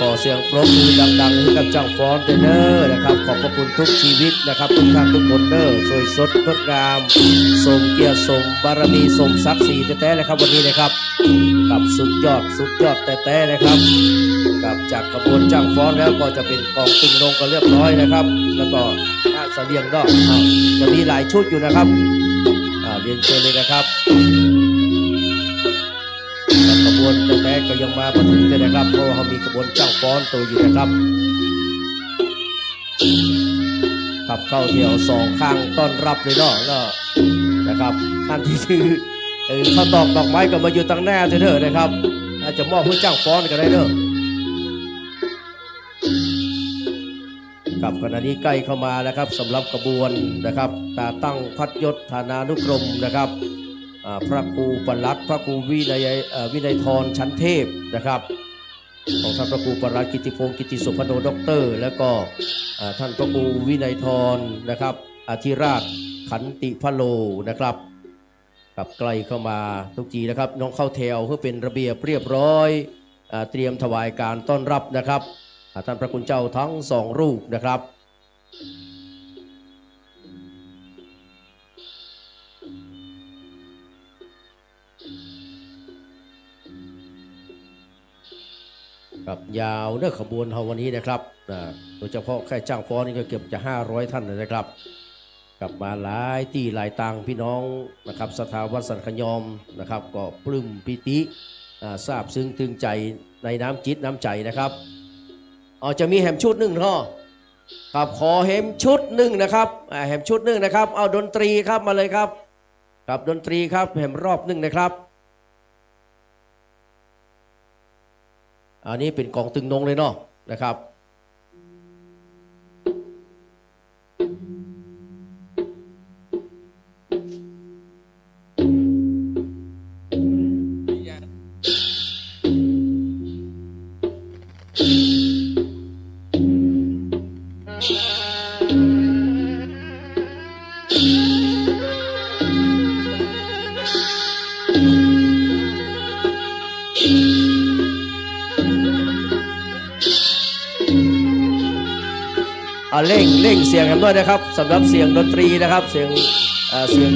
ขอเสียงปรบมือดังๆให้กับเจ้าฟ้อนเด้อนะครับขอบพระคุณทุกชีวิตนะครับทุกท่านทุกคนเด้อสวยสดงดงามสมเกียรติสมบารมีสมศักดิ์ศรีแท้ๆนะครับวันนี้นะครับกับสุดยอดแท้ๆนะครับกับจากขบวนจ้างฟ้อนแล้วก็จะเป็นกองตึงนงกันเรียบร้อยนะครับแล้วก็เสลียงก็จะมีหลายชุดอยู่นะครับเรียนเชิญเลยนะครับขบวนแท้ๆก็ยังมาถึงเลยนะครับเพราะว่าเขามีขบวนจ้างฟ้อนตัวอยู่นะครับขับเข้าเที่ยวสองข้างต้อนรับเลยเนาะนะครับท่านที่ชื่อข้าวตอกดอกไม้ก็มาอยู่ตั้งหน้าเถอะนะครับอาจจะมอบผู้จ้างฟ้อนกันได้เด้อกับขณะนี้ใกล้เข้ามาแล้วครับสำหรับขบวนนะครับตาตั้งพัดยศฐานานุกรมนะครับพระครูปลัดพระครูวินัยธรชั้นเทพนะครับของท่านพระครูปลัดกิติพงศ์กิติสุพโนด็อกเตอร์แล้วก็ท่านพระครูวินัยธรนะครับอธิราชขันติพโลนะครับกับใกล้เข้ามาทุกทีนะครับน้องเข้าแถวเพื่อเป็นระเบียบเรียบร้อยเตรียมถวายการต้อนรับนะครับท่านพระคุณเจ้าทั้งสองรูปนะครับกับยาวเนื้อขบวนเฮาวันนี้นะครับโดยเฉพาะแค่จ้างฟ้อนนี่ก็เกือบจะ500ท่านเลยนะครับกลับมาหลายที่หลายตังพี่น้องนะครับสถาวัดสันขยอมนะครับก็ปลื้มปิติซาบซึ้งตึงใจในน้ำจิตน้ำใจนะครับจะมีแหมชุดหนึ่งเนาะครับขอแหมชุดหนึ่งนะครับแหมชุดหนึ่งนะครับเอาดนตรีครับมาเลยครับกับดนตรีครับแหมรอบหนึ่งนะครับอันนี้เป็นกองตึงนงเลยเนาะนะครับเร่งเสียงกันด้วยนะครับสำหรับเสียงดนตรีนะครับเสียง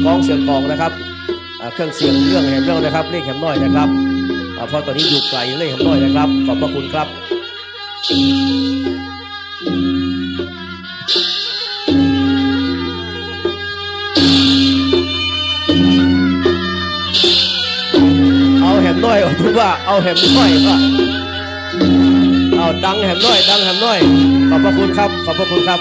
กองนะครับเครื่องเสียงเรื่องแหมเรื่องนะครับเร่งแหมน้อยนะครับเพราะตอนนี้อยู่ไกลเร่งแหมน้อยนะครับขอบพระคุณครับเอาแหมน้อยคุณว่าเอาแหมน้อยว่าเอาดังแหมน้อยขอบพระคุณครับขอบพระคุณครับ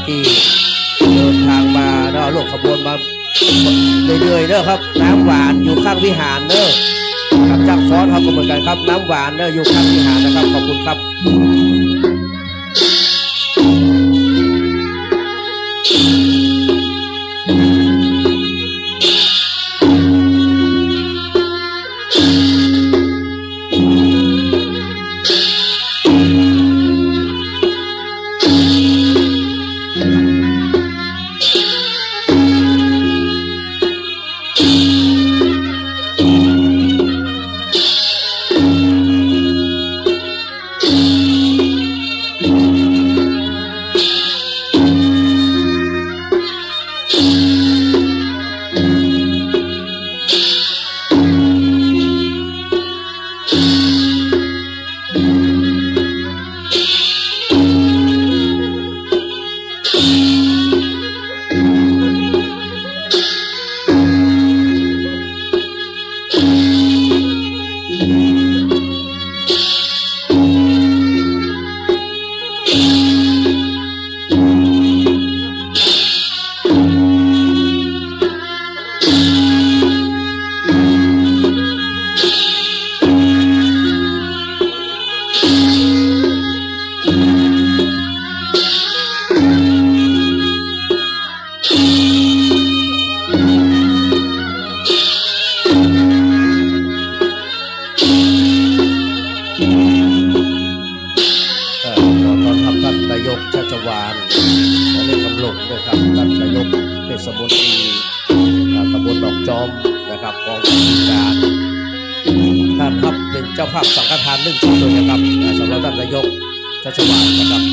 ที่เดินทางมาเนาะร่วมขบวนมาเรื่อยๆเด้อครับน้ำหวานอยู่ข้างวิหารเด้อครับจากฟอสเขาก็เหมือนกันครับน้ำหวานเด้ออยู่ข้างวิหารนะครับขอบคุณครับสมุนตรีตำบลดอกจอมนะครับกองการท่านครับเป็นเจ้าภาพสังฆทาน1 ชุดเลยนะครับสำหรับท่านนายกชัชวาลนะครับ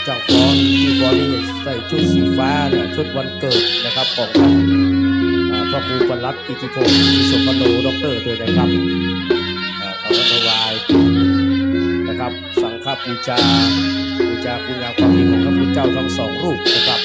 จากฟอนที่ฟอนนี่ใส่ชุดสีฟ้าเนี่ยชุดวันเกิดนะครับของพระครูประหลัดอิทธิพงศ์สุพรรณโนดรด้วยนะครับเขาถวายนะครับสังฆบูชาคุณงามความดีของพระพุทธเจ้าทั้ง2 รูปนะครับ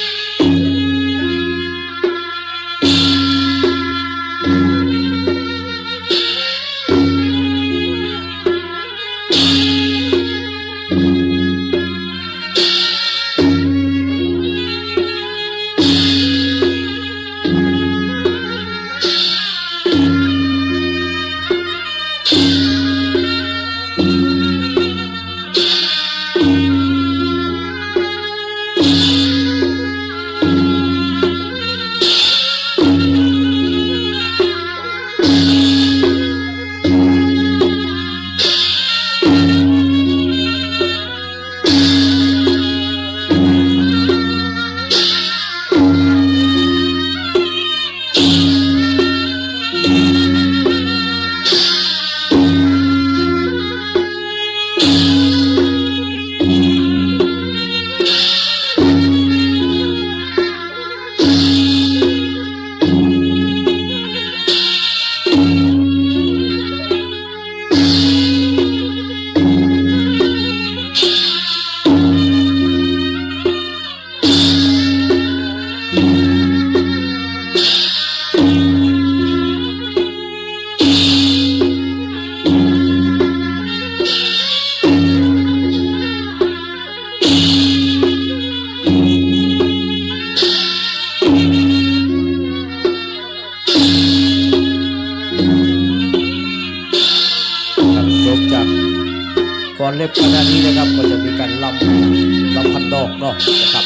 อนเล็บขณะนี้นะครับก็จะมีการลำพันดอกเนาะนะครับ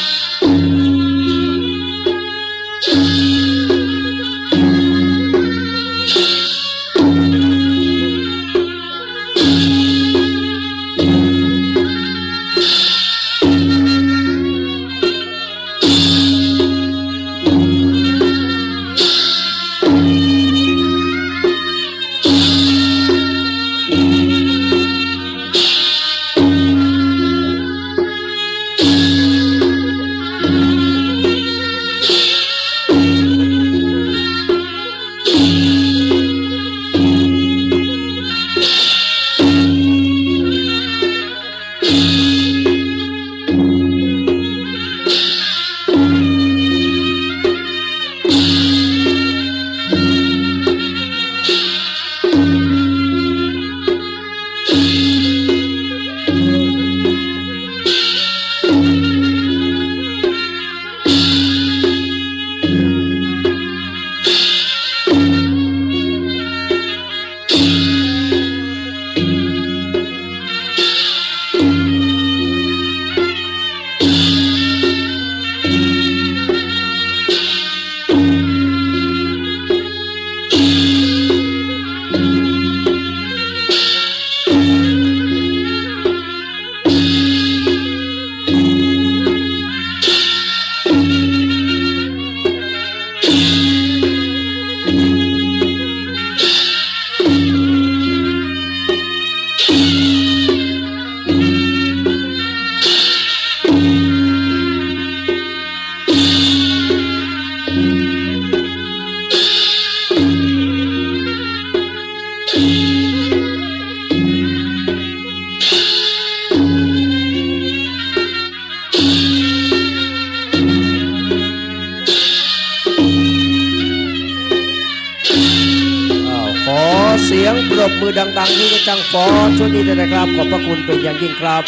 เสียงปรบมือดังๆนี้ก็จังฟอนช่วงนี้เลยนะครับขอบพระคุณเป็นอย่างยิ่งครับ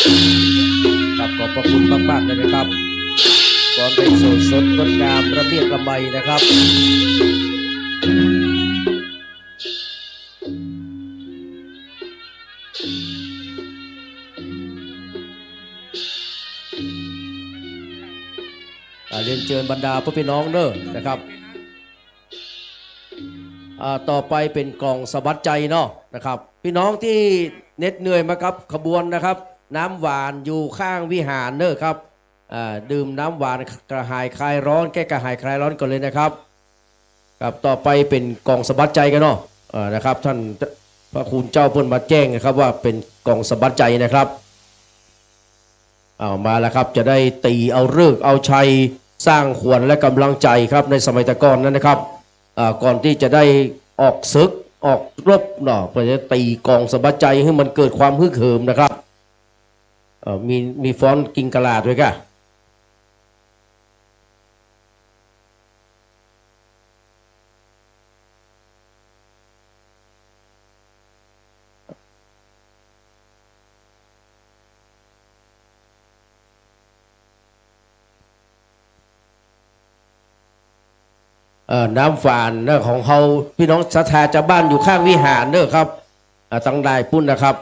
ครับขอบพระคุณมากๆเลยนะครับฟอนเป็นสดงดงามระเบียบระไมนะครับเรียนเชิญบรรดาพ่อพี่น้องเด้อนะครับต่อไปเป็นกล่องสะบัดใจเนาะนะครับพี่น้องที่เหน็ดเหนื่อยมาครับขบวนนะครับน้ำหวานอยู่ข้างวิหารเนอะครับดื่มน้ำหวานกระหายคลายร้อนแก้กระหายคลายร้อนก่อนเลยนะครับครับต่อไปเป็นกล่องสะบัดใจกันเนาะนะครับท่านพระคุณเจ้าเพิ่นมาแจ้งนะครับว่าเป็นกล่องสะบัดใจนะครับเอามาแล้วครับจะได้ตีเอาฤกษ์เอาชัยสร้างขวัญและกำลังใจครับในสมัยตะก่อนนั้นนะครับก่อนที่จะได้ออกศึกออกรบเนาะเพื่อจะตีกองสะบัดใจให้มันเกิดความฮึกเหิมนะครับมีฟอนต์กิงกะลาดด้วยก่ะน้ำฝานเนอะของเขาพี่น้องศรัทธาจะบ้านอยู่ข้างวิหารเนอะครับตั้งได้ปุ้นนะครับ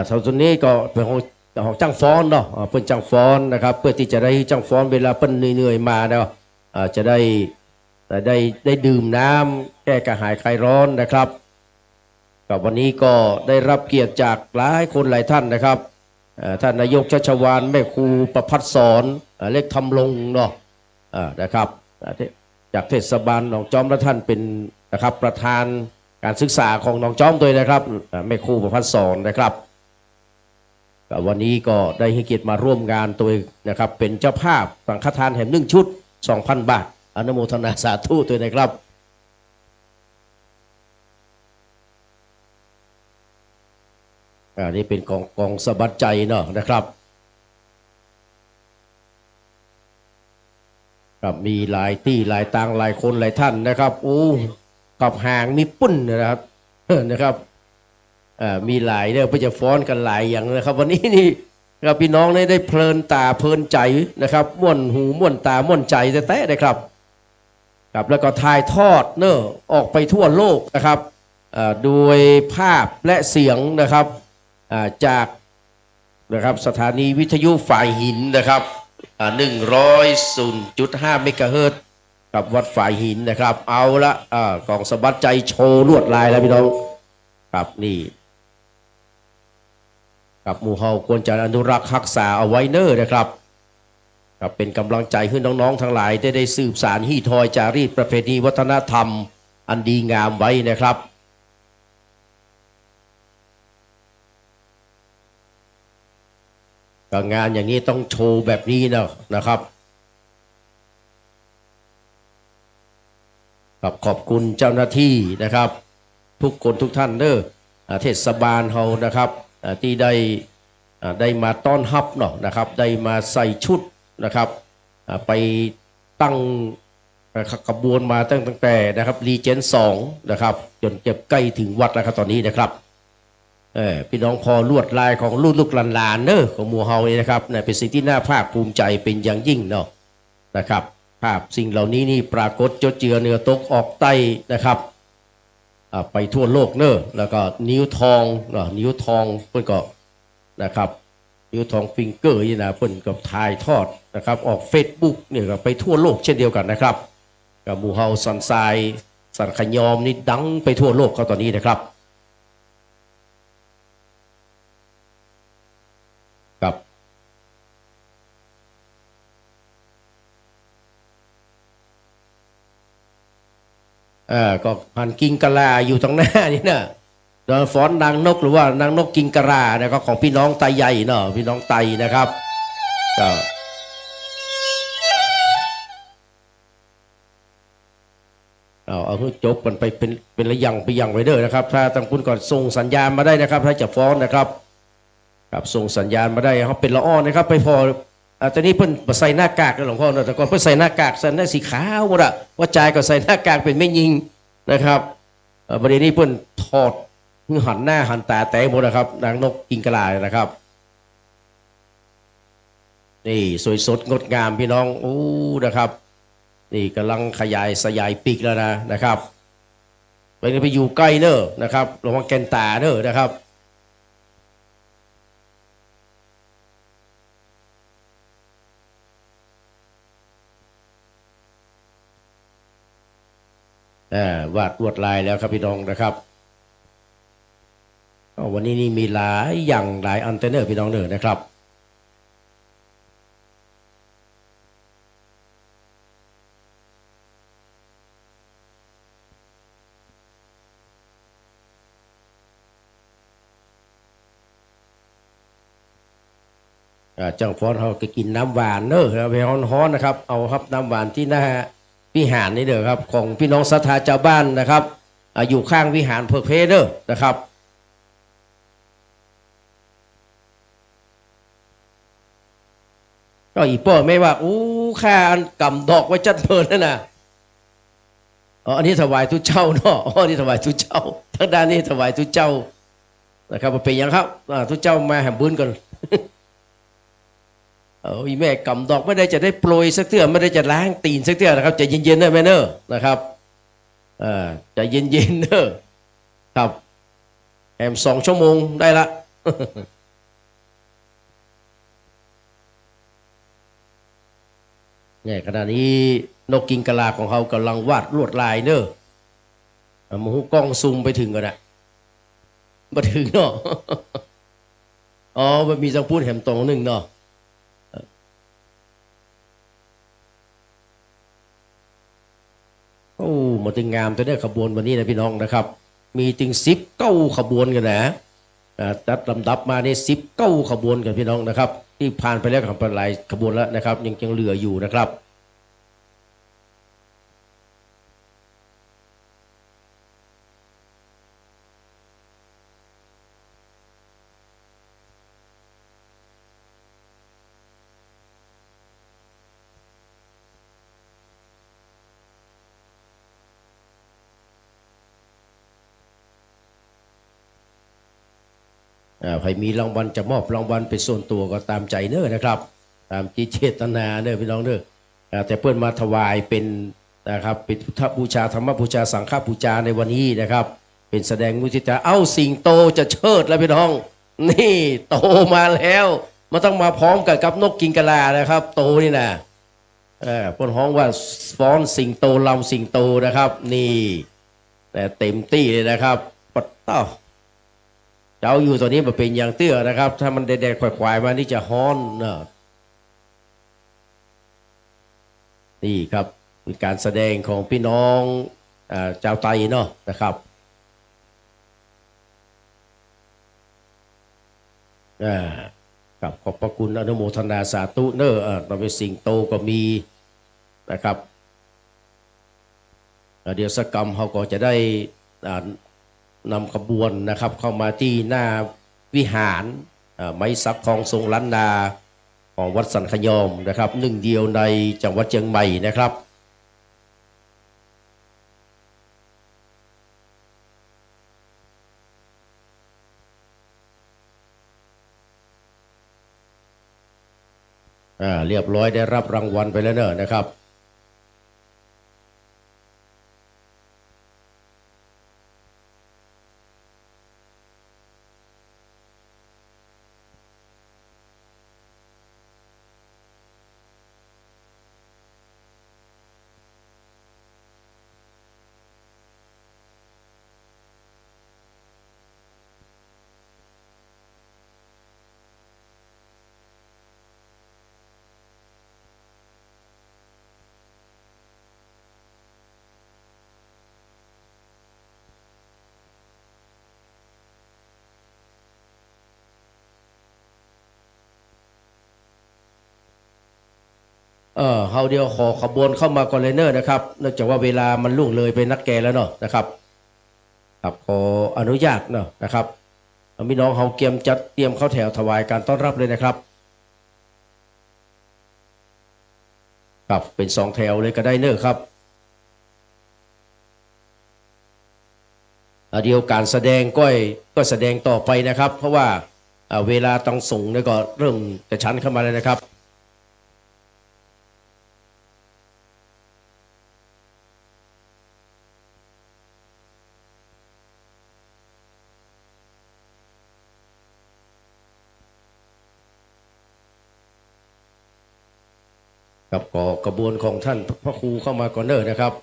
ส่วนนี้ก็เป็นของจ้างฟ้อนเนาะเป็นจ้างฟ้อนนะครับเพื่อที่จะได้จ้างฟ้อนเวลาเปิ้นเหนื่อยมาเนาะจะได้ดื่มน้ำแก้กระหายคลายร้อนนะครับกับวันนี้ก็ได้รับเกียรติจากหลายคนหลายท่านนะครับท่านนายกชัชวาลแม่ครูประภัสสรเล็กทำลงเนาะนะครับจากเทศบาลหนองจอมและท่านเป็นนะครับประธานการศึกษาของหนองจอมด้วยนะครับแม่ครูประภัสสรนะครับวันนี้ก็ได้ให้เกียรติมาร่วมงานตัวนะครับเป็นเจ้าภาพสังฆทานแห่ง1 ชุด 2,000 บาทอนุโมทนาสาธุด้วยนะครับนี่เป็นกองสะบัดใจเนาะนะครับกับมีหลายที่หลายต่างหลายคนหลายท่านนะครับโอ้กับหางมีปุ้นนะครับนะครับมีหลายเนี่ยเพื่อจะฟ้อนกันหลายอย่างนะครับวันนี้นี่ครับพี่น้องได้เพลินตาเพลินใจนะครับม่วนหูม่วนตาม่วนใจแท้ๆนะครับครับแล้วก็ถ่ายทอดเนอะออกไปทั่วโลกนะครับโดยภาพและเสียงนะครับจาก นะครับสถานีวิทยุฝ่ายหินนะครับ100.5 เมกะเฮิรตซ์กับวัดฝ่ายหินนะครับเอาละกล่องสะบัดใจโชว์ลวดลายแล้วพี่น้องครับนี่กับหมู่เฮาควรจะอนุรักษ์รักษาเอาไว้เนอนะครับครับเป็นกำลังใจให้น้องๆทั้งหลายได้สืบสานฮี่ทอยจารีตประเพณีวัฒนธรรมอันดีงามไว้นะครับงานอย่างนี้ต้องโชว์แบบนี้นะครับขอบคุณเจ้าหน้าที่นะครับทุกคนทุกท่านเทศบาลเฮานะครับที่ได้มาต้อนรับนะครับได้มาใส่ชุดนะครับไปตั้งขบวนมาตั้งแต่นะครับรีเจนต์2นะครับจนเก็บใกล้ถึงวัดแล้วครับตอนนี้นะครับพี่น้องพอลวดลายของลูกหลานของหมู่เฮานี่นะครับเป็นสิ่งที่น่าภาคภูมิใจเป็นอย่างยิ่งนะครับภาพสิ่งเหล่านี้นี่ปรากฏจดเจือเนื้อตกออกใต้นะครับไปทั่วโลกแล้วก็นิ้วทองเพื่อนก็นะครับนิ้วทองฟิงเกอร์นี่นะเพื่อนกับถ่ายทอดนะครับออกเฟซบุ๊กเนี่ยก็ไปทั่วโลกเช่นเดียวกันนะครับกับหมู่เฮาสันทรายสันขยอมนี่ดังไปทั่วโลกเขาตอนนี้นะครับกับก็พันกิงกะลาอยู่ตรงหน้านี่นะฟ้อนนางนกหรือว่านางนกกิงกะลานะครับของพี่น้องไตใหญ่พี่น้องไตนะครับก็เอาให้จบกันไปเป็นระยังไปยังไว้เด้อนะครับถ้าทางคุณก่อนส่งสัญญาณมาได้นะครับถ้าจะฟ้อนนะครับครับส่งสัญญาณมาได้เขาเป็นละอ้อนนะครับไปพอตอนนี้เพิ่นใส่หน้ากากหลวงพ่อแต่ก่อนเพิ่นใส่หน้ากากใส่หน้าสีขาวหมดอะว่าใจก็ใส่หน้ากากเป็นไม่ยิงนะครับประเด็นนี้เพิ่นถอดหันหน้าหันตาแตกหมดนะครับนางนกกิงกะลานะครับนี่สวยสดงดงามพี่น้องนะครับนี่กำลังขยายปีกแล้วนะครับไปอยู่ใกล้นะครับระวังแกนตานะครับวาดลวดลายแล้วครับพี่น้องนะครับวันนี้นี่มีหลายอย่างหลายอันเทนเนอร์พี่น้องนะครับจังฟ้อนเขาก็กินน้ำหวานไปฮ้อนนะครับเอาครับน้ำหวานที่หน้าวิหารนี่ครับของพี่น้องศรัทธาชาวบ้านนะครับอยู่ข้างวิหารเพิกเพนะครับก็อีป้อไม่ว่าข้าอันกำดอกไว้จัดเพลินนั่นนะอันนี้ถวายทุเจ้าอันนี้ถวายทุเจ้าทางด้านนี้ถวายทุเจ้านะครับเป็นยังครับทุเจ้ามาแหมบุญกันอีแม่กำดอกไม่ได้จะได้โปรยสักเทื่อไม่ได้จะล้างตีนสักเทื่อนะครับใจเย็นๆนะแม่นะครับใจเย็นๆครับแหม2 ชั่วโมงได้ละเนี่ยขณะนี้นกกิงกะลาของเขากำลังวาดลวดลายหมูกล้องซูมไปถึงกันนะมาถึงมันมีจังพูดแหมตรงหนึ่งมาถึงงามจะได้ขบวนวันนี้นะพี่น้องนะครับมีถึง19 ขบวนกันจัดลำดับมาใน19 ขบวนกันพี่น้องนะครับที่ผ่านไปแล้วกับหลายขบวนแล้วนะครับยังเหลืออยู่นะครับ ใครมีรางวัลจะมอบรางวัลเป็นส่วนตัวก็ตามใจนะครับตามจิตเจตนาพี่น้องแต่เพื่อนมาถวายเป็นนะครับเป็นพุทธบูชาธรรมบูชาสังฆบูชาในวันนี้นะครับเป็นแสดงมุทิตาสิงโตจะเชิดแล้วพี่น้อง นี่โตมาแล้วมันต้องมาพร้อมกับนกกินกะลานะครับ โตนี่นะพนฮ้องว่าฟ้อนสิงโตลำสิงโตนะครับนี่แต่เต็มที่เลยนะครับปัดเต้าเจ้าอยู่ตัวนี้มันเป็นอย่างเตื้อนะครับถ้ามันแดดๆควายๆมานี่จะฮ้อนนะนี่ครับเป็นการแสดงของพี่น้องเจ้าไตเนาะนะครับกับขอบพระคุณอนุโมทนาสาธุเนอะเราเป็นสิงโตก็มีนะครับเดี๋ยวสักกรรมเขาก็จะได้นำขบวนนะครับเข้ามาที่หน้าวิหารไม้สักทองทรงล้านนาของวัดสันขยอมนะครับหนึ่งเดียวในจังหวัดเชียงใหม่นะครับเรียบร้อยได้รับรางวัลไปแล้วเนอะนะครับเฮาเดียวขอขบวนเข้ามาก่อนเลยเนอร์นะครับเนื่องจากว่าเวลามันล่วงเลยไปนักแกแล้วเนาะนะครับครับขออนุญาตเนาะนะครับพี่น้องเฮาเตรียมเข้าแถวถวายการต้อนรับเลยนะครับครับเป็น2แถวเลยก็ได้เนอร์ครับเดียวการแสดงก็แสดงต่อไปนะครับเพราะว่าเวลาต้องส่งเนี่ยก็เริ่มกระชั้นเข้ามาเลยนะครับกับกระบวนของท่านพระครูเข้ามาก่อนเนอร์นะครับ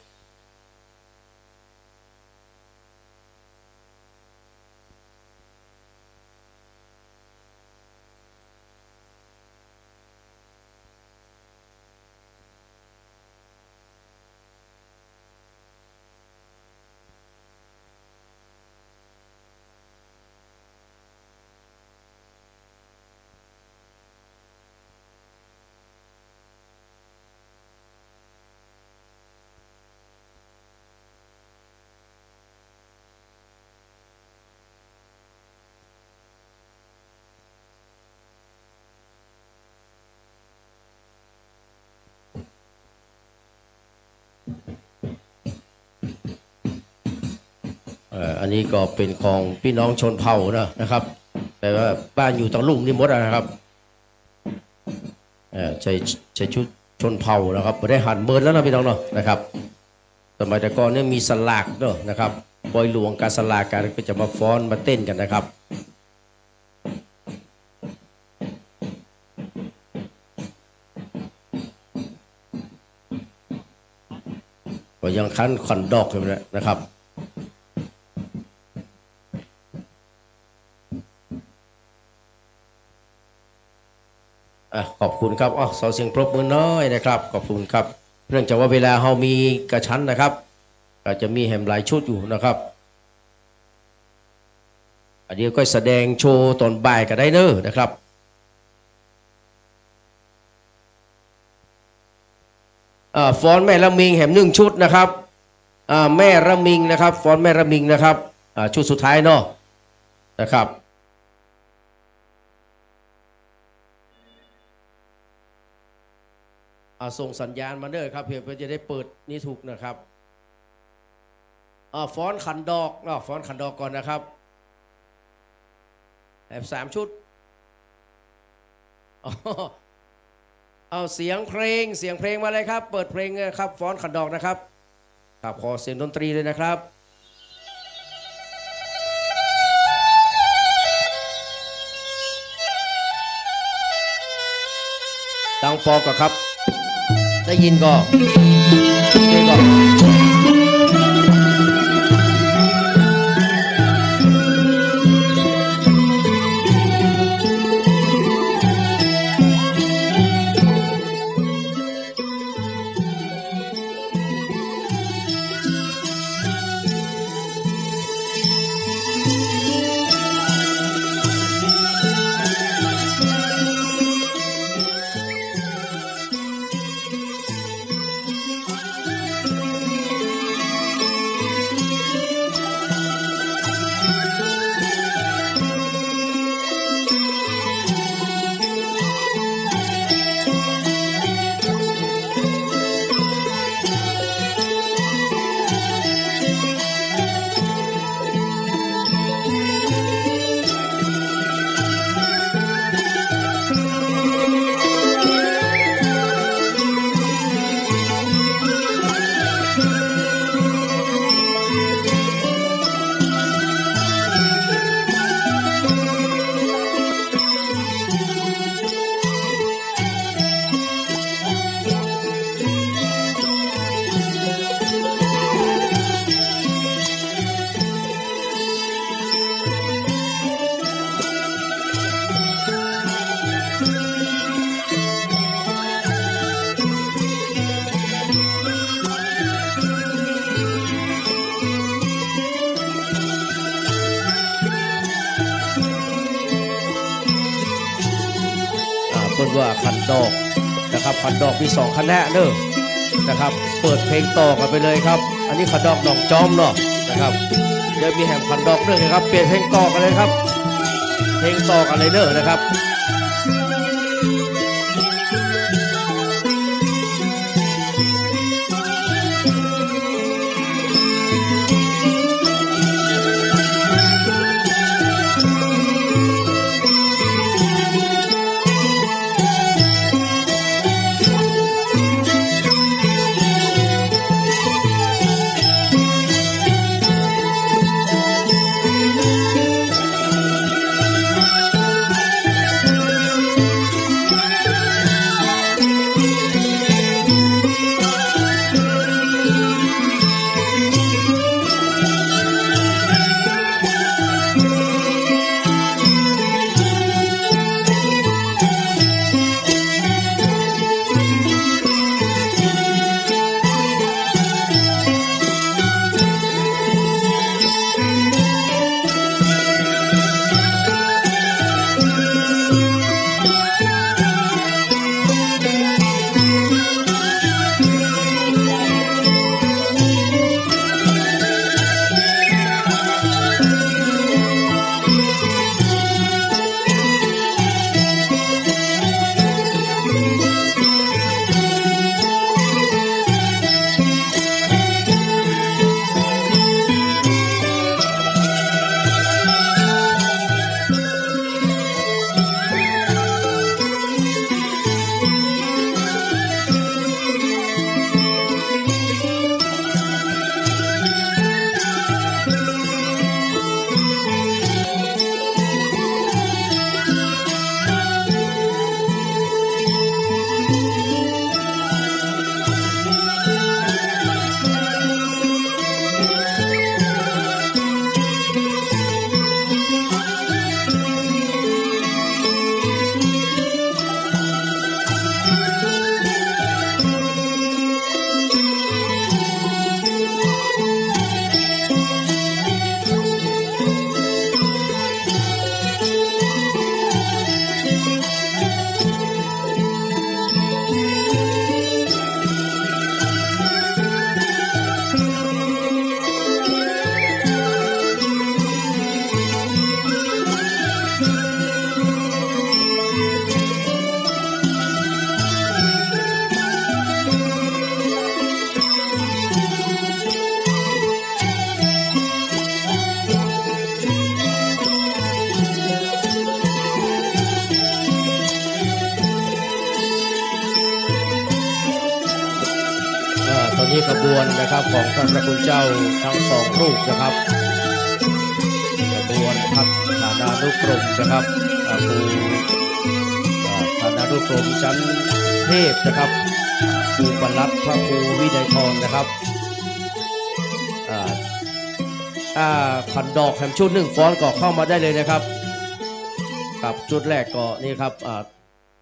อันนี้ก็เป็นของพี่น้องชนเผ่านะครับแต่ว่าบ้านอยู่ตรงลุ่มนี่หมดนะครับใช้ชุดชนเผ่านะครับไม่ได้หันเมินแล้วนะพี่น้องเนาะนะครับสมัยแต่ก่อนเนี่ยมีสลากเนาะนะครับปอยหลวงการสลากการก็จะมาฟ้อนมาเต้นกันนะครับก็ยังคันขวัญดอกอยู่นะครับขอบคุณครับสอเสียงปรบมือน้อยนะครับขอบคุณครับเนื่องจากว่าเวลาเรามีกระชั้นนะครับอาจจะมีแหมหลายชุดอยู่นะครับเดี๋ยวก็แสดงโชว์ตอนบ่ายก็ได้เนอะนะครับฟ้อนแม่ระมิงแหม1 ชุดนะครับแม่ระมิงนะครับฟ้อนแม่ระมิงนะครับชุดสุดท้ายเนาะนะครับส่งสัญญาณมาเด้อครับเพื่อจะได้เปิดนี่ถูกนะครับฟ้อนขันดอกฟ้อนขันดอกก่อนนะครับ3 ชุดเอาเสียงเพลงมาเลยครับเปิดเพลงครับฟ้อนขันดอกนะครับครับขอเสียงดนตรีเลยนะครับ อ ดังปอก่อนครับ ได้ยินก็ได้ก่อนเพิ่นว่าขันดอกนะครับขันดอกมี2คณะเด้อนะครับเปิดเพลงต่อกันไปเลยครับอันนี้ขันดอกหนองจอมเนาะนะครับเดี๋ยวมีแหมขันดอกเด้อครับเปลี่ยนเพลงต่อกันเลยครับเพลงต่อกันเลยเด้อนะครับนี้ขบวนนะครับของท่านพระคุณเจ้าทั้งสองรูปนะครับขบวนพัฒนานุกรมนะครับครูพ ฐานานุกรมชั้นเทพนะครับครูปลัดพระครูวินัยทรนะครับขันดอกแฮมชุด1ฟ้อนก็เข้ามาได้เลยนะครับครับชุดแรกก็นี่ครับ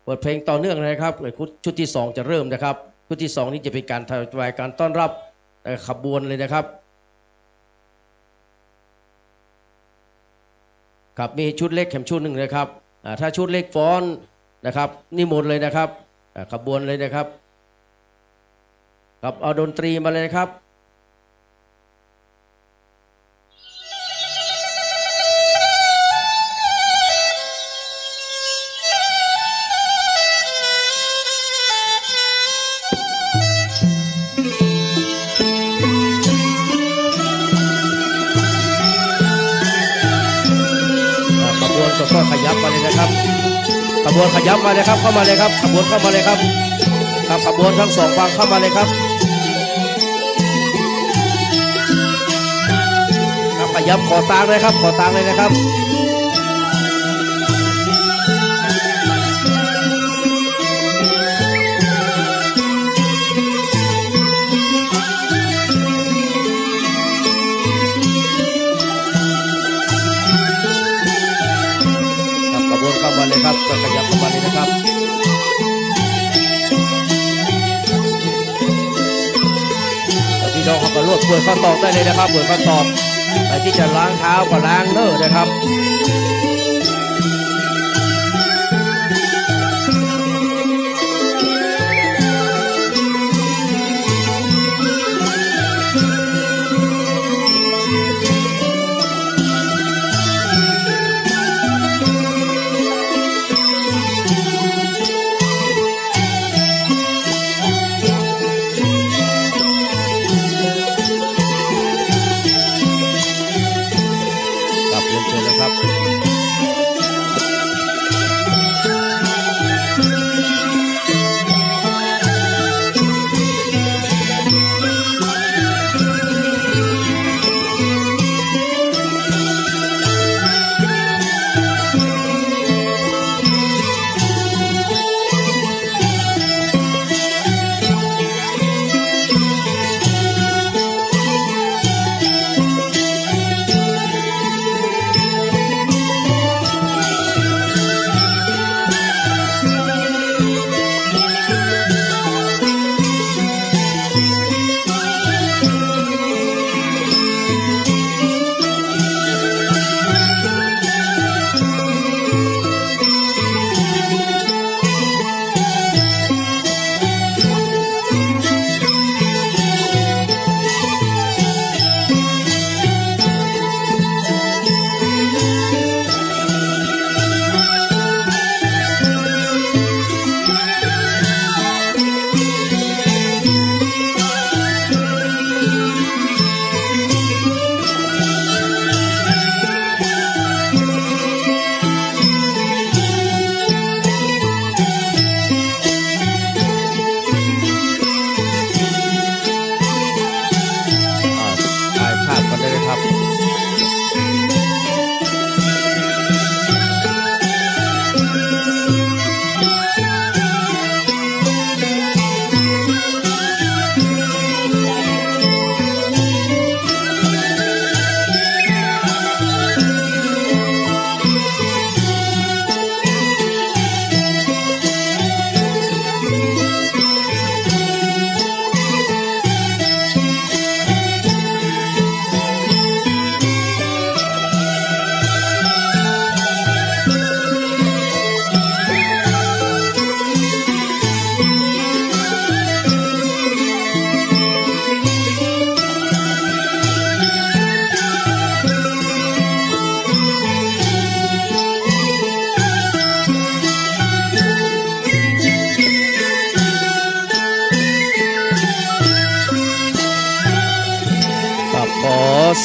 เปิดเพลงต่อเนื่องนะครับชุดที่2จะเริ่มนะครับชุดที่2นี้จะเป็นการถวายการต้อนรับขบวนเลยนะครับครับมีชุดเล็กแฮมชุด1นะครับถ้าชุดเล็กฟ้อนนะครับนิมนต์เลยนะครับขบวนเลยนะครับครับเอาดนตรีมาเลยครับก็ขยับมาเลยนะครับขบวนขยับมาเลยครับเข้ามาเลยครับขบวนเข้ามาเลยครับครับขบวนทั้ง2ฝั่งเข้ามาเลยครับครับขยับขอตางเลยครับขอตางเลยนะครับเข้ามาเลยครับก็ขยับเข้ามาเลยนะครับพี่น้องเขาก็รวดเปิดข้อตอกได้เลยนะครับเปิดข้อตอกใครที่จะล้างเท้าก็ล้างเนอะนะครับ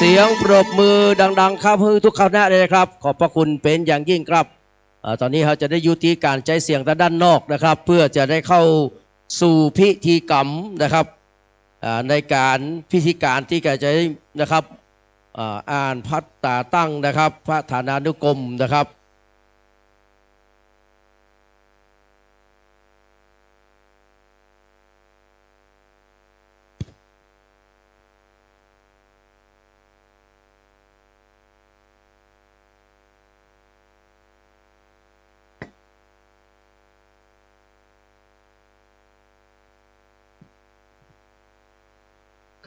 เสียงปรบมือดังๆครับทุกคณะเลยนะครับขอบพระคุณเป็นอย่างยิ่งครับตอนนี้เราจะได้ยุติการใช้เสียงด้านนอกนะครับเพื่อจะได้เข้าสู่พิธีกรรมนะครับในการพิธีการที่จะได้นะครับอ่านพัตตาตั้งนะครับพระฐานานุกรมนะครับ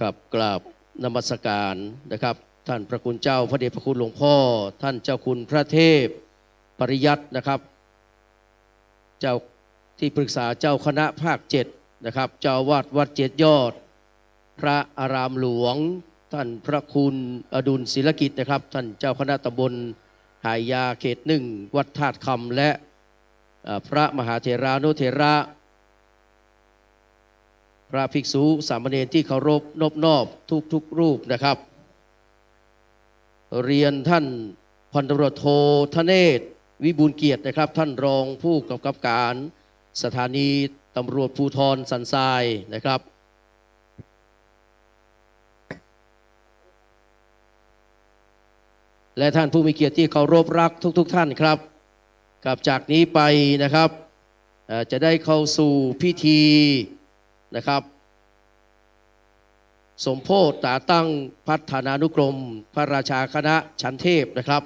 กับกราบนมัสการนะครับท่านพระคุณเจ้าพระเดชพระคุณหลวงพ่อท่านเจ้าคุณพระเทพปริยัตินะครับเจ้าที่ปรึกษาเจ้าคณะภาค7นะครับเจ้าวาดวัดเจ็ดยอดพระอารามหลวงท่านพระคุณอดุลศิลกิจนะครับท่านเจ้าคณะตำบลหายาเขต1วัดธาตุคำและพระมหาเถรานุเถระพระภิกษุสามเณรที่เคารพนบนอบทุกรูปนะครับเรียนท่านพันตำรวจโทธเนศวิบูลย์เกียรตินะครับท่านรองผู้กำกับการสถานีตำรวจภูธรสันทรายนะครับและท่านผู้มีเกียรติที่เคารพรักทุกท่านครับกับจากนี้ไปนะครับจะได้เข้าสู่พิธีนะครับสมโภชตาตั้งพัฒนานุกรมพระราชาคณะชั้นเทพนะครับ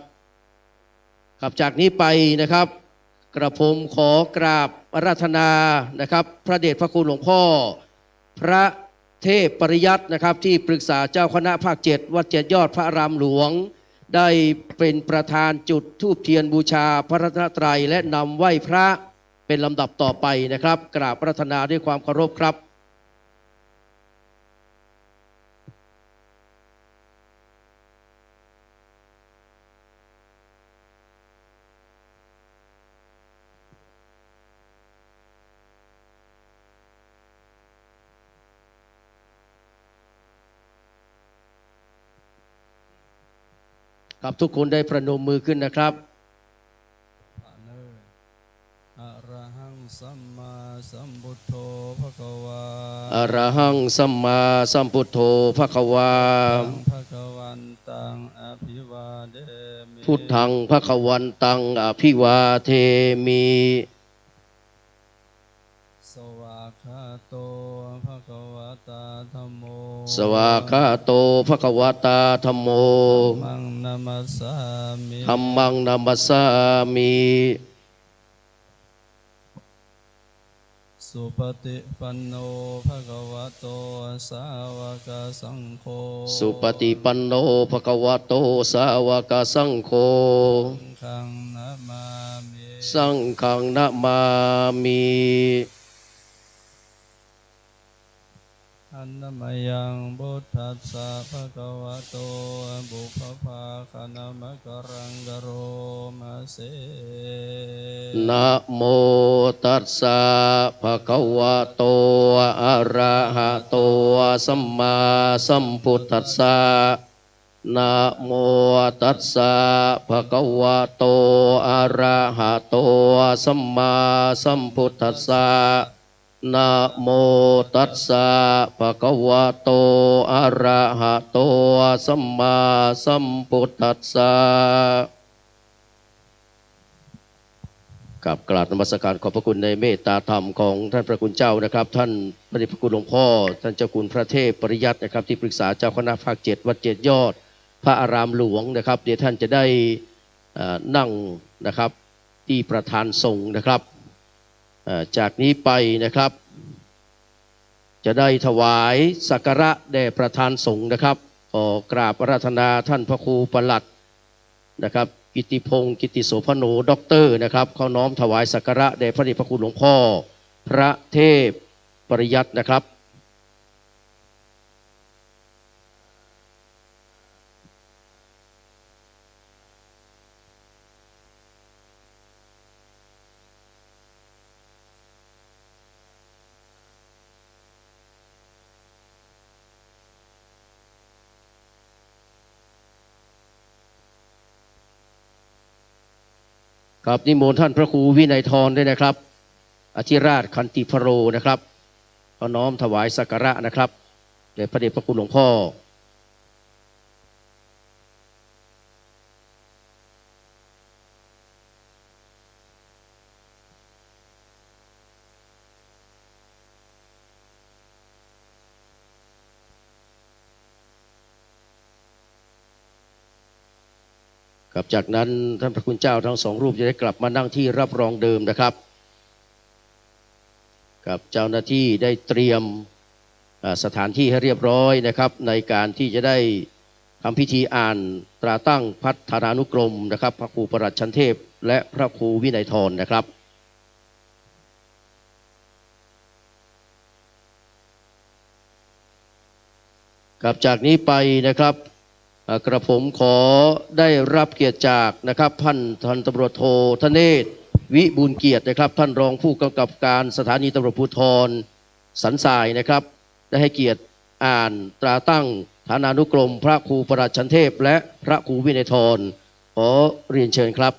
กับจากนี้ไปนะครับกระผมขอกราบอาราธนานะครับพระเดชพระคุณหลวงพ่อพระเทพปริยัตินะครับที่ปรึกษาเจ้าคณะภาค7วัดเจ็ดยอดพระอารามหลวงได้เป็นประธานจุดธูปเทียนบูชาพระรัตนตรัยและนำไหว้พระเป็นลำดับต่อไปนะครับกราบอาราธนาด้วยความเคารพครับครับทุกคนได้ประนมมือขึ้นนะครับอะระหังสัมมาสัมพุทโธภควาอะระหังสัมมาสัมพุทโธภควาภวันตังอภิวาเทมิพุทธังภควันตังอภิวาเทมิสวากขาโตภควตาธัมโมสวากขาโตภควตาธัมโมธัมมังนามัสสามิธัมมังนามัสสามิสุปฏิปันโนภควโตสาวกสังโฆสุปฏิปันโนภควโตสาวกสังโฆสังฆังนะมามิอันนมยังพุทธัสสะภะคะวะโตบุพพาคณมะกรังกโรมาเสนะโมตัสสะภะคะวะโตอะระหะโตสัมมาสัมพุทธัสสะนะโมตัสสะภะคะวะโตอะระหะโตสัมมาสัมพุทธัสสะนะโมตัสสะภะคะวะโตอะระหะโตสัมมาสัมพุทธัสสะกับกราบนมัสการขอบพระคุณในเมตตาธรรมของท่านพระคุณเจ้านะครับท่านพระเดชพระคุณหลวงพ่อท่านเจ้าคุณพระเทพปริยัตินะครับที่ปรึกษาเจ้าคณะภาค7วัดเจ็ดยอดพระอารามหลวงนะครับเดี๋ยวท่านจะได้นั่งนะครับที่ประธานสงฆ์นะครับจากนี้ไปนะครับจะได้ถวายสักการะแด่ประธานสงฆ์นะครับขอกราบอาราธนาท่านพระครูปลัดนะครับกิติพงศ์กิติโสพโนด็อกเตอร์นะครับเขาน้อมถวายสักการะแด่พระเดชพระคุณหลวงพ่อพระเทพปริยัตินะครับครับนิมนต์ท่านพระครูวินัยธรด้วยนะครับอธิราชคันติพโรนะครับเขาน้อมถวายสักการะนะครับแด่พระเดชพระคุณหลวงพ่อครับจากนั้นท่านพระคุณเจ้าทั้งสองรูปจะได้กลับมานั่งที่รับรองเดิมนะครับกับเจ้าหน้าที่ได้เตรียม สถานที่ให้เรียบร้อยนะครับในการที่จะได้ทำพิธีอ่านตราตั้งพัฒนานุกรมนะครับพระครูประหลัดชั้นเทพและพระครูวินัยธรนะครับกับจากนี้ไปนะครับกระผมขอได้รับเกียรติจากนะครับพันตำรวจโทธเนศวิบูลย์เกียรตินะครับท่านรองผู้กำกับการสถานีตำรวจภูธรสันทรายนะครับได้ให้เกียรติอ่านตราตั้งฐานานุกรมพระครูประหลัดชั้นเทพและพระครูวินัยธรขอเรียนเชิญครับ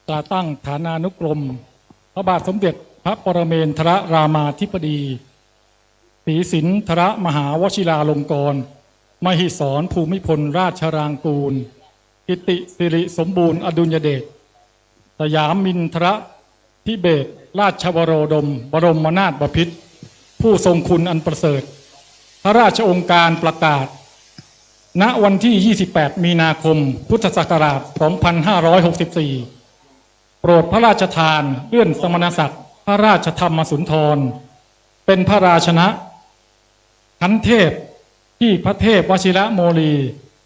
ตราตั้งฐานานุกรมพระบาทสมเด็จพระปรเมนทรรามาธิบดีศรีสินธรมหาวชิราลงกรณ์มหิศรภูมิพลราชรางกูลกิติสิริสมบูรณ์อดุลยเดชสยามมินทรทิเบศราชวโรดมบรมนาถบพิตรผู้ทรงคุณอันประเสริฐพระราชองค์การประกาศณวันที่ 28 มีนาคม พุทธศักราช 2564 โปรดพระราชทานเลื่อนสมณศักดิ์พระราชธรรมสุนทรเป็นพระราชนะขันเทพที่พระเทพวชิระโมลี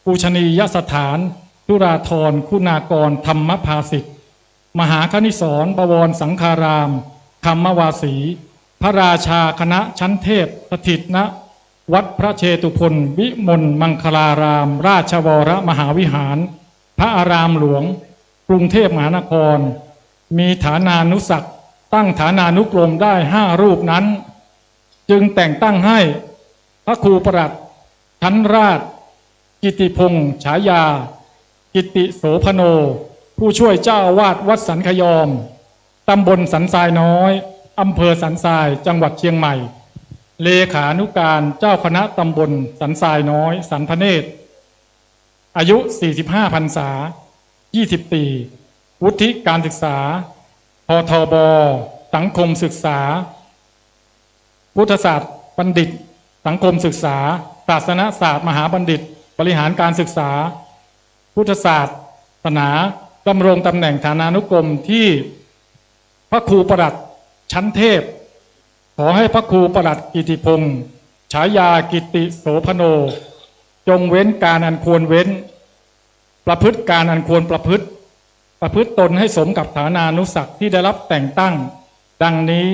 ปูชนียสถานจุฬาภรณ์คุณากรธรรมภาสิทธิ์มหาคณิสรบวรสังฆารามธรรมวาสีพระราชาคณะชั้นเทพสถิตณวัดพระเชตุพนวิมลมังคลารามราชวรมหาวิหารพระอารามหลวงกรุงเทพมหานครมีฐานานุศักดิ์ตั้งฐานานุกรมได้5 รูปนั้นจึงแต่งตั้งให้พระครูประหลัดชั้นราชกิติพงษ์ฉายากิติโสพโนผู้ช่วยเจ้าอาวาสวัดสันขยอมตำบลสันทรายน้อยอำเภอสันทรายจังหวัดเชียงใหม่เลขานุการเจ้าคณะตำบลสันทรายน้อยสันพเนตรอายุ45 พรรษา20 ปีวุฒิการศึกษาพทบสังคมศึกษาพุทธศาสตร์บัณฑิตสังคมศึกษาศาสนศาสตร์มหาบัณฑิตบริหารการศึกษาพุทธศาสตร์ศาสนาดำรงตำแหน่งฐานานุกรมที่พระครูประหลัดชั้นเทพขอให้พระครูประหลัดกิติพงษ์ฉายากิติโสพโนจงเว้นการอันควรเว้นประพฤติการอันควรประพฤติตนให้สมกับฐานานุศักดิ์ที่ได้รับแต่งตั้งดังนี้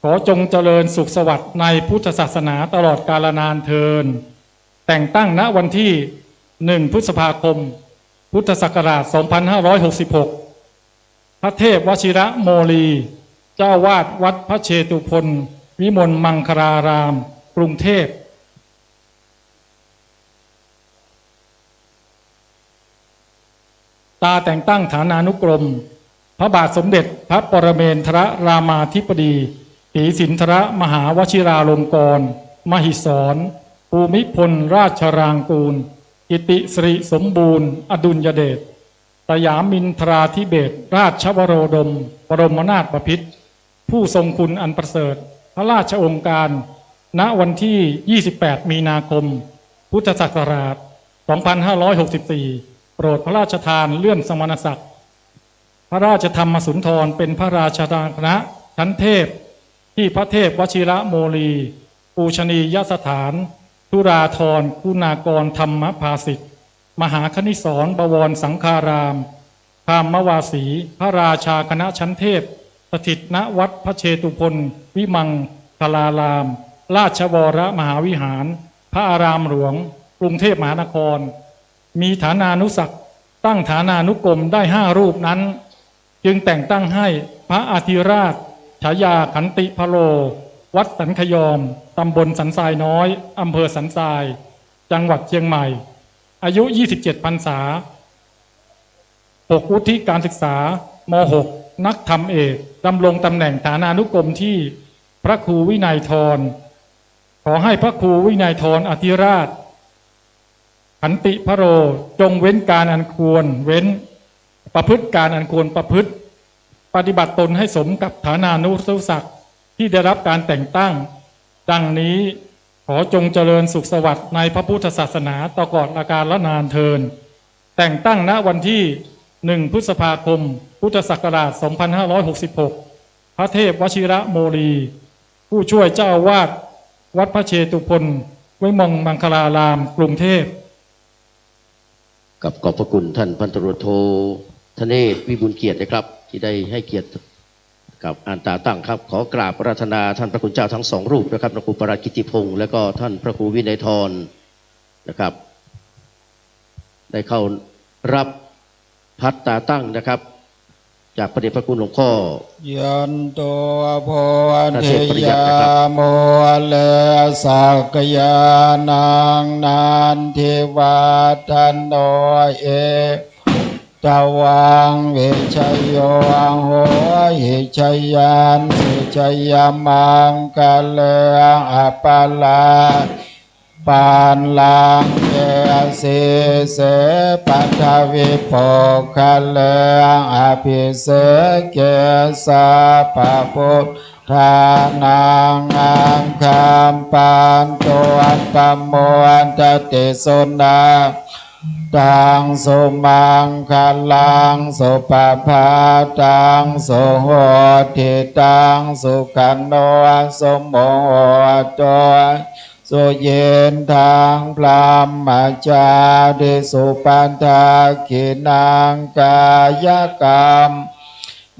ขอจงเจริญสุขสวัสดิ์ในพุทธศาสนาตลอดกาลนานเทินแต่งตั้งณวันที่1 พฤษภาคมพุทธศักราช 2566 พระเทพวชิระโมลีเจ้าวาดวัดพระเชตุพนวิมลมังคลารามกรุงเทพตาแต่งตั้งฐานานุกรมพระบาทสมเด็จพระปรเมนทรรามาธิบดีศรีสินธรมหาวชิราลงกรณ์มหิศรภูมิพลราชรางกูลกิติสิริสมบูรณ์อดุลยเดชสยามมินทราธิเบศราชวโรดมบรมนาถบพิตรผู้ทรงคุณอันประเสริฐพระราชองค์การณวันที่ 28 มีนาคม พุทธศักราช 2564 โปรดพระราชทานเลื่อนสมณศักดิ์พระราชธรรมสุนทรเป็นพระราชาคณะชั้นเทพที่พระเทพวชิระโมลีปูชนียสถานธุราธรคุณากรธรรมภาสิทธิ์มหาคณิสรบวรสังฆารามธรรมวาสีพระราชาคณะชั้นเทพสถิตณวัดพระเชตุพนวิมังคลารามราชวรมหาวิหารพระอารามหลวงกรุงเทพมหานครมีฐานานุศักดิ์ตั้งฐานานุกรมได้5 รูปนั้นจึงแต่งตั้งให้พระอาธิราชฉายาขันติพโลวัดสันขยอมตำบลสันทรายน้อยอำเภอสันทรายจังหวัดเชียงใหม่อายุ 27 พรรษา6 วุฒิการศึกษาม.6 นักธรรมเอกดำรงตำแหน่งฐานานุกรมที่พระครูวินัยธรขอให้พระครูวินัยธรอธิราชขันติพโรจงเว้นการอันควรเว้นประพฤติการอันควรประพฤติปฏิบัติตนให้สมกับฐานานุศักดิ์ที่ได้รับการแต่งตั้งดังนี้ข ขอจงเจริญสุขสวัสดิ์ในพระพุทธศาสนาตลอดอาการละนานเทินแต่งตั้งณวันที่1 พฤษภาคม พุทธศักราช 2566 พระเทพวชิระโมลี ผู้ช่วยเจ้าอาวาสวัดพระเชตุพนวิมลมังคลารามกรุงเทพ กับขอบพระคุณท่านพันตำรวจโทธเนศวิบูลย์เกียรตินะครับที่ได้ให้เกียรติกับอ่านตาตั้งครับขอกราบอาราธนาท่านพระคุณเจ้าทั้งสองรูปนะครับพระครูปราชกิติพงศ์และก็ท่านพระครูวินัยธรนะครับได้เข้ารับพัดตาตั้งนะครับจากพระเดชพระคุณหลวงพ่อยันโตโพ ท่าน ธิ เทพปริยั ยา ตินะครับ โมเลสักยานังนันทิวาทันโนเอตวังเวชัยโยโหหิชัยยันสิชัยยมังกะเลอปาลาปานลังเยสิเสปัทวิโภคะเลอภิเสเกสาปะพุทธานังอังคามปานโตอัปปโมอันตติสุนาตังสุมังคลังสุปภาตังสุโหติตังสุขันโนสุโมโตสุเย็นทางพรหมจาริสุปันทากินังกายกรรม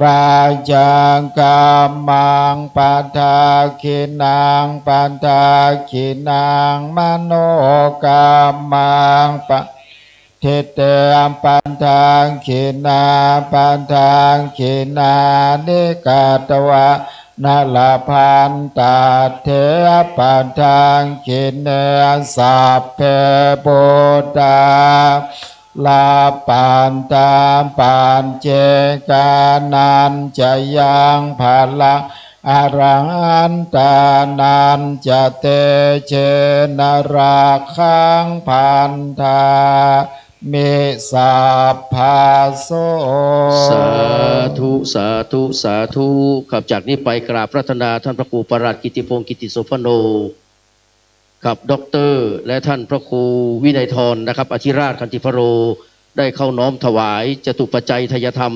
ปาจากกรรมังปันทากินังปันทากินังมโนกรรมังปะเทเตมปันทางขินาปันทางขินานิกาตวะนาลพันตาเทปันทางขินเนสัพเพปุตตาลาปันตาปันเจกานันจะยังภาละอรันตานันจะเตเชนราคังพันธามิสัพพาโสสาธุสาธุสาธุครับจากนี้ไปกราบพระธนาท่านพระครูปราชกิติพงศ์กิติโสพโนกับด็อกเตอร์และท่านพระครูวินัยธรนะครับอธิราชคันติพโรได้เข้าน้อมถวายจตุปัจจัยทายธรรม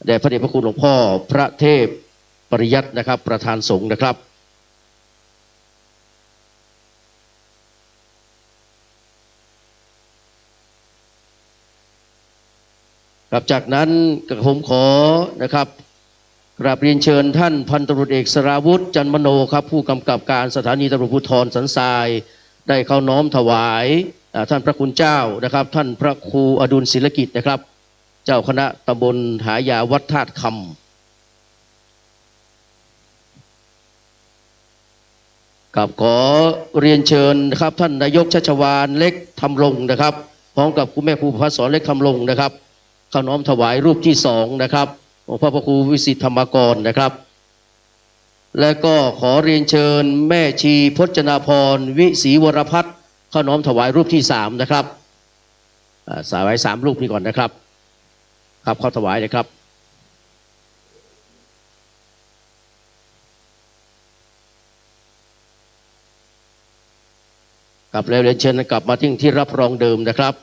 แด่พระเดชพระคุณหลวงพ่อพระเทพปริยัตินะครับประธานสงฆ์นะครับครับจากนั้นผมขอนะครับกราบเรียนเชิญท่านพันตำรวจเอกสราวุธจันมโนครับผู้กำกับการสถานีตำรวจภูธรสันทรายได้เข้าน้อมถวายท่านพระคุณเจ้านะครับท่านพระครูอดุลศิลกิจนะครับเจ้าคณะตำบลหายาวัดธาตุคำกับขอเรียนเชิญนะครับท่านนายกชัชวาลเล็กธรรมรงค์นะครับพร้อมกับคุณแม่ครูประภัสสรเล็กธรรมรงค์นะครับเข้าน้อมถวายรูปที่2นะครับของพระครูวิสิทธิธรรมกรนะครับและก็ขอเรียนเชิญแม่ชีพจนาพรวิศรีวรพัฒน์เข้าน้อมถวายรูปที่3นะครับสายไว้3รูปนี้ก่อนนะครับครับเข้าถวายเลยครับกลับแล้วเรียนเชิญกลับมาที่รับรองเดิมนะครับ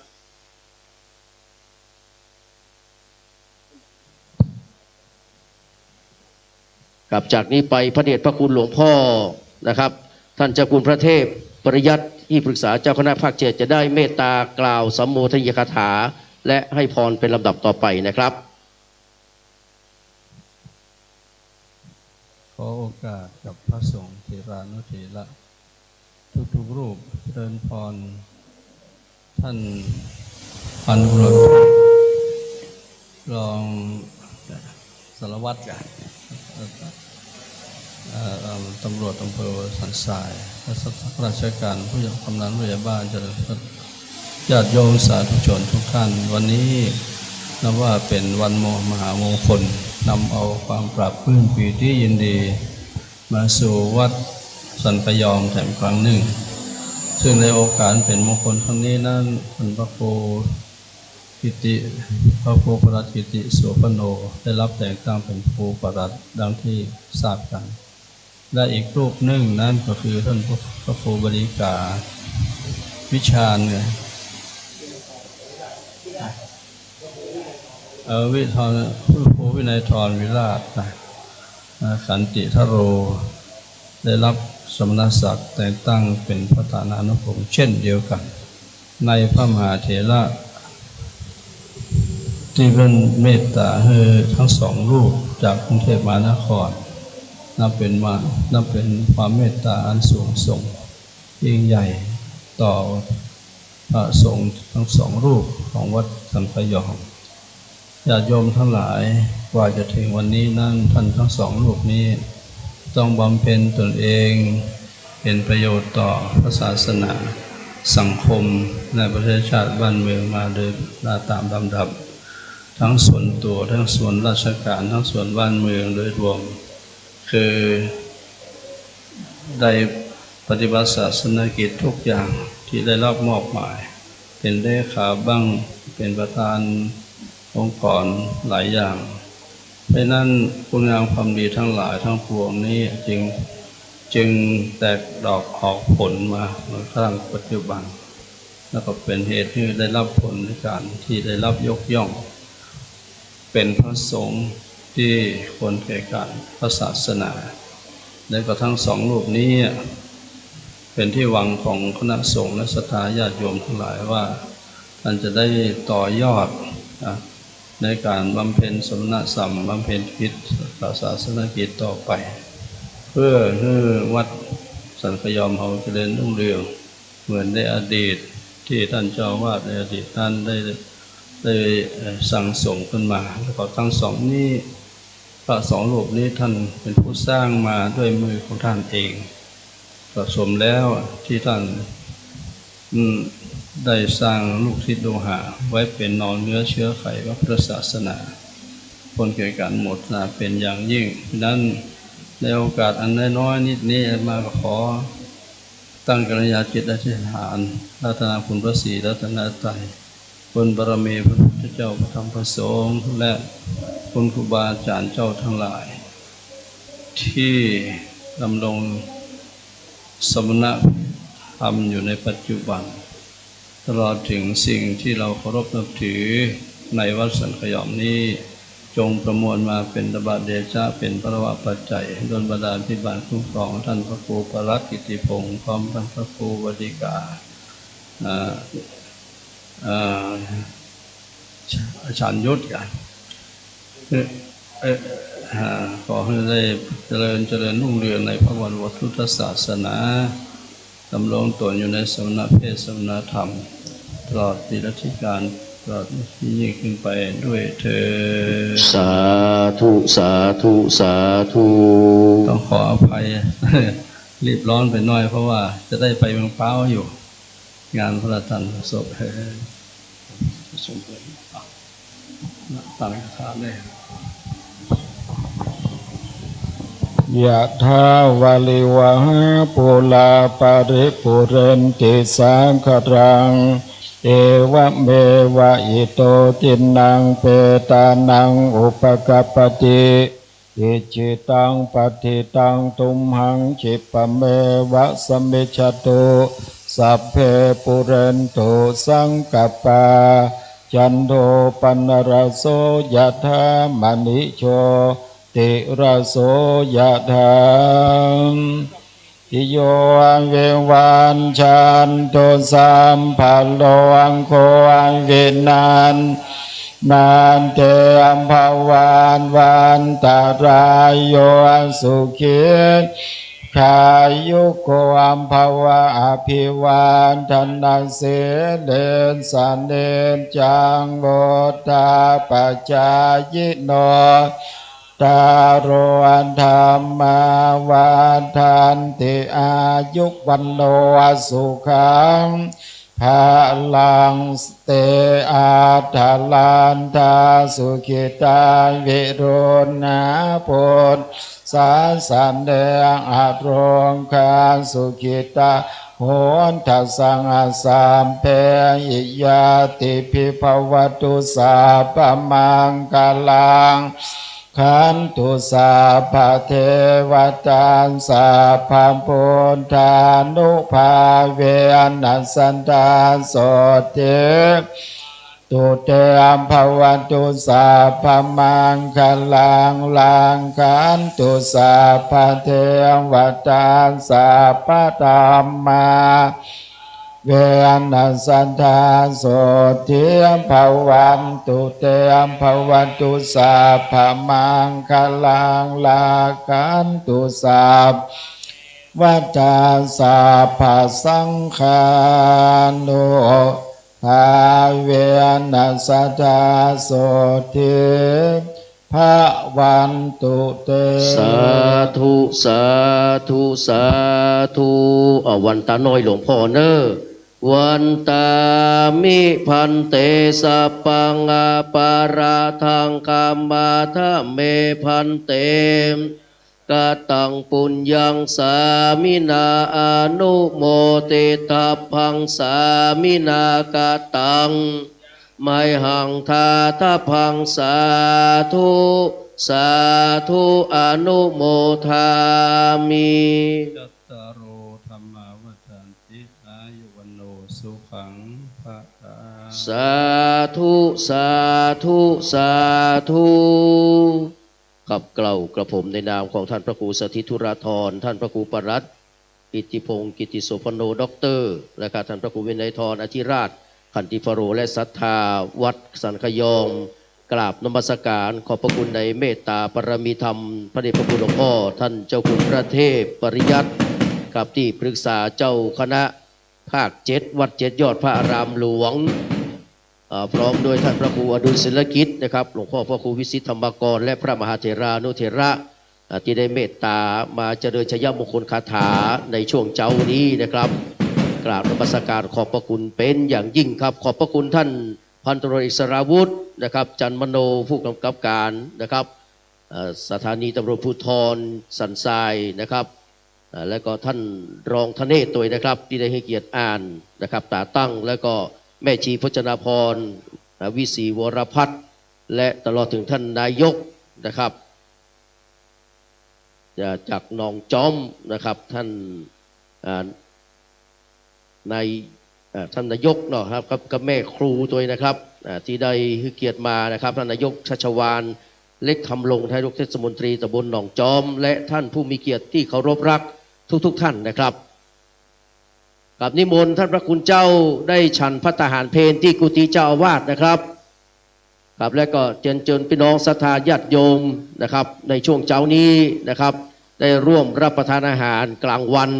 กลับจากนี้ไปพระเดชพระคุณหลวงพ่อนะครับท่านเจ้าคุณพระเทพปริยัติที่ปรึกษาเจ้าคณะภาค7จะได้เมตตากล่าวสัมโมทนียคาถาและให้พรเป็นลำดับต่อไปนะครับขอโอกาสกับพระสงฆ์เถรานุเถระทุกๆรูปเชิญพรท่านพันตำรวจรองสารวัตรตำรวจอำเภอสันทรายและราชการผู้ใหญ่กำนันผู้ใหญ่บ้านญาติโยมสาธุชนทุกท่านวันนี้นับว่าเป็นวันมหามงคลนำเอาความปราบปลื้มปีติยินดีมาสู่วัดสันปยอมแถมครั้งหนึ่งซึ่งในโอกาสเป็นมงคลครั้งนี้นั้นท่านพระครูพระครูปราชกิติโสพโนได้รับแต่งตั้งเป็นครูปราชดังที่ทราบกัน และอีกรูปหนึ่งนั้นก็คือท่านพระครูบดีกาวิชาญไงวิทรครูวินัยธรวิราชขันติทโรได้รับสมณศักดิ์แต่งตั้งเป็นพระฐานานุกรมเช่นเดียวกันในพระมหาเถระที่เป็นเมตตาให้ทั้งสองรูปจากกรุงเทพมหานครนับเป็นความเมตตาอันสูงส่งยิ่งใหญ่ต่อพระสงฆ์ทั้งสองรูปของวัดสันพยองญาติโยมทั้งหลายกว่าจะถึงวันนี้นั้นท่านทั้งสองรูปนี้ต้องบำเพ็ญตนเองเป็นประโยชน์ต่อพระศาสนาสังคมในประเทศชาติบ้านเมืองมาโดยตามลำดับทั้งส่วนตัวทั้งส่วนราชการทั้งส่วนบ้านเมืองโดยรวมคือได้ปฏิบัติศาสนกิจทุกอย่างที่ได้รับมอบหมายเป็นเลขาบ้างเป็นประธานองค์กรหลายอย่างเพราะนั้นคุณงามความดีทั้งหลายทั้งปวงนี้จึงแตกดอกออกผลมาในครั้งปัจจุบันแล้วก็เป็นเหตุที่ได้รับผลในการที่ได้รับยกย่องเป็นพระสงฆ์ที่ควรแก่การพระศาสนาและก็ทั้งสองรูปนี้เป็นที่หวังของคณะสงฆ์และศรัทธาญาติโยมทั้งหลายว่าท่านจะได้ต่อยอดในการบำเพ็ญสมณสัมบำเพ็ญกิจศาสนกิจต่อไปเพื่อให้วัดสันพยอมเขาเจริญรุ่งเรืองเหมือนในอดีตที่ท่านเจ้าวาดในอดีตท่านได้สั่งส่งขึ้นมาแล้วก็ทั้งสองนี้พระสองรูปนี้ท่านเป็นผู้สร้างมาด้วยมือของท่านเองก็สมแล้วที่ท่านได้สร้างลูกศิษย์โลหะไว้เป็นนอนเนื้อเชื้อไขพระพุทธศาสนาคนเกี่ยวกันหมดนะเป็นอย่างยิ่งนั้นในโอกาสอันน้อยนิดนี้มาขอตั้งกัลยาณจิตอธิษฐานรัตนาคุณพระศรีรัตนตรัยคุณบารมีพระพุทธเจ้าพระธรรมพระสงฆ์และคุณครูบาอาจารย์เจ้าทั้งหลายที่ดำรงสมณธรรมอยู่ในปัจจุบันตลอดถึงสิ่งที่เราเคารพนับถือในวัดสันขยอมนี้จงประมวลมาเป็นตบะเดชะเป็นพระวะปัจจัยโดนบันดาลพิบาลคุ้มครองท่านพระครูปรัตติติพงศ์พร้อมท่านพระครูวดิกาฉันยุทธกันขอให้ได้เจริญรุ่งเรืองในพระวันวัฏฏศาสนาดำรงตนอยู่ในสมณเพศสมณธรรมตลอดปีรัชกาลตลอดที่ยิ่งขึ้นไปด้วยเถิดสาธุสาธุสาธุต้องขออภัย รีบร้อนไปหน่อยเพราะว่าจะได้ไปเมืองเป้าอยู่งานพระราชทานศพสมเด็จตั้งคำถามเลยยะถาวาลิวหาปุลาปาริปุเรนติสังขรังเอวะเมวะอิโตตินังเปตานังอุปกัปปติอิจิตังปฏิตังตุมหังฉิปะเมวะสมิจฉตุสัพเพปุเรนตุสังกัปปาจันโทปนรโสยะถามณิโชติระโสยะถาติโยเววันชันโตสัมภัลโลอังโคอังเวนานานเตอัมภวันวันตารายโยสุขิขายุโกอัมภวะอภิวันทันนังเสเดนสันเดนจังโมตาปัจจายโนตาโรอันธรรมวันทันติอายุวันโนสุขังภาลังเตอาทาลันทาสุขิตาวิรุณาปุตสาสันเดงอาตรงคาสุขิตาโหนทัสสังอาสามเพยิยาติภิภวตุสาปมังกาลัง ขันตุสาภเทวตาสัพพพุทธานุภาเวนัสสันตาโสติตุเตมภวันตุสัพพมังคลังลังขันตุสัพพเทวตาสัพพธัมมาเวนัสสันทาโสติภวันตุเตมภวันตุสัพพมังคลังลาคันตุสัพวัฏฏาสัพพสังฆานุภาเวนัสสันทาโสติภวันตุเต สาธุสาธุสาธุวันตาน้อยหลวงพ่อเนอวันตามิพันเตสัพพังอาปาราทังกามาทะเมพันเตกตังปุญญังสามินาอนุโมติทัพพังสามินากตังไมหังทาทะพังสาธุสาธุอนุโมทามิจัตตารโอธรรมาวัฏันติอายุวันโนสุขังภะลัง สาธุสาธุสาธุขับเกล่ากระผมในนามของท่านพระครูสถิตธุราธรท่านพระครูปรัตน์กิติพงศ์กิติโสพโนด็อกเตอร์และท่านพระครูวินัยธรอธิราชขันติฟโรและศรัทธาวัดสันขยองกราบนมัสการขอบพระคุณในเมตตาปรมีธรรมพระเดชพระคุณหลวงพ่อท่านเจ้าคุณพระเทพปริยัติกับที่ปรึกษาเจ้าคณะภาค7วัด7ยอดพระอารามหลวงพร้อมโดยท่านพระครูอดุลศิลกิจนะครับหลวงพ่อพระครูวิสิทธิธรรมกรและพระมหาเถรานุเถระที่ได้เมตตามาเจริญชยมงคลคาถาในช่วงเจ้านี้นะครับกราบนมัสการขอบพระคุณเป็นอย่างยิ่งครับขอบพระคุณท่านพันตำรวจเอกสราวุฒินะครับจันมโนผู้กำกับการนะครับสถานีตำรวจภูธรสันทรายนะครับและก็ท่านรองธเนศตัวนะครับที่ได้ให้เกียรติอ่านนะครับตาตั้งแล้วก็แม่ชีพจนาพรวิศีวรพัฒน์และตลอดถึงท่านนายกนะครับจากหนองจอมนะครับท่านท่านนายกเนาะครับกับแม่ครูตัวนะครับที่ได้ให้เกียรติมานะครับท่านนายกชัชวาลเล็กคำลงทายกเทศมนตรีตำบลหนองจอมและท่านผู้มีเกียรติที่เคารพรักทุกท่านนะครับกับนิมนต์ท่านพระคุณเจ้าได้ฉันพระทหารเพลที่กุฏิเจ้าอาวาสนะครับครับและก็เชิญพี่น้องศรัทธาญาติโยมนะครับในช่วงเช้านี้นะครับได้ร่วมรับประทานอาหารกลางวัน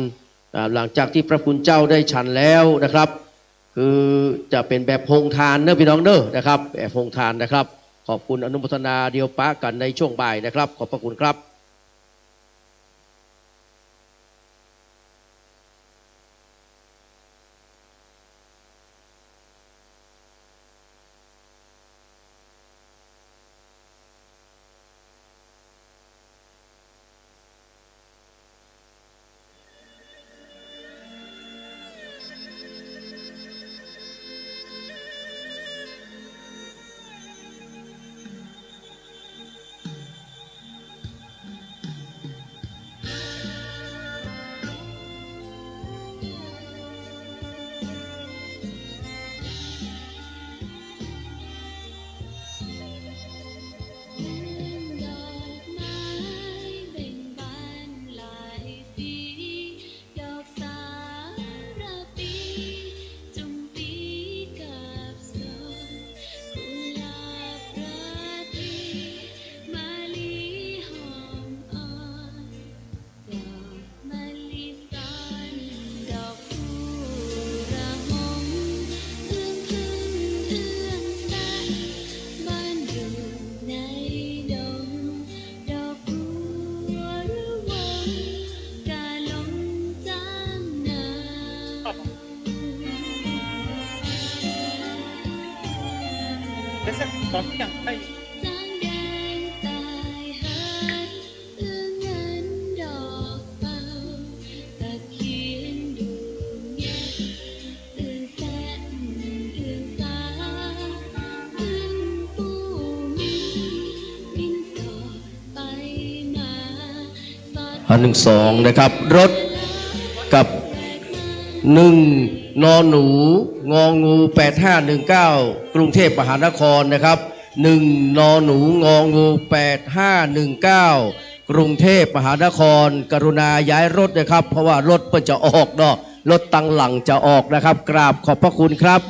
หลังจากที่พระคุณเจ้าได้ฉันแล้วนะครับคือจะเป็นแบบโฮงทานเนอะพี่น้องเนอะนะครับแบบโฮงทานนะครับขอบคุณอนุโมทนาเดียวปะกันในช่วงบ่ายนะครับขอบพระคุณครับ 512นะครับรถกับ1นหนูงองู8519กรุงเทพมหานครนะครับ1นหนูงองู8519กรุงเทพมหานครกรุณาย้ายรถนะครับเพราะว่ารถเพิ่งจะออกเนาะรถตั้งหลังจะออกนะครับกราบขอบพระคุณครับ